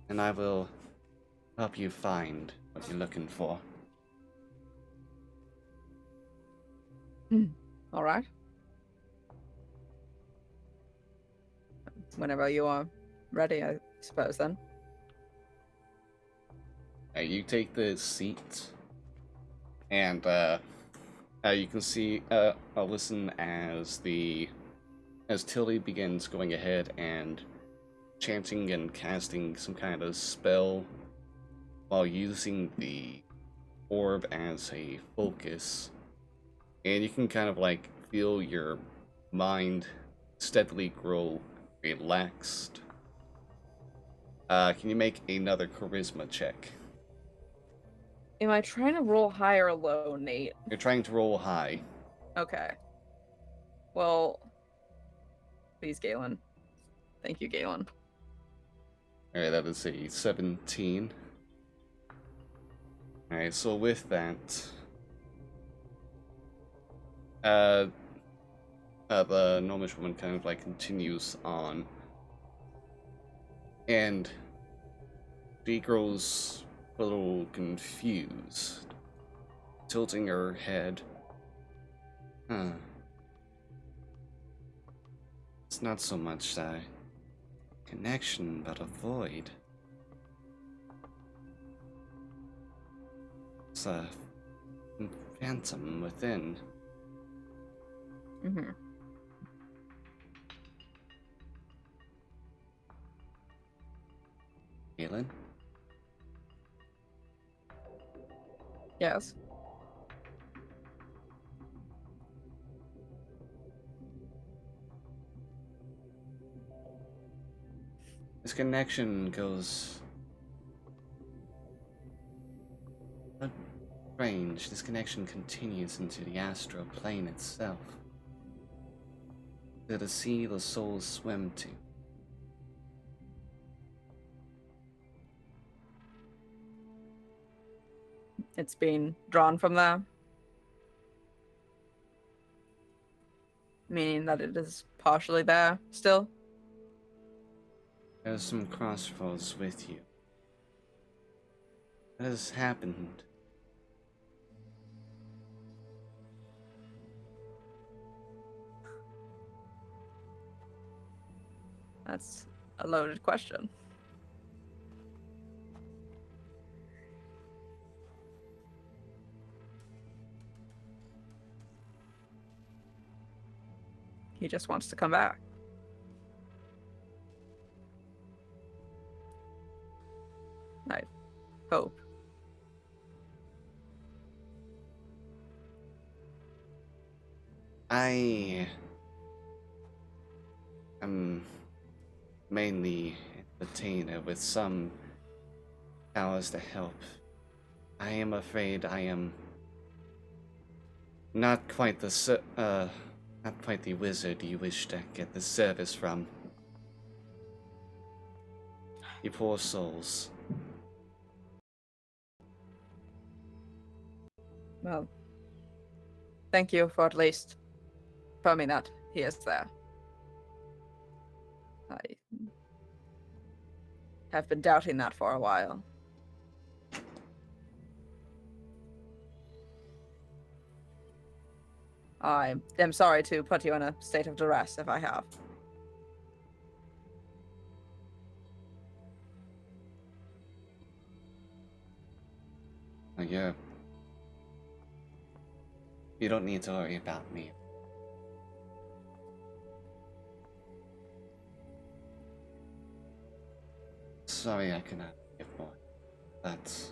and I will help you find what you're looking for. All right. Whenever you are ready, I suppose then. You take the seat, and you can see, listen as Tilly begins going ahead and chanting and casting some kind of spell while using the orb as a focus. And you can kind of like feel your mind steadily grow relaxed. Can you make another charisma check? Am I trying to roll high or low, Nate? You're trying to roll high. Okay. Well, please, Galen. Thank you, Galen. Alright, that is a 17. Alright, so with that, the gnomish woman kind of like continues on, and she grows a little confused, tilting her head. It's not so much a connection, but a void. It's a phantom within. Mm-hmm. Galen? Yes. This connection goes... But strange, this connection continues into the astral plane itself. To the sea the souls swim to. It's being drawn from there. Meaning that it is partially there still. There's some crossroads with you. What has happened? That's a loaded question. He just wants to come back. I hope. I am mainly a entertainer with some powers to help. I am afraid I am not quite not quite the wizard you wish to get the service from. You poor souls. Well, Thank you for at least confirming that he is there. I have been doubting that for a while. I am sorry to put you in a state of duress if I have. Yeah. You don't need to worry about me. Sorry I cannot give more. But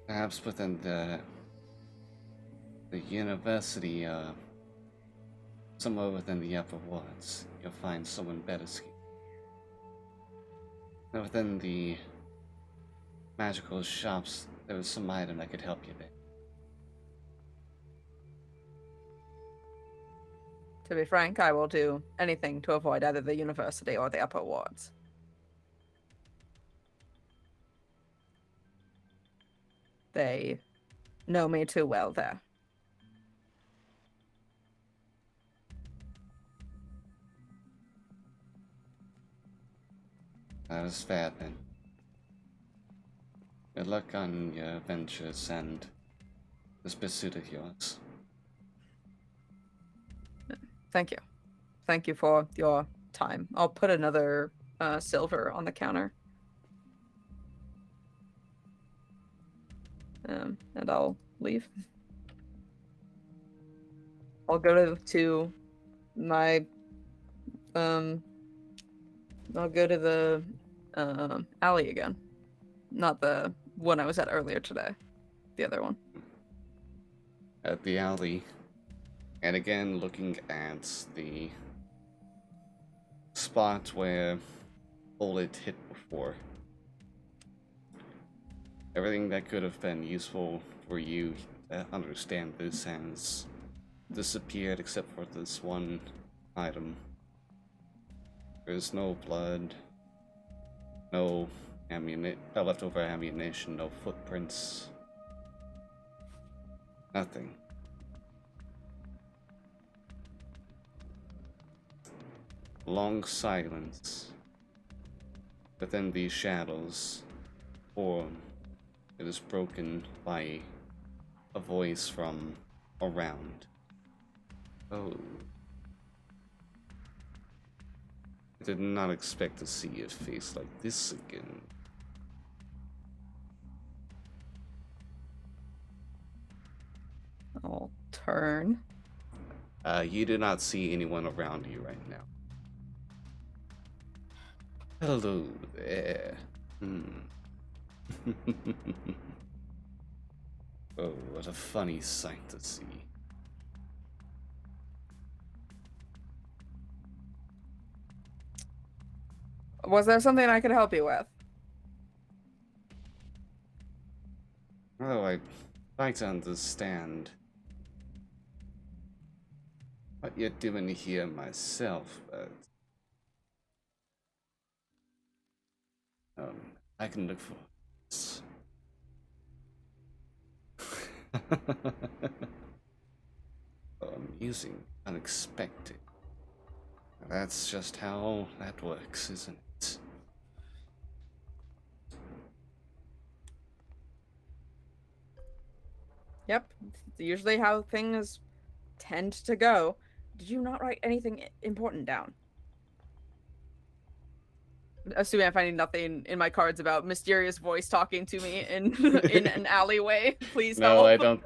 perhaps within the university, somewhere within the upper wards, you'll find someone better skilled. And within the magical shops, there was some item that could help you there. To be frank, I will do anything to avoid either the university or the upper wards. They know me too well there. That is fair then. Good luck on your ventures and this pursuit of yours. Thank you. Thank you for your time. I'll put another silver on the counter. And I'll leave. I'll go to my I'll go to the alley again. Not the one I was at earlier today. The other one. At the alley, and again looking at the spot where bullet hit before. Everything that could have been useful for you to understand this has disappeared except for this one item. There's no blood, no leftover ammunition, no footprints, nothing. Long silence within these shadows, or it is broken by a voice from around. Oh. I did not expect to see a face like this again. I'll turn. You do not see anyone around you right now. Hello there. Oh, what a funny sight to see. Was there something I could help you with? Oh, I'd like to understand what you're doing here myself, but I can look for this. Amusing, unexpected. That's just how that works, isn't it? Yep. It's usually how things tend to go. Did you not write anything important down? Assuming I'm finding nothing in my cards about mysterious voice talking to me in in an alleyway. Please No, help.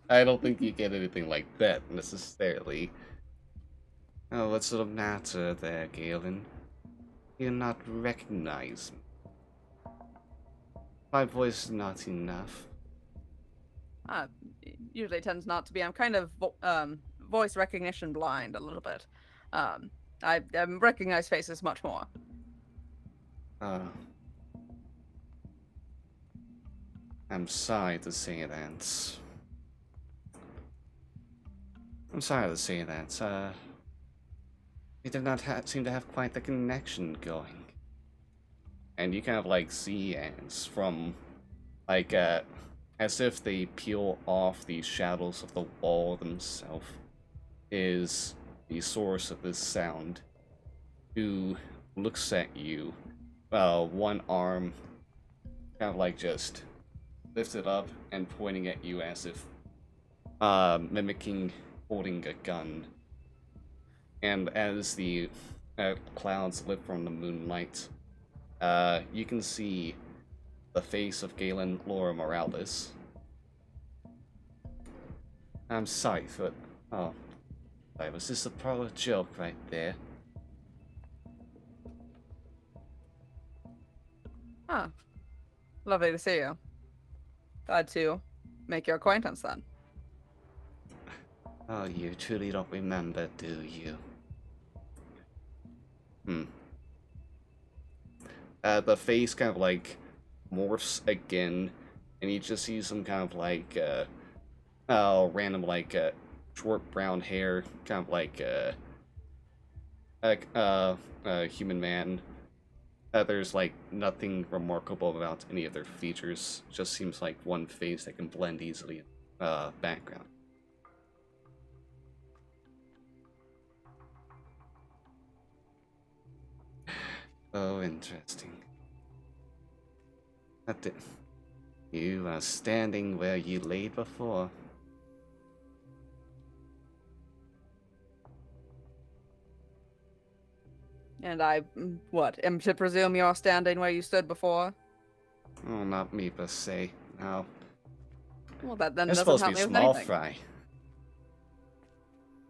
I don't think you get anything like that necessarily. Oh, what's the matter there, Galen? You not recognize me? My voice is not enough. Usually tends not to be. I'm kind of voice recognition blind a little bit. I recognize faces much more. I'm sorry to say that. I'm sorry to say that. We did not seem to have quite the connection going. And you kind of like see ants from like as if they peel off the shadows of the wall themselves, is the source of this sound, who looks at you, one arm kind of like just lifted up and pointing at you as if mimicking holding a gun. And as the clouds lift from the moonlight, you can see the face of Galen Laura Morales. I'm sorry for... Oh. Was this a pro joke right there? Huh. Lovely to see you. Glad to make your acquaintance then. Oh, you truly don't remember, do you? The face kind of like morphs again, and you just see some kind of like random like short brown hair, kind of like human man. There's like nothing remarkable about any of their features. Just seems like one face that can blend easily in background. Oh, interesting. You are standing where you lay before. And I, what, am to presume you're standing where you stood before? Oh, not me per se. No. Well, that then You're doesn't supposed to help be me with small anything. fry.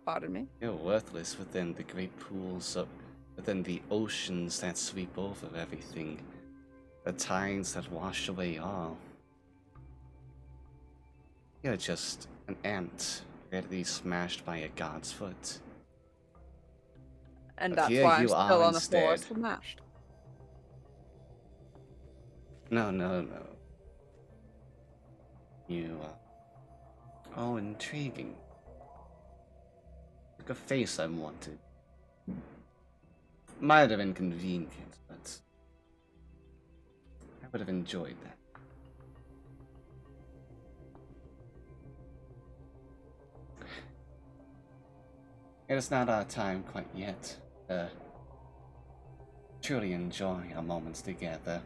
Pardon me? You're worthless within the great pools of... within the oceans that sweep over everything. The tides that wash away all. You're just an ant, ready to be smashed by a god's foot. And But that's here why I'm you still are on the floor instead. smashed. No, no, no. You, oh, intriguing. Like a face I wanted. Might have been convenient, but... I would have enjoyed that. It is not our time quite yet. Truly enjoy our moments together.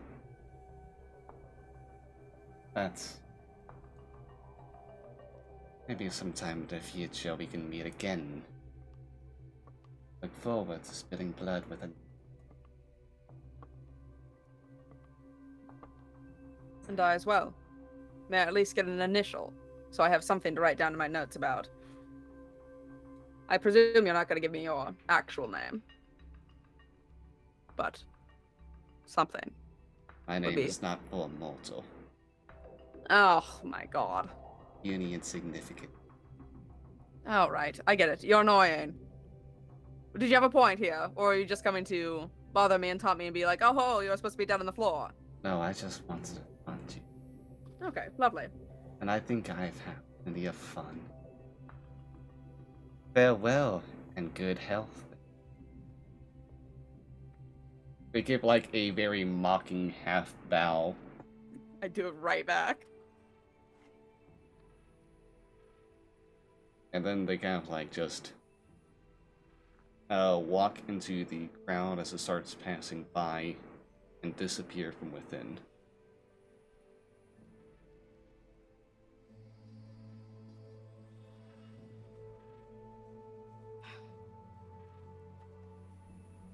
But maybe sometime in the future we can meet again. Look forward to spilling blood with a... And I as well. May I at least get an initial, so I have something to write down in my notes about. I presume you're not going to give me your actual name. But something. My Would name be- is not for mortal. Oh my god. Puny insignificant. Alright, I get it. You're annoying. Did you have a point here? Or are you just coming to bother me and taunt me and be like, oh, you're supposed to be down on the floor? No, I just wanted to find you. Okay, lovely. And I think I've had plenty of fun. Farewell and good health. They give like a very mocking half bow. I do it right back. And then they kind of like just walk into the crowd as it starts passing by and disappear from within.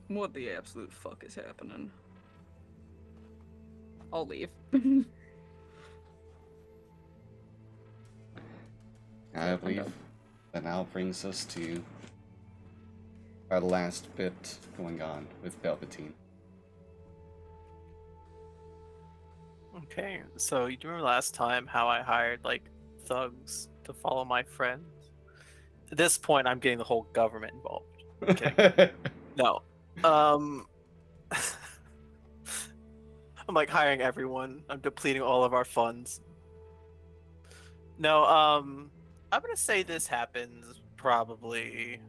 What the absolute fuck is happening? I'll leave. I believe that now brings us to our last bit going on with Velveteen. Okay, so you remember last time how I hired like thugs to follow my friends? At this point, I'm getting the whole government involved. I'm kidding. No. I'm like hiring everyone. I'm depleting all of our funds. No, I'm gonna say this happens probably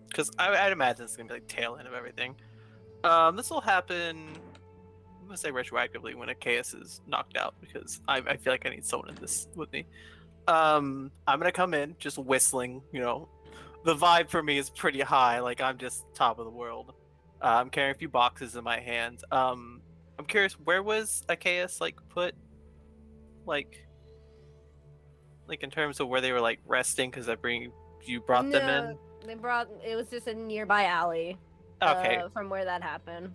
because I'd imagine it's gonna be like tail end of everything. This will happen gonna say retroactively when a chaos is knocked out because I feel like I need someone in this with me. I'm gonna come in just whistling. You know, the vibe for me is pretty high. Like I'm just top of the world. I'm carrying a few boxes in my hand. I'm curious, where was Achaeus like put, like in terms of where they were like resting? Because you brought them in. They brought. It was just a nearby alley. Okay. From where that happened.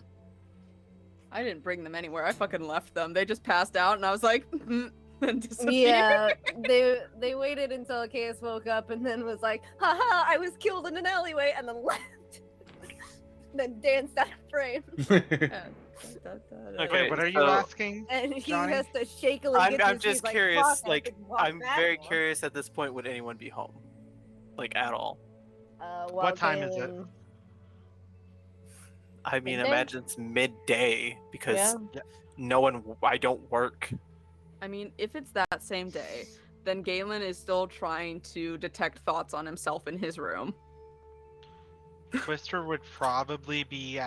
I didn't bring them anywhere. I fucking left them. They just passed out, and I was like, and disappeared. Yeah, they waited until Chaos woke up and then was like, haha, I was killed in an alleyway, and then left. Then danced out of frame. Okay, Wait, what are you so- asking? And he Johnny? has to shakily I'm get this, just he's like, curious. "Fuck, I Like could walk I'm back very now." curious at this point. Would anyone be home, like at all? What time is it? Galen- I mean, Midday? imagine it's midday because Yeah. no one. I don't work. I mean, if it's that same day, then Galen is still trying to detect thoughts on himself in his room. Twister would probably be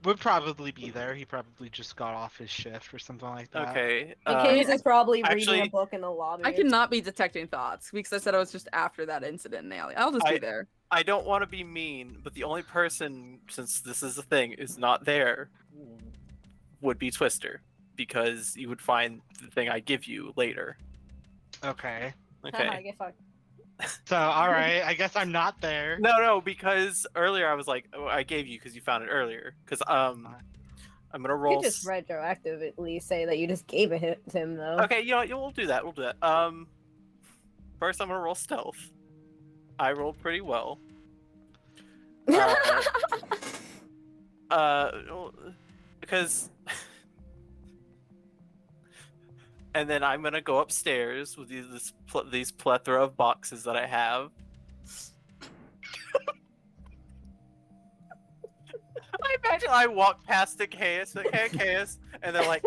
would probably be there. He probably just got off his shift or something like that. Okay. And Chaos is probably reading actually, a book in the lobby. I cannot be detecting thoughts because I said I was just after that incident in the alley. I'll just be there. I don't want to be mean, but the only person, since this is the thing, is not there, would be Twister, because you would find the thing I give you later. Okay. Okay. Haha, get fucked. So, all right. I guess I'm not there. No, because earlier I was like, oh, I gave you because you found it earlier. Because I'm gonna You roll. could just retroactively say that you just gave it to him, though. Okay, you know what? We'll do that. We'll do that. First I'm gonna roll stealth. I rolled pretty well. Because. And then I'm gonna go upstairs with these plethora of boxes that I have. I imagine I walk past the chaos, like, hey, chaos, and they're like,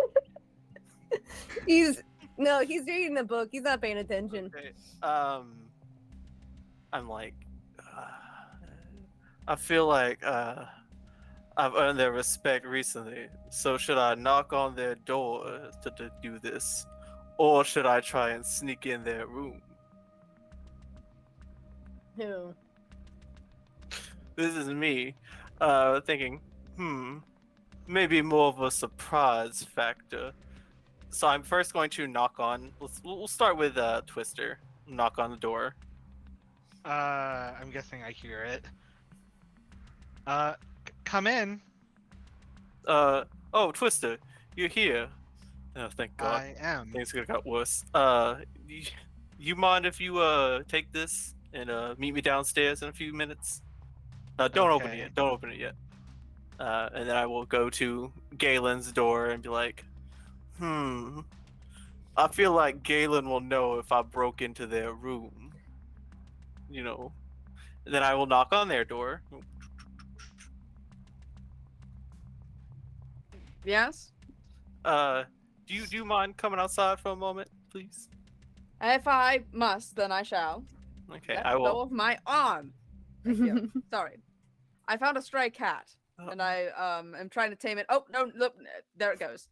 He's reading the book. He's not paying attention. okay, I'm like, I feel like I've earned their respect recently. So should I knock on their door to do this? Or should I try and sneak in their room? Who? This is me, thinking, maybe more of a surprise factor. So I'm first going to knock on. We'll start with Twister. Knock on the door. I'm guessing I hear it. Come in. Oh, Twister, you're here. Oh, thank God. I am. Things could have got worse. You mind if you take this and meet me downstairs in a few minutes? Don't open it Okay. yet. Don't open it yet. And then I will go to Galen's door and be like, I feel like Galen will know if I broke into their room. You know. And then I will knock on their door. Yes? Do you mind coming outside for a moment, please? If I must, then I shall. Okay, Let I go will. of my arm. Thank you. Sorry. I found a stray cat, and I am trying to tame it. Oh, no, look, there it goes.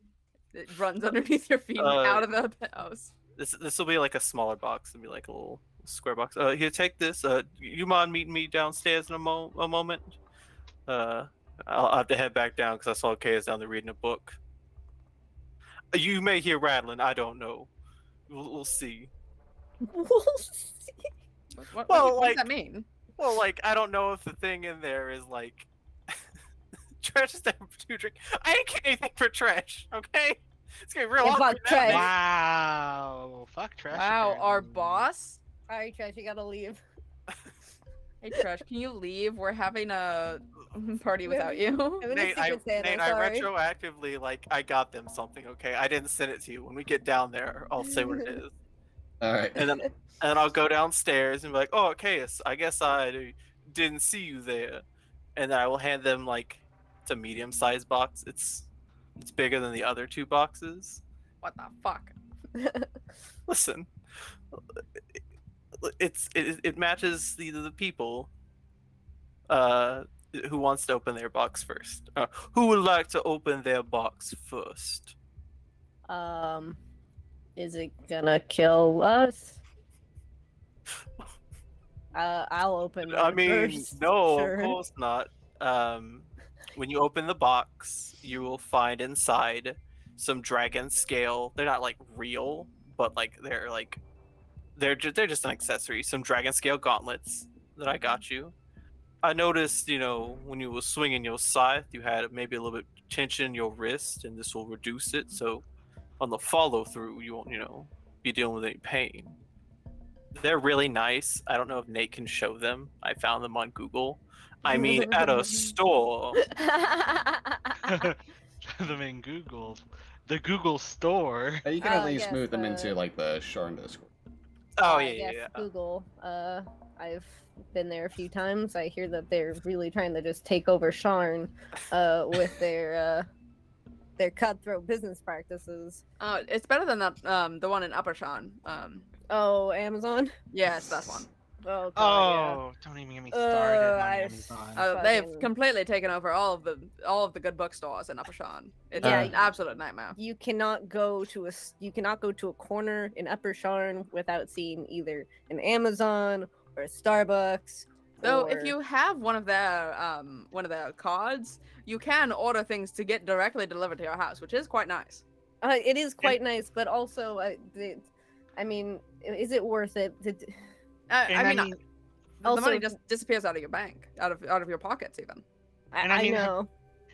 It runs underneath your feet and out of the house. This will be like a smaller box. It'll be like a little square box. Here, take this. You mind meeting me downstairs in a moment? I'll have to head back down because I saw Chaos down there reading a book. You may hear rattling. I don't know. We'll see. What Well, does that mean? Well, like, I don't know if the thing in there is like trash is down for 2 drink. I ain't getting anything for trash. Okay, it's getting real Hey, awkward fuck now. trash. Wow. Fuck trash. Wow, our apparently. boss? Alright, Trash, you gotta leave. Hey, Trash, can you leave? We're having a party without you. I'm in a Nate, Secret Santa, Nate, I sorry. retroactively, like, I got them something, okay? I didn't send it to you. When we get down there, I'll say what it is. All right. And then I'll go downstairs and be like, oh, Chaos, I guess I didn't see you there. And then I will hand them, like, it's a medium-sized box. It's bigger than the other 2 boxes. What the fuck? Listen, it matches the people. Who wants to open their box first? Who would like to open their box first? Is it gonna kill us? I'll open mine I mean, first. no, Sure. of course not. When you open the box, you will find inside some dragon scale. They're not like real, but like they're just an accessory. Some dragon scale gauntlets that I got you. I noticed, when you were swinging your scythe, you had maybe a little bit of tension in your wrist, and this will reduce it. So on the follow through, you won't, be dealing with any pain. They're really nice. I don't know if Nate can show them. I found them on Google. I mean, at a store. Them in Google, the Google store. You can at least yes, move them into like the Sharn Discord. Oh I yeah, guess yeah. Google. I've been there a few times. I hear that they're really trying to just take over Sharn, with their cutthroat business practices. It's better than that. The one in Upper Shan. Oh, Amazon. Yeah, it's that one. Oh, God, Oh, don't even get me started on I- Amazon. They've Fucking- completely taken over all of the good bookstores in Upper Shan. It's Yeah, an absolute nightmare. You cannot go to a corner in Upper Sharn without seeing either an Amazon or a Starbucks. Though, if or- you have one of their cards, you can order things to get directly delivered to your house, which is quite nice. it is quite nice, but also, I mean, is it worth it? And I mean, the also- money just disappears out of your bank, out of your pockets, even. And I I mean, know.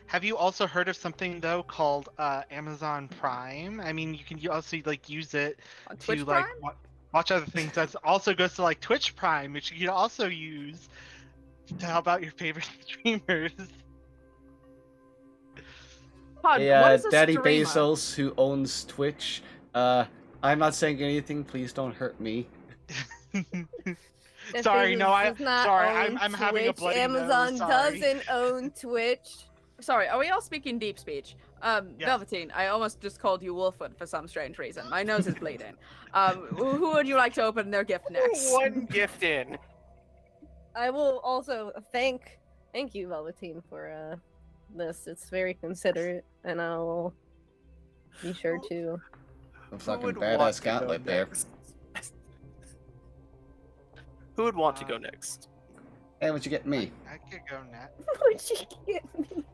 Have you also heard of something though called Amazon Prime? I mean, you also like use it On to Twitch like Prime? watch other things. That also goes to like Twitch Prime, which you can also use to help out your favorite streamers. Pod, Hey, what is a Daddy streamer? Bezos, who owns Twitch. I'm not saying anything. Please don't hurt me. Sorry, no, Bezos does not own I'm having a Twitch. bloody Amazon nose. Sorry. doesn't own Twitch. Sorry, are we all speaking deep speech? Yeah. Velveteen, I almost just called you Wolfwood for some strange reason. My nose is bleeding. Who would you like to open their gift next? One gift in. I will also thank you, Velveteen, for this. It's very considerate, and I'll be sure to. A Who fucking would want badass to go gauntlet there. next? Who would want to go next? Hey, what you get me? I could go next. Would you get me?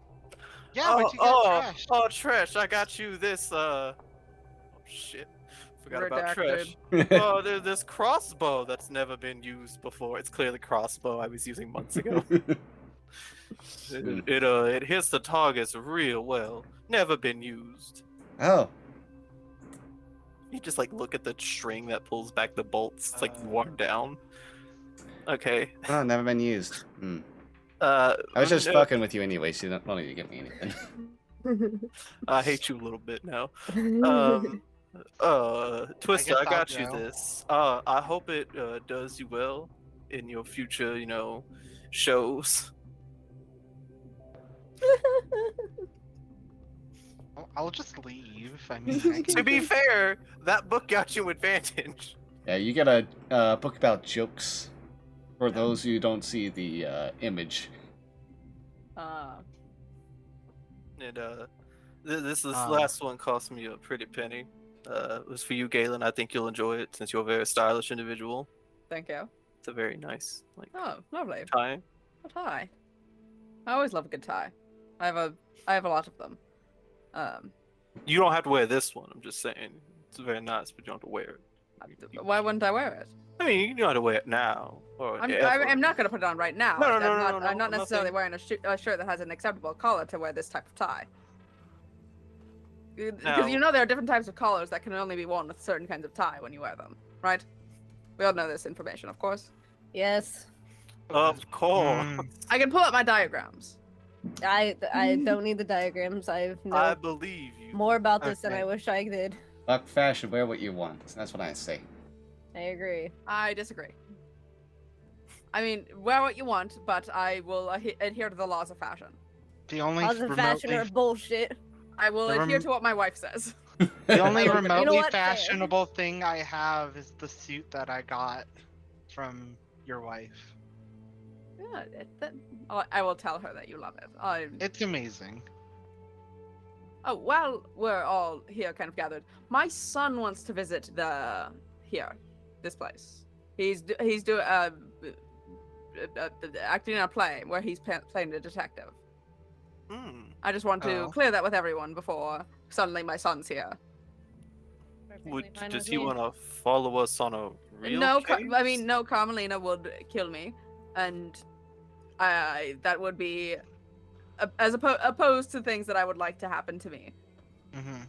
Yeah, but you got trash. Oh, Tresh, I got you this, oh shit. Forgot about Redacted. Tresh. Oh, there's this crossbow that's never been used before. It's clearly crossbow I was using months ago. It hits the targets real well. Never been used. Oh, You just like look at the string that pulls back the bolts. It's like worn down. Okay. oh, never been used. Hmm. I I was just fucking with you anyway, so you don't need to get me anything. I hate you a little bit now. Twister, guess I got I'll you go. this. I hope it does you well in your future, shows. I'll just leave. I mean, I To can... be fair, that book got you advantage. Yeah, you get a book about jokes. For those who don't see the image. And this Oh. last one cost me a pretty penny. It was for you, Galen. I think you'll enjoy it since you're a very stylish individual. Thank you. It's a very nice Oh, lovely. tie. A tie. I always love a good tie. I have a lot of them. You don't have to wear this one. I'm just saying it's very nice, but you don't have to wear it. Why wouldn't I wear it? I mean, you don't have to wear it now. Or I'm ever. not going to put it on right now. No, no, I'm no, not, no, no, I'm not I'm not necessarily saying- wearing a shirt that has an acceptable collar to wear this type of tie. Because No. there are different types of collars that can only be worn with certain kinds of tie when you wear them, right? We all know this information, of course. Yes, Of course. Mm. I can pull up my diagrams. I don't need the diagrams. I've I known believe you. more about this than Okay. I wish I did. Fuck fashion, wear what you want. That's what I say. I agree. I disagree. I mean, wear what you want, but I will adhere to the laws of fashion. The only Laws of fashion are remotely, bullshit. I will The adhere rem- to what my wife says. the only You know remotely what? Fair. fashionable thing I have is the suit that I got from your wife. Yeah, I will tell her that you love it. It's amazing. Oh, while we're all here kind of gathered, my son wants to visit this place. He's doing acting in a play where he's playing a detective. Hmm. I just want to Oh. clear that with everyone before suddenly my son's here. Does he want to follow us on a real No, case? I mean, no, Carmelina would kill me, and that would be opposed to things that I would like to happen to me. Mm-hmm.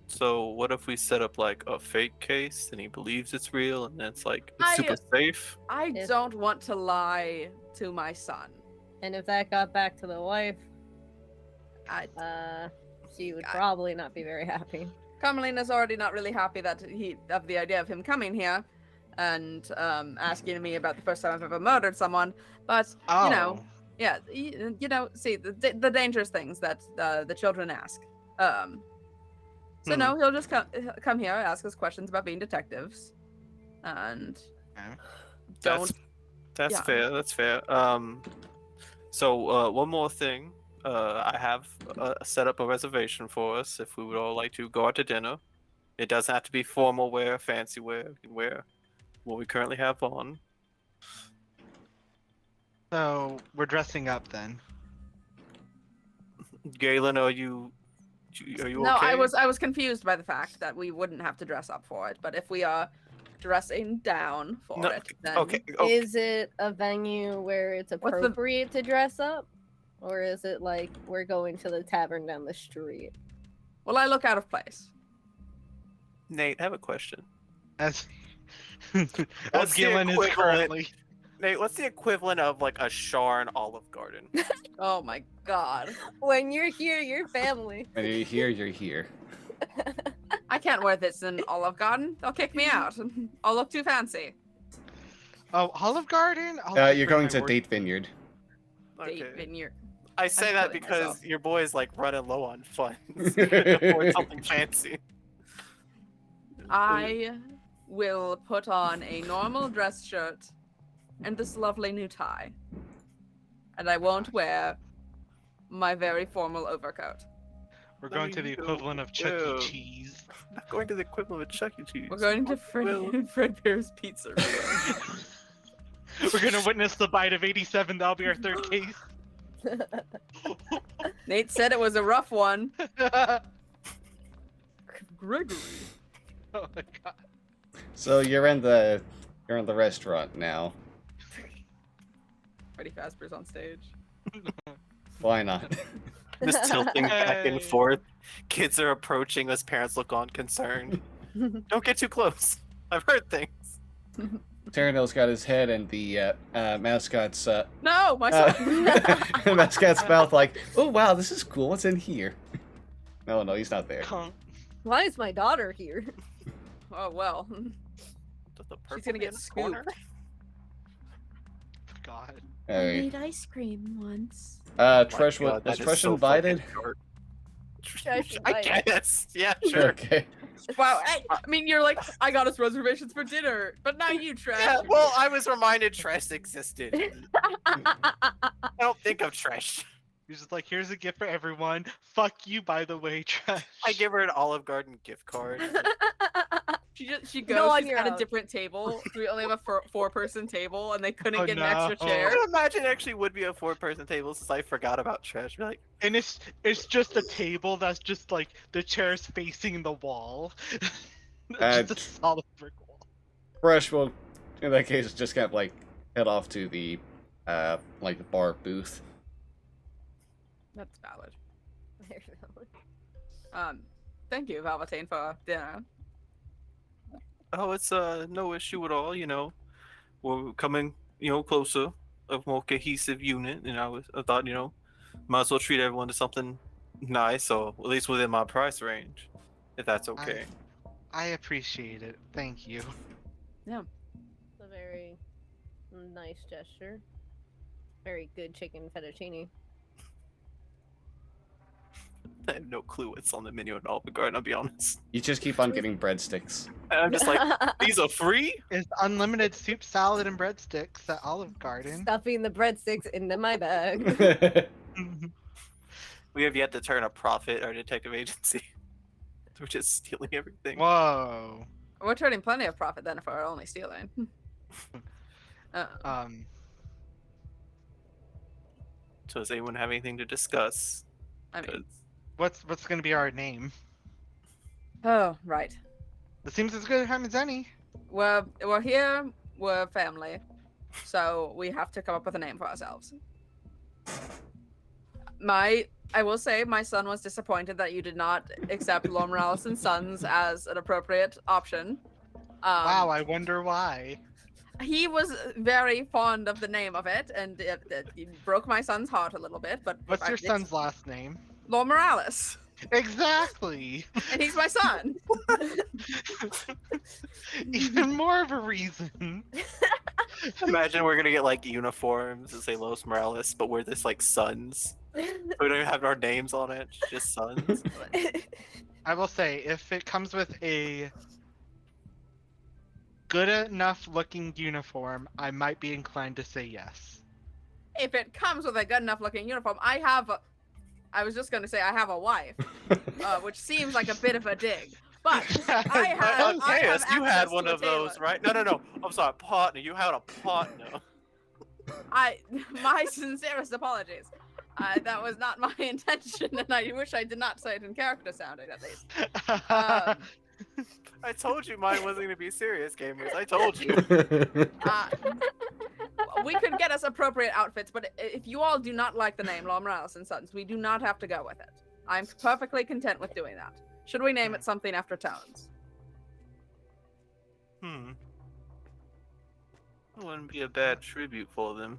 So what if we set up like a fake case and he believes it's real and it's like it's super safe? I If- don't want to lie to my son. And if that got back to the wife, I she would probably not be very happy. Carmelina's already not really happy of the idea of him coming here and asking me about the first time I've ever murdered someone. But you know, yeah, you know, see the dangerous things that the children ask. So no, he'll just come here, ask us questions about being detectives, and don't. That's fair. That's fair. So one more thing. I have set up a reservation for us if we would all like to go out to dinner. It doesn't have to be formal wear, fancy wear. We can wear what we currently have on. So we're dressing up then. Galen, are you No, okay? I was confused by the fact that we wouldn't have to dress up for it, but if we are dressing down for it, then Okay. Is it a venue where it's What's the- appropriate to dress up? Or is it like we're going to the tavern down the street? will I look out of place? Nate, I have a question. As What's the Galen is equivalent- currently. Nate, what's the equivalent of like a Sharn Olive Garden? Oh my god. When you're here, you're family. When you're here, you're here. I can't wear this in Olive Garden. They'll kick me out. I'll look too fancy. Oh, Olive Garden. You're going to Date Vineyard. Date Vineyard. I say that killing because myself. your boy is like running low on funds. Afford something fancy. I will put on a normal dress shirt and this lovely new tie. And I won't wear my very formal overcoat. We're going to the equivalent of Chuck Ew. E. Cheese. Not going to the equivalent of Chuck E. Cheese. We're going to Will. Fredbear's Pizza. We're gonna witness the bite of 87. That'll be our third case. Nate said it was a rough one. Gregory. Oh my god. So you're in the restaurant now. Freddy Fazbear's on stage. Why not? Just tilting back and Hey. forth. Kids are approaching us. Parents look on concerned. Don't get too close. I've heard things. Terranel's got his head in the mascot's No, my son. mascot's mouth, like, oh wow, this is cool. What's in here? No, he's not there. Why is my daughter here? Oh well. Does the She's purple gonna man get in the corner? God. All right. ice cream once. Oh my Tresh, God, was that is Tresh so invited? fucking short. Tresh I invited. guess. Yeah, sure. Okay. Wow. I mean, you're like, I got us reservations for dinner, but now you trash. Yeah, well, I was reminded Tresh existed. I don't think of Tresh. He's just like, here's a gift for everyone. Fuck you, by the way, trash. I give her an Olive Garden gift card. She Go goes on she's your at a own. different table. We only have a four-person table, and they couldn't Oh, get an extra no. chair. I imagine it actually would be a 4-person table since I forgot about Tresh. Be like, And it's just a table that's just like the chairs facing the wall. Just a solid brick wall. Tresh will, in that case, just kind of like head off to the like the bar booth. That's valid. Thank you, Valvatine, for dinner. oh, it's no issue at all. You know, we're coming, closer, a more cohesive unit. And I thought, might as well treat everyone to something nice, or at least within my price range, if that's okay. I appreciate it. Thank you. It's a very nice gesture. Very good chicken fettuccine. I have no clue what's on the menu at Olive Garden, I'll be honest. You just keep on getting breadsticks. And I'm just like, these are free? Is unlimited soup, salad, and breadsticks at Olive Garden. Stuffing the breadsticks into my bag. We have yet to turn a profit our detective agency. We're just stealing everything. Whoa. We're turning plenty of profit then if we're only stealing. So does anyone have anything to discuss? I mean, 'Cause- What's gonna be our name? oh, right. It seems as good a time as any. We're here, we're family. So we have to come up with a name for ourselves. I will say my son was disappointed that you did not accept Lore Morales and Sons as an appropriate option. Wow, I wonder why. He was very fond of the name of it, and it broke my son's heart a little bit. But What's your son's last name? Lore Morales, Exactly. and he's my son. Even more of a reason. Imagine we're gonna get like uniforms that say Los Morales, but we're just like Sons. We don't even have our names on it, just Sons. I will say, if it comes with a good enough looking uniform, I might be inclined to say yes. If it comes with a good enough looking uniform, I was just going to say I have a wife, which seems like a bit of a dig. But I have Yes, you had access one to a of those, tailor. right? No. I'm sorry, partner. You had a partner. My sincerest apologies. That was not my intention, and I wish I did not say it in character sounding, at least. I told you mine wasn't gonna be serious, gamers. I told you. We could get us appropriate outfits, but if you all do not like the name Lore Morales and Sons, we do not have to go with it. I'm perfectly content with doing that. Should we name it something after tones? That wouldn't be a bad tribute for them.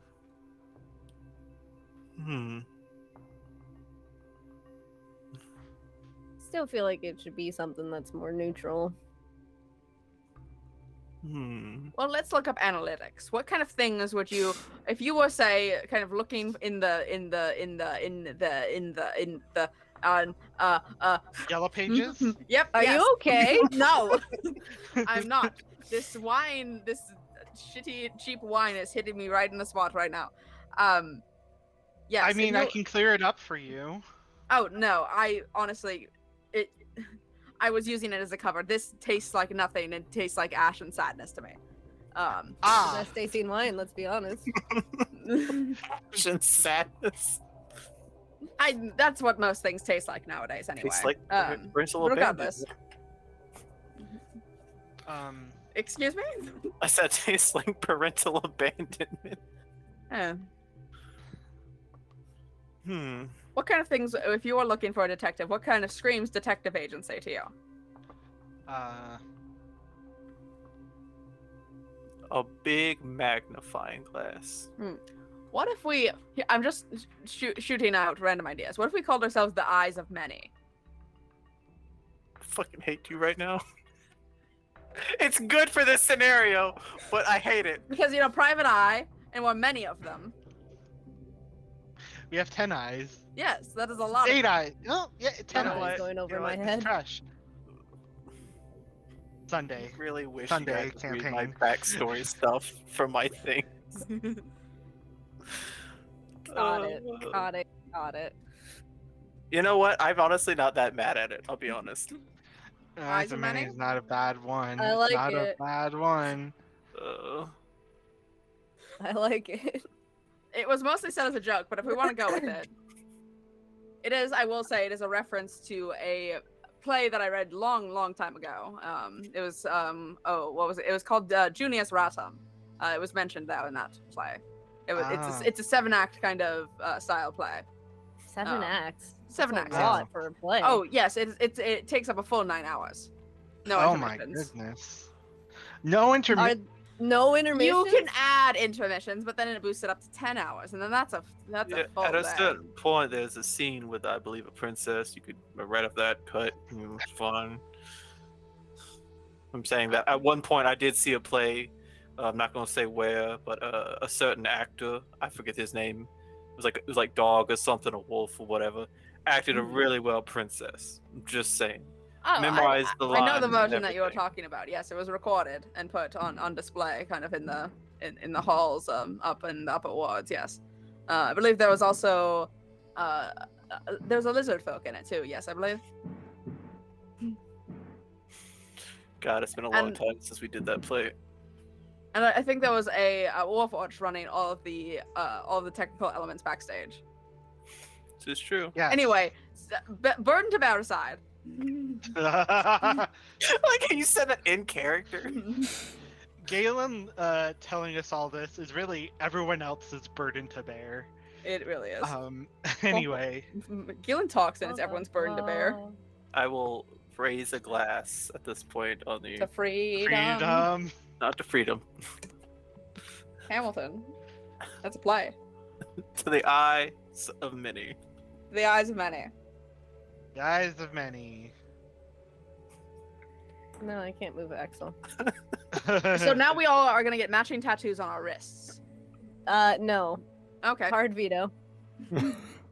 Still feel like it should be something that's more neutral. Well, let's look up analytics. What kind of things would you, if you were say, kind of looking in the Yellow pages? Yep. Are yes. you okay? No, I'm not. This wine, this shitty, cheap wine is hitting me right in the spot right now. Yes. I mean, if I you- can clear it up for you. Oh no, I honestly, I was using it as a cover. This tastes like nothing. It tastes like ash and sadness to me. Best tasting wine, let's be honest. And sadness. That's what most things taste like nowadays, anyway. Tastes like parental regardless. abandonment. Excuse me? I said tastes like parental abandonment. What kind of things, if you were looking for a detective, what kind of screams detective agency to you? A big magnifying glass. What if we, I'm just shooting out random ideas. What if we called ourselves the Eyes of Many? I fucking hate you right now. It's good for this scenario, but I hate it. Because, you know, private eye, and we're many of them. We have 10 eyes. Yes, that is a lot. 8 eyes. Oh, yeah, 10 know eyes. what? Going over You know my what? head. Trash. Sunday. I really wish Sunday you guys would read my campaign. backstory stuff from my thing. Got it. You know what? I'm honestly not that mad at it. I'll be honest. Eyes of Many Many? is not a bad one. I like it's not it. a bad one. I like it. It was mostly said as a joke, but if we want to go with it, it is, I will say, it is a reference to a play that I read long time ago. It was, what was it? It was called Junius Ratum. It was mentioned in that play. It's a 7-act kind of style play. 7 acts. 7 That's acts. a yes. lot for a play. Oh yes, it takes up a full 9 hours. No Oh my intermissions. goodness. No Are intermission. no intermissions? You can add intermissions, but then it boosts it up to 10 hours, and then that's a full At a day. certain point, there's a scene with, I believe, a princess. You could write up that cut. It's fun. I'm saying that at one point I did see a play. I'm not gonna say where, but a certain actor, I forget his name. It was like dog or something, a wolf or whatever. acted a really well princess. Just saying. Oh, Memorize the I know the lines and version that you were everything. talking about. Yes, it was recorded and put on display, kind of in the halls, up in the upper wards. Yes, I believe there was also there was a lizard folk in it too. Yes, I believe. God, it's been a long And- time since we did that play. And I think there was a Warforged running all of the technical elements backstage. This is true. Yeah. Anyway, burden to bear aside. Like how you said that in character. Galen telling us all this is really everyone else's burden to bear. It really is. Anyway. Gillen talks and it's everyone's burden to bear. I will raise a glass at this point on the To freedom. Freedom. not to freedom, Hamilton. That's a play. to the eyes of many. The eyes of many. The eyes of many. No, I can't move Axel. So now we all are gonna get matching tattoos on our wrists. No. Okay. Hard veto.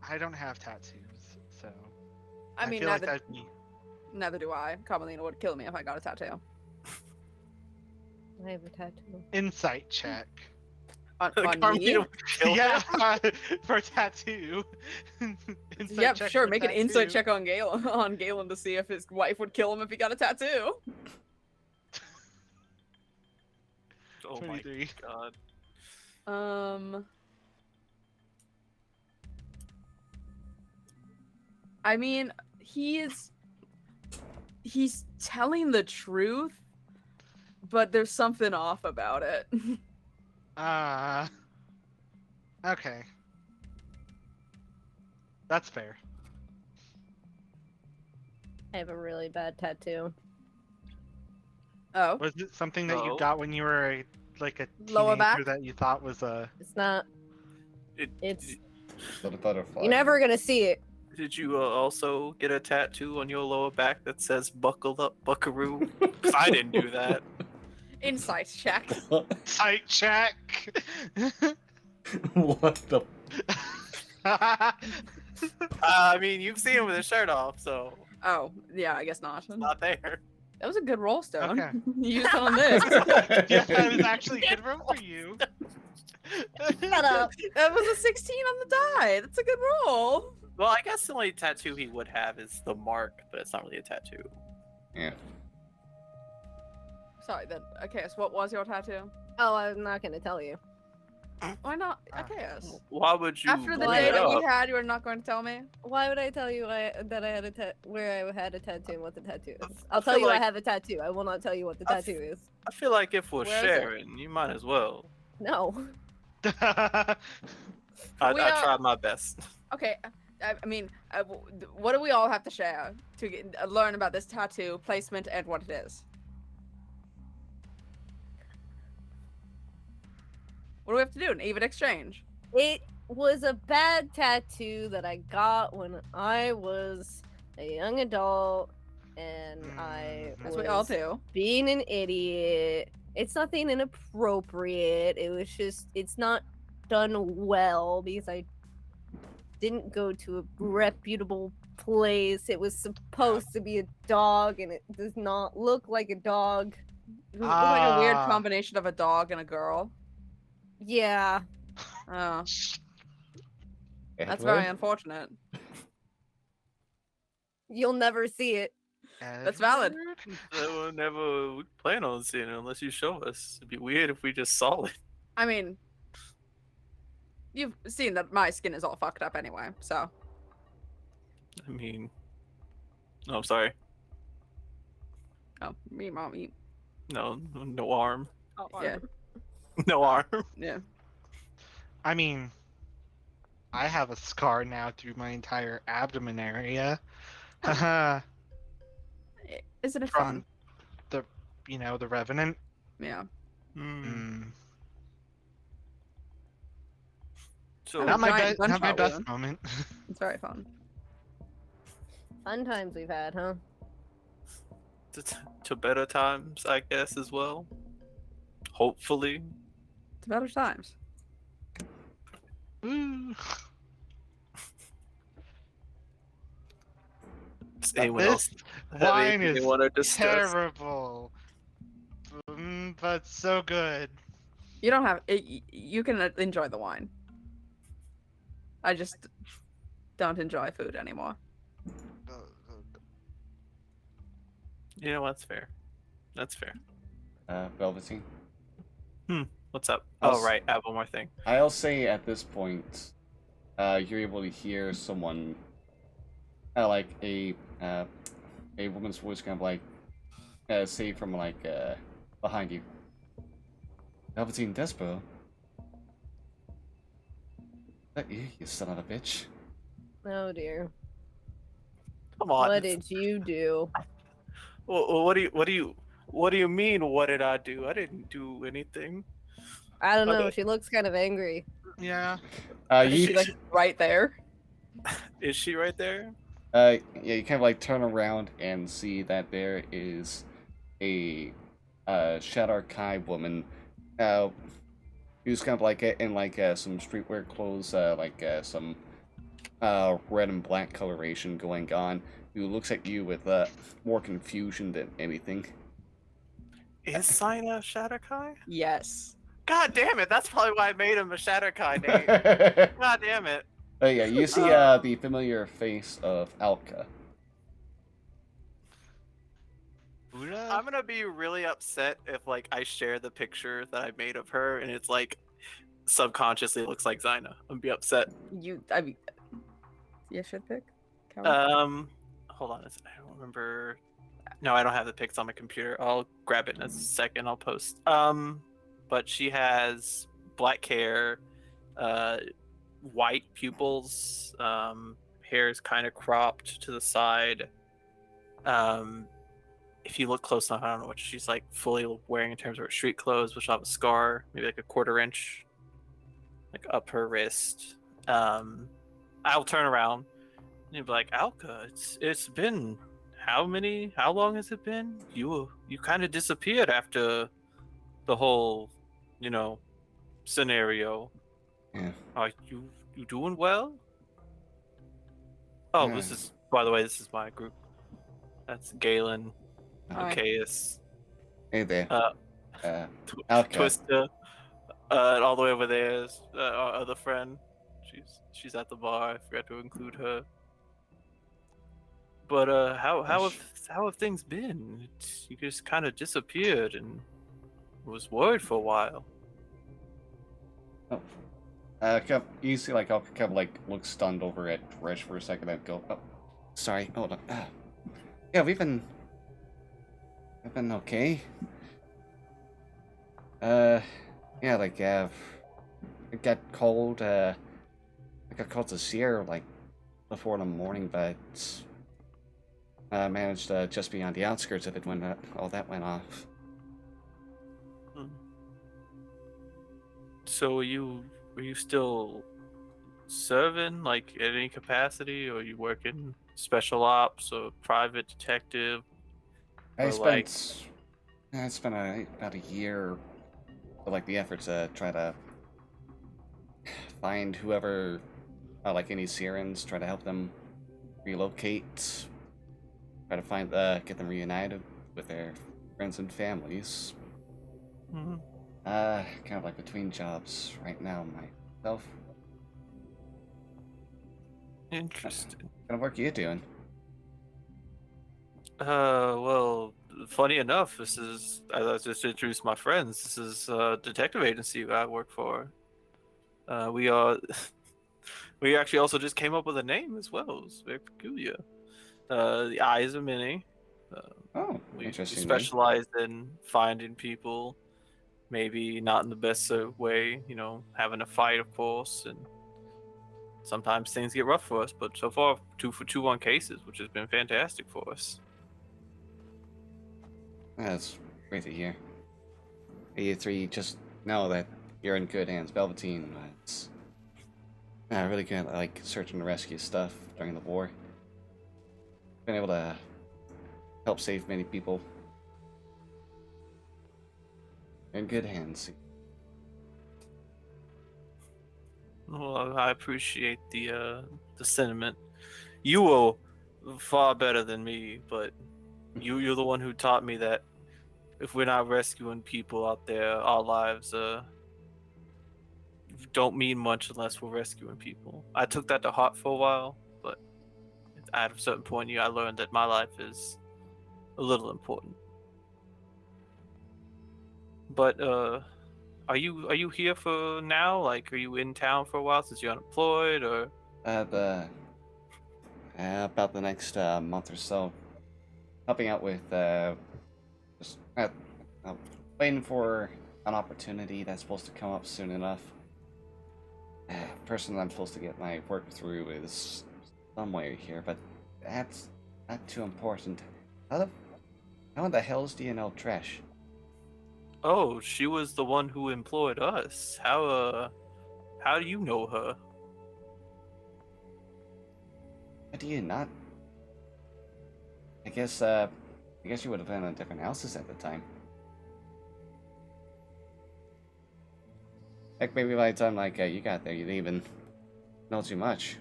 I don't have tattoos, so I mean, feel like neither, that'd be neither do I. Carmelina would kill me if I got a tattoo. I have a tattoo. insight check. On Carmelina me? would kill Yeah, him. for a tattoo. Insight Yep, check sure. for Make an insight tattoo. check on Galen to see if his wife would kill him if he got a tattoo. Oh my 23. god. I mean, he's telling the truth, but there's something off about it. Okay. That's fair. I have a really bad tattoo. Oh, Was it something that No. you got when you were like a Lower teenager back? that you thought was a? It's not. It, It's. Not a butterfly. You're never gonna see it. Did you also get a tattoo on your lower back that says "Buckle up, Buckaroo"? 'Cause I didn't do that. insight check. Sight check. What the? I mean, you've seen him with his shirt off, so Oh, yeah, I guess not. it's not there. That was a good roll, Stone. Okay. You used it on this. Yeah, that was actually a good room for you. Shut up. That was a 16 on the die. That's a good roll. Well, I guess the only tattoo he would have is the mark, but it's not really a tattoo. Yeah. Sorry, then. Okay, so what was your tattoo? Oh, I'm not gonna tell you. Why not? Ah. Okay, yes. Why would you After the bring day it that we up? had, you were not going to tell me? Why would I tell you that I had where I had a tattoo and what the tattoo is? I'll feel tell you like- I have a tattoo. I will not tell you what the I f- tattoo is. I feel like if we're Where is it? sharing, you might as well. No. I We are- tried my best. Okay, I mean, what do we all have to share to learn about this tattoo placement and what it is? What do we have to do? An even exchange? It was a bad tattoo that I got when I was a young adult and I Mhm. As was we all do. being an idiot. It's nothing inappropriate. It was just, it's not done well because I didn't go to a reputable place. It was supposed to be a dog and it does not look like a dog. It looked like a weird Ah. combination of a dog and a girl. Yeah. Oh, that's very Edward? unfortunate. You'll never see it. That's valid. Edward? We'll never plan on seeing it unless you show us. It'd be weird if we just saw it. I mean, you've seen that my skin is all fucked up anyway, so. I mean, no, I'm sorry. Oh, me, mom, you. No, no arm. Yeah, No arm. yeah. I mean, I have a scar now through my entire abdomen area. Haha. Isn't it From fun? the, the Revenant. Yeah. Mm. So Oh, Not my giant best. Not my gunshot best wound. moment. It's very fun. Fun times we've had, huh? to better times, I guess, as well. Hopefully. To better times. Ooh. Does anyone This else have wine anything they is want to discuss? terrible, but so good. You don't have it. You can enjoy the wine. I just don't enjoy food anymore. You know what's fair? That's fair. Velveteen. What's up? I'll Oh right, I have one more thing. I'll say at this point, you're able to hear someone, like a woman's voice, kind of like, say from like behind you. Velveteen Despo. That you son of a bitch. Oh dear. Come on. What did you do? What do you mean? What did I do? I didn't do anything. I don't know. Okay. She looks kind of angry. Yeah. Is You she like right there? Is she right there? yeah, you kind of like turn around and see that there is a Shadow Kai woman, who's kind of like in like some streetwear clothes, like some red and black coloration going on. Who looks at you with more confusion than anything. Is Sina Shatterkai? Yes. God damn it! That's probably why I made him a Shatterkai name. God damn it! Yeah, you see the familiar face of Alka. Buddha? I'm gonna be really upset if like I share the picture that I made of her and it's like subconsciously looks like Zyna. I'm gonna be upset. I mean, you should pick. Coward? Hold on, I don't remember. No, I don't have the pics on my computer. I'll grab it in a second. I'll post. But she has black hair, white pupils, hair is kind of cropped to the side. If you look close enough, I don't know what she's like fully wearing in terms of her street clothes, which will have a scar, maybe like a 1/4 inch, like up her wrist. I'll turn around and you'll be like, Alka, it's been how long has it been? You kind of disappeared after the whole, scenario. Yeah. Are you doing well? Oh, Yeah. by the way, this is my group. That's Galen, Hi. Arceus, Hey there. Alka. Twister, and all the way over there is our other friend. She's at the bar. I forgot to include her. But how have things been? You just kind of disappeared and was worried for a while. You see, like, Alka kind of like look stunned over at Resh for a second and go, "Oh, sorry, hold on." Yeah, we've been okay. Yeah, like, it got cold. I got called to see her like before in the morning, but managed to just be on the outskirts of it when all that went off. So were you still serving, like, at any capacity, or you working special ops or private detective? I Or, spent about a year with like the effort to try to find whoever, like any Sirens, try to help them relocate, try to find get them reunited with their friends and families. Mhm. Kind of like between jobs right now myself. Interesting. What kind of work are you doing? Well, funny enough, this is, as I just introduced my friends, this is a detective agency I work for. We are, we actually also just came up with a name as well. It's very peculiar. The Eyes of Many. Oh, We interesting. specialize in finding people, maybe not in the best way, having a fight, of course, and sometimes things get rough for us, but so far 2 for 2 on cases, which has been fantastic for us. That's great to hear. You three just know that you're in good hands. Velveteen was really good at like search and rescue stuff during the war. Been able to help save many people. In good hands. Well, I appreciate the sentiment. You will far better than me, but you're the one who taught me that if we're not rescuing people out there, our lives don't mean much unless we're rescuing people. I took that to heart for a while, but at a certain point, I learned that my life is a little important. But are you here for now? Like, are you in town for a while since you're unemployed, or? About the next month or so, helping out with just waiting for an opportunity that's supposed to come up soon enough. Person that I'm supposed to get my work through is somewhere here, but that's not too important. How in the hells do you know Trash? Oh, she was the one who employed us. How do you know her? How do you not? I guess you would have been in different houses at the time. Heck, maybe by the time you got there, you didn't even know too much.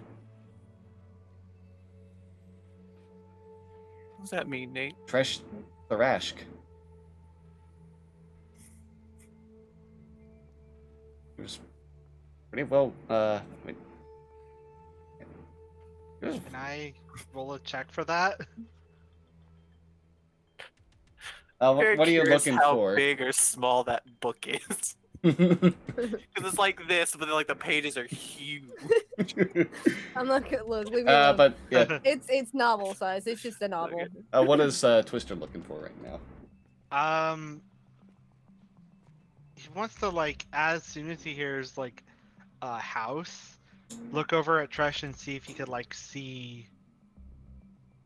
What does that mean, Nate? Trash, Tharashk. It was pretty well. Wait. It was Can I roll a check for that? Very what are you curious looking how for? big or small that book is. Because it's like this, but then like the pages are huge. I'm not gonna look. Leave me alone. But yeah, It's novel size. It's just a novel. what is Twister looking for right now? He wants to as soon as he hears a house, look over at Tresh and see if he could see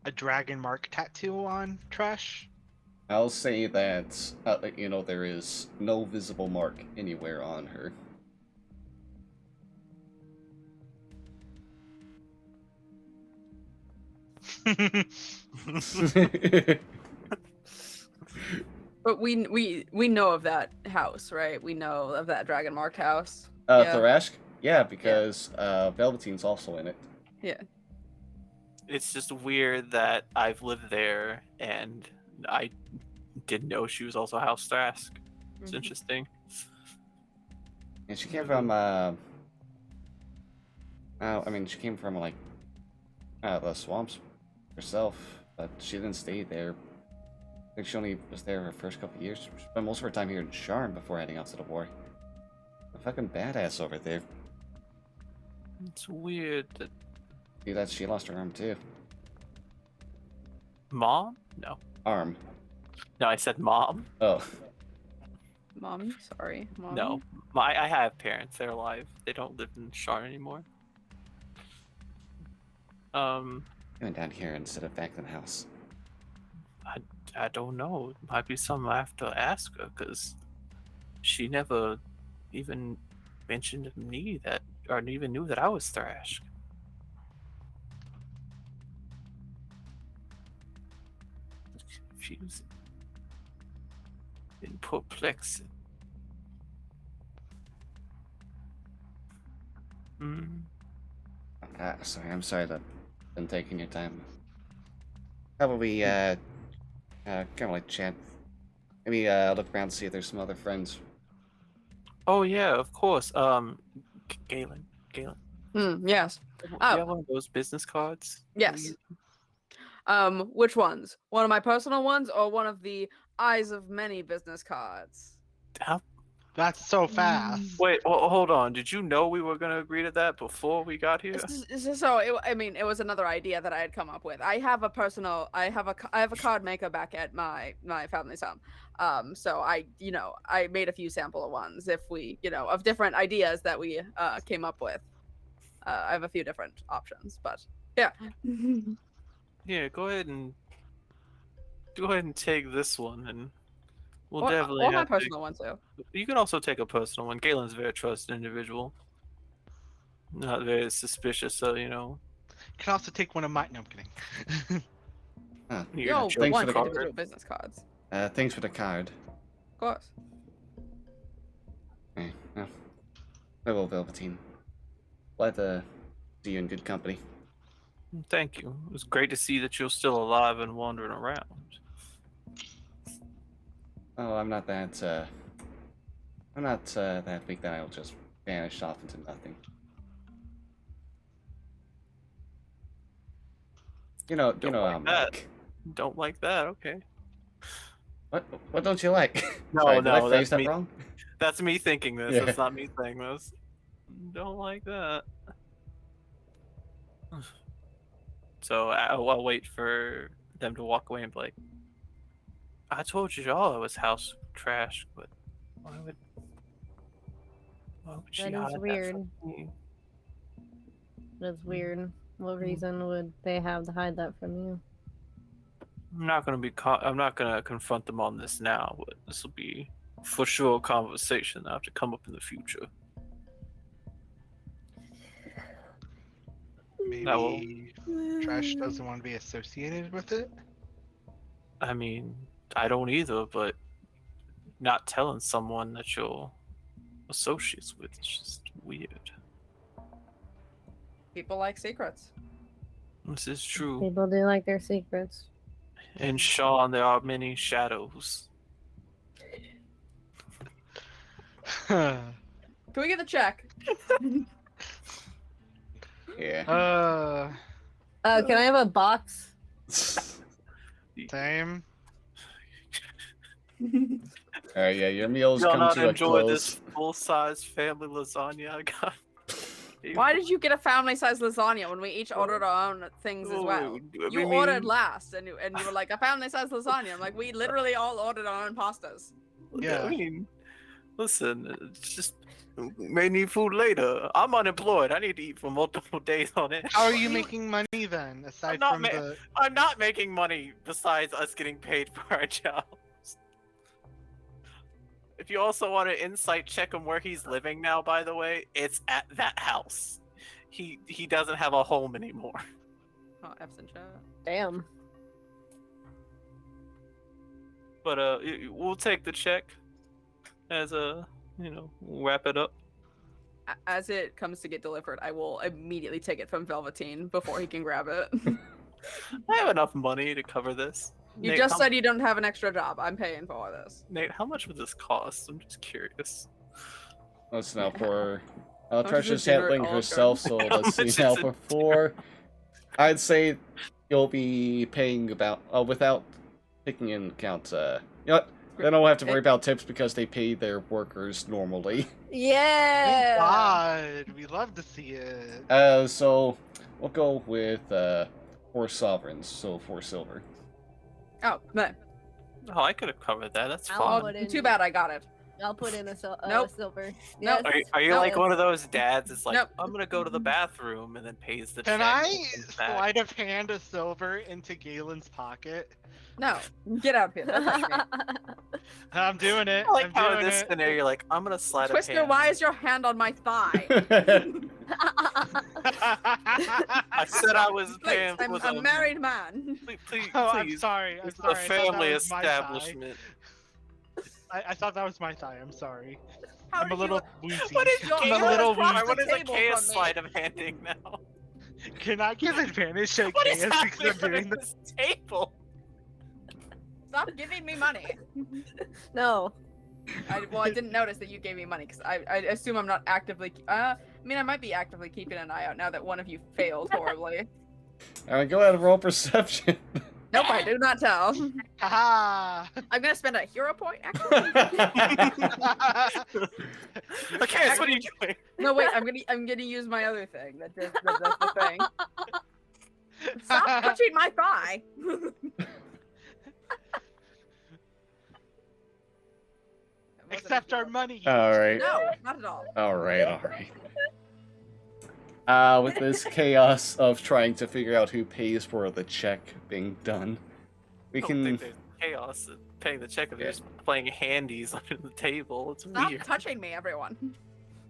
a dragon mark tattoo on Tresh. I'll say that there is no visible mark anywhere on her. But we know of that house, right? We know of that dragon mark house. Yeah. Tharashk? Yeah, because Velveteen's also in it. Yeah. It's just weird that I've lived there and I didn't know she was also House Thrask. It's interesting. And she came from she came from the swamps herself, but she didn't stay there. I think she only was there her first couple of years. She spent most of her time here in Sharn before heading out to the war. A fucking badass over there. It's weird that See that she lost her arm too. Mom? No. Arm. No, I said mom. Oh. Mommy, sorry. Mommy? No. I have parents. They're alive. They don't live in Sharn anymore. Going down here instead of back in the house. I don't know. It might be something I have to ask her, because she never even mentioned to me that, or even knew that I was Thrash. She was in perplexity. Sorry, I'm sorry that I've been taking your time. Probably, kind of chat. Maybe, look around and see if there's some other friends. Oh yeah, of course. Galen. Yes. Do Oh. you have one of those business cards? Yes. Which ones? One of my personal ones or one of the Eyes of Many business cards? How? That's so fast. Wait, hold on. Did you know we were gonna agree to that before we got here? It was another idea that I had come up with. I have a card maker back at my family's home. So I made a few sample ones if we, of different ideas that we came up with. I have a few different options, but yeah. Yeah, go ahead and take this one, and we'll Or definitely my have personal one too. You can also take a personal one. Galen's a very trusted individual. Not very suspicious, so You can also take one of mine. No, I'm kidding. Huh. You're No, gonna one choose the individual card. business cards. Thanks for the card. Of course. Okay, well, Velveteen. Glad to see you in good company. Thank you. It was great to see that you're still alive and wandering around. Oh, I'm not that big that I'll just vanish off into nothing. You know Don't how like I'm that. like. Don't like that, okay. What don't you like? No, Sorry, did I no, phrase that's that me. wrong? That's me thinking this. Yeah. That's not me saying this. Don't like that. So I'll wait for them to walk away and be like, I told you all it was house trash, but why would she That is hide that weird. from me? That's weird. What reason would they have to hide that from you? I'm not gonna confront them on this now, but this will be for sure a conversation that have to come up in the future. Maybe Trash doesn't want to be associated with it. I mean, I don't either, but not telling someone that you're associates with is just weird. People like secrets. This is true. People do like their secrets. In Sharn, there are many shadows. Can we get the check? Yeah. Can I have a box? Same. Alright, yeah, your meals You'll come not to a enjoy close. this full-size family lasagna I got. Why did you get a family-sized lasagna when we each ordered our own things as well? Ooh, You ordered last, and you were like, a family-sized lasagna. I'm like, we literally all ordered our own pastas. Yeah. I mean, listen, it's just may need food later. I'm unemployed. I need to eat for multiple days on it. How are you making money then? Aside not from ma- the I'm not making money besides us getting paid for our jobs. If you also want to insight check him where he's living now, by the way, it's at that house. He doesn't have a home anymore. Oh, F's in chat. Damn. But we'll take the check as we'll wrap it up. As it comes to get delivered, I will immediately take it from Velveteen before he can grab it. I have enough money to cover this. You Nate, just how- said you don't have an extra job. I'm paying for all this. Nate, how much would this cost? I'm just curious. Let's now for much is Tresha's the dinner handling at Olive herself, so Garden? let's How much see now is it? before. I'd say you'll be paying about without taking into account you know what? They don't have to worry about tips because they pay their workers normally. Thank Yeah. God, we love to see it. So we'll go with 4 sovereigns, so 4 silver. Oh, no. Oh, I could have covered that. That's I'll fine. put in- Too bad I got it. I'll put in a Nope. silver. Nope. Yes. Are you No, like it's- one of those dads that's like, Nope. I'm gonna go to the bathroom and then pays the Can check I and comes back? sleight of hand a silver into Galen's pocket? No. Get out of here. Don't touch me. I'm doing it. I like I'm how in doing this it. scenario you're like, I'm gonna slide Twister, a hand. why is your hand on my thigh? I said I was Please, paying I'm for a them. married man. Please, Oh, I'm please. sorry. I'm This is sorry. a I thought that family was my thigh. establishment. I thought that was my thigh. I'm sorry. How I'm a did little you... woozy. What is Your I'm hand a little across woozy. the What is a table chaos from me. sleight of handing now? Can I give advantage to What is Chaos because happening I'm doing under this? this table? Stop giving me money. No. I didn't notice that you gave me money because I assume I'm not actively. I mean, I might be actively keeping an eye out now that one of you failed horribly. Alright, go ahead and roll perception. Nope, I do not tell. Haha. I'm gonna spend a hero point. Actually, Okay, what are you doing? no wait. I'm gonna use my other thing. That's the thing. Stop touching my thigh. Accept our money. Alright. No, not at all. Alright. With this chaos of trying to figure out who pays for the check being done, we I don't can. think there's chaos in paying the check if you're just playing handies under the table. It's Stop weird. touching me, everyone.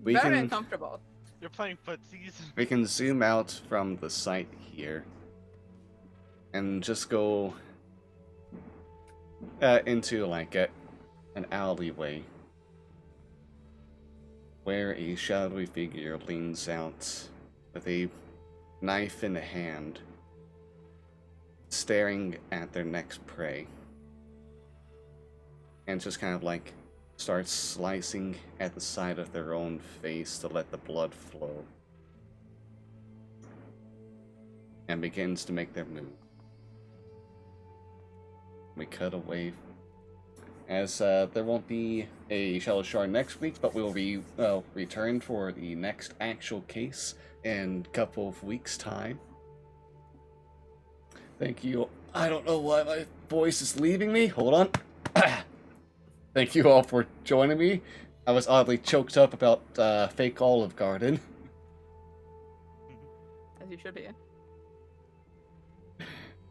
We Very can- uncomfortable. You're playing footsies. We can zoom out from the site here and just go into like an alleyway where a shadowy figure leans out with a knife in hand, staring at their next prey. And just kind of like starts slicing at the side of their own face to let the blood flow. And begins to make their move. We cut away. As there won't be a Shallow Sharn next week, but we will be returned for the next actual case in a couple of weeks' time. Thank you. I don't know why my voice is leaving me. Hold on. Thank you all for joining me. I was oddly choked up about fake Olive Garden. As you should be.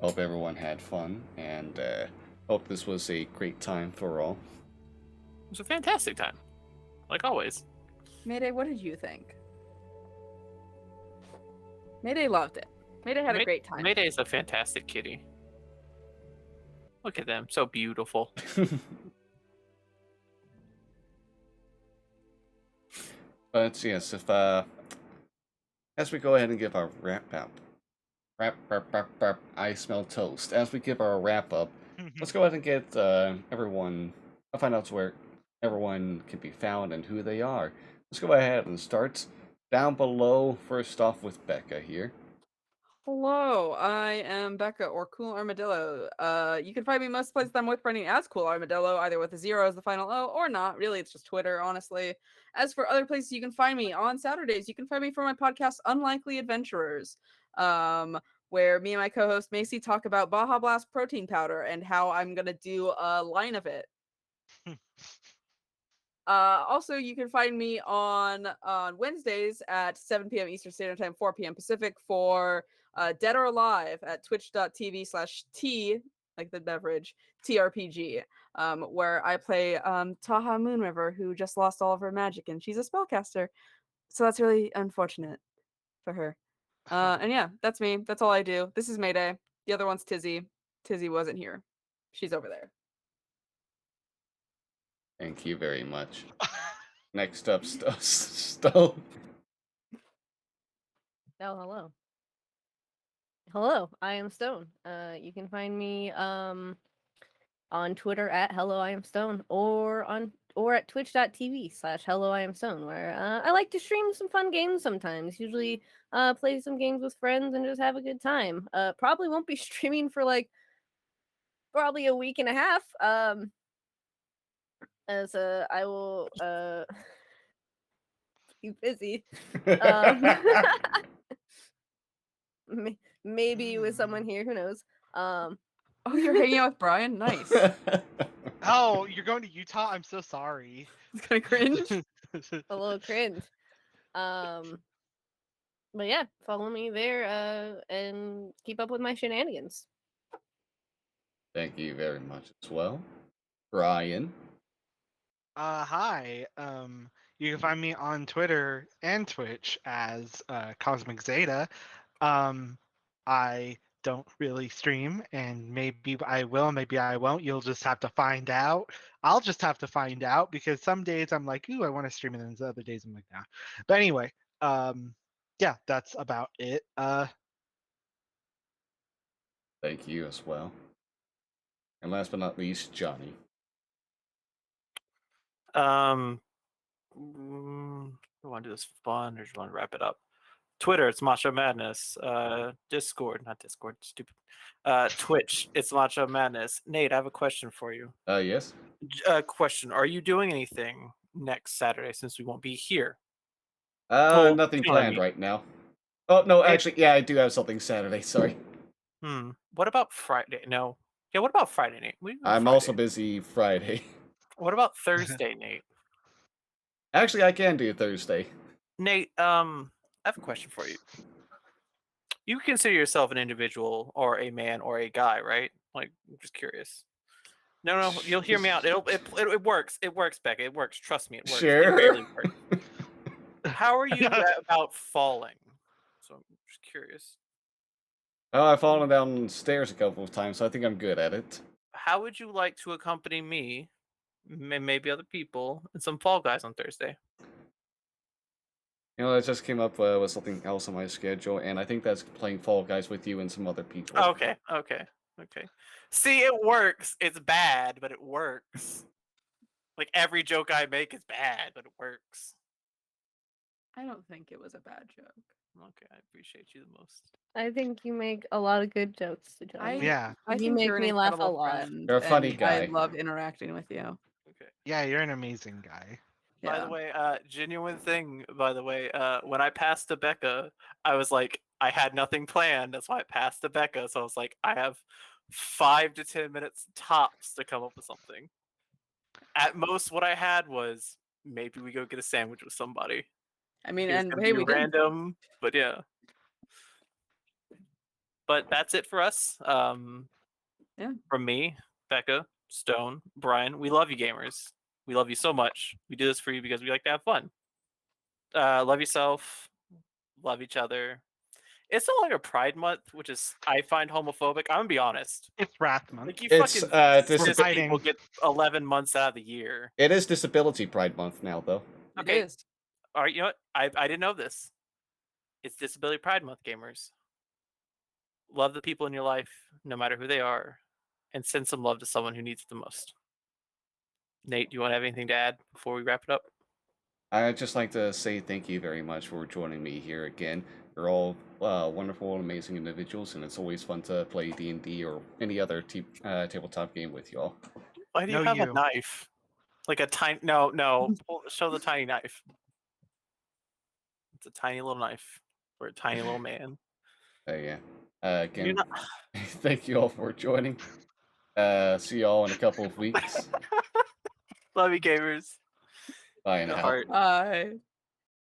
Hope everyone had fun, and hope this was a great time for all. It was a fantastic time, like always. Mayday, what did you think? Mayday loved it. Mayday had a great time. Mayday's a fantastic kitty. Look at them, so beautiful. But yes, if as we go ahead and give our wrap up, I smell toast. As we give our wrap up, let's go ahead and get everyone. I'll find out where everyone can be found and who they are. Let's go ahead and start down below. First off with Becca here. Hello, I am Becca, or Cool Armadillo. You can find me most places I'm with running as Cool Armadillo, either with a 0 as the final O, or not. Really, it's just Twitter, honestly. As for other places you can find me, on Saturdays, you can find me for my podcast, Unlikely Adventurers, where me and my co-host Macy talk about Baja Blast protein powder and how I'm going to do a line of it. Also, you can find me on Wednesdays at 7 p.m. Eastern Standard Time, 4 p.m. Pacific for Dead or Alive at twitch.tv/T, like the beverage, TRPG, where I play Taha Moonriver, who just lost all of her magic, and she's a spellcaster. So that's really unfortunate for her. And yeah, that's me. That's all I do. This is Mayday. The other one's Tizzy. Tizzy wasn't here. She's over there. Thank you very much. Next up, Stove. Oh, hello. Hello, I am Stone. You can find me on Twitter at Hello I am Stone or at twitch.tv/Hello I am Stone, where I like to stream some fun games sometimes. Usually play some games with friends and just have a good time. Probably won't be streaming for like probably a week and a half. As I will be busy. Maybe with someone here, who knows. Oh, you're hanging out with Brian? Nice. Oh, you're going to Utah? I'm so sorry. It's kind of cringe. A little cringe. But yeah, follow me there and keep up with my shenanigans. Thank you very much as well. Brian. Hi. You can find me on Twitter and Twitch as Cosmic Zeta. I don't really stream, and maybe I will, maybe I won't. You'll just have to find out. I'll just have to find out, because some days I'm like, ooh, I want to stream, and then the other days I'm like, nah. But anyway, yeah, that's about it. Thank you as well. And last but not least, Johnny. Do you want to do this fun, or do you want to wrap it up? Twitter, it's Macho Madness. Discord, not Discord, stupid. Twitch, it's Macho Madness. Nate, I have a question for you. Yes? Question: are you doing anything next Saturday, since we won't be here? Nothing you know what I planned mean. right now. Oh, no, actually, yeah, I do have something Saturday, sorry. What about Friday? No. Yeah, what about Friday, Nate? I'm Friday. also busy Friday. What about Thursday, Nate? Actually, I can do Thursday. Nate, I have a question for you. You consider yourself an individual, or a man, or a guy, right? Like, I'm just curious. No, you'll hear me out. It works. It works, Becca. It works. Trust me, it works. Sure. It really works. How are you about falling? So I'm just curious. Oh, I've fallen down stairs a couple of times, so I think I'm good at it. How would you like to accompany me, and maybe other people, and some Fall Guys on Thursday? You know, I just came up with something else on my schedule, and I think that's playing Fall Guys with you and some other people. Okay. See, it works. It's bad, but it works. Like every joke I make is bad, but it works. I don't think it was a bad joke. Okay, I appreciate you the most. I think you make a lot of good jokes, Johnny. Yeah. I You think make you're an me laugh a incredible lot. friend, You're a funny and guy. I love interacting with you. Okay. Yeah, you're an amazing guy. By Yeah. the way, genuine thing, by the way, when I passed to Becca, I was like, I had nothing planned. That's why I passed to Becca. So I was like, I have 5 to 10 minutes tops to come up with something. At most, what I had was maybe we go get a sandwich with somebody. I mean, It was and gonna hey, be we did. random, but yeah. But that's it for us. Yeah. From me, Becca, Stone, Brian, we love you, gamers. We love you so much. We do this for you because we like to have fun. Love yourself. Love each other. It's no longer Pride Month, which is I find homophobic. I'm gonna be honest. It's Wrath Month. Like you It's, fucking dis- cis We're people fighting. get 11 months out of the year. It is Disability Pride Month now, though. Okay. It is. All right, you know what? I didn't know this. It's Disability Pride Month, gamers. Love the people in your life, no matter who they are, and send some love to someone who needs it the most. Nate, do you want to have anything to add before we wrap it up? I'd just like to say thank you very much for joining me here again. You're all wonderful and amazing individuals, and it's always fun to play D&D or any other tabletop game with you all. Why do you No, have a you. knife? Like a tiny... No. Show the tiny knife. It's a tiny little knife for a tiny little man. Yeah. You're Again, not... thank you all for joining. See you all in a couple of weeks. Love you, gamers. Bye The now. heart. Bye.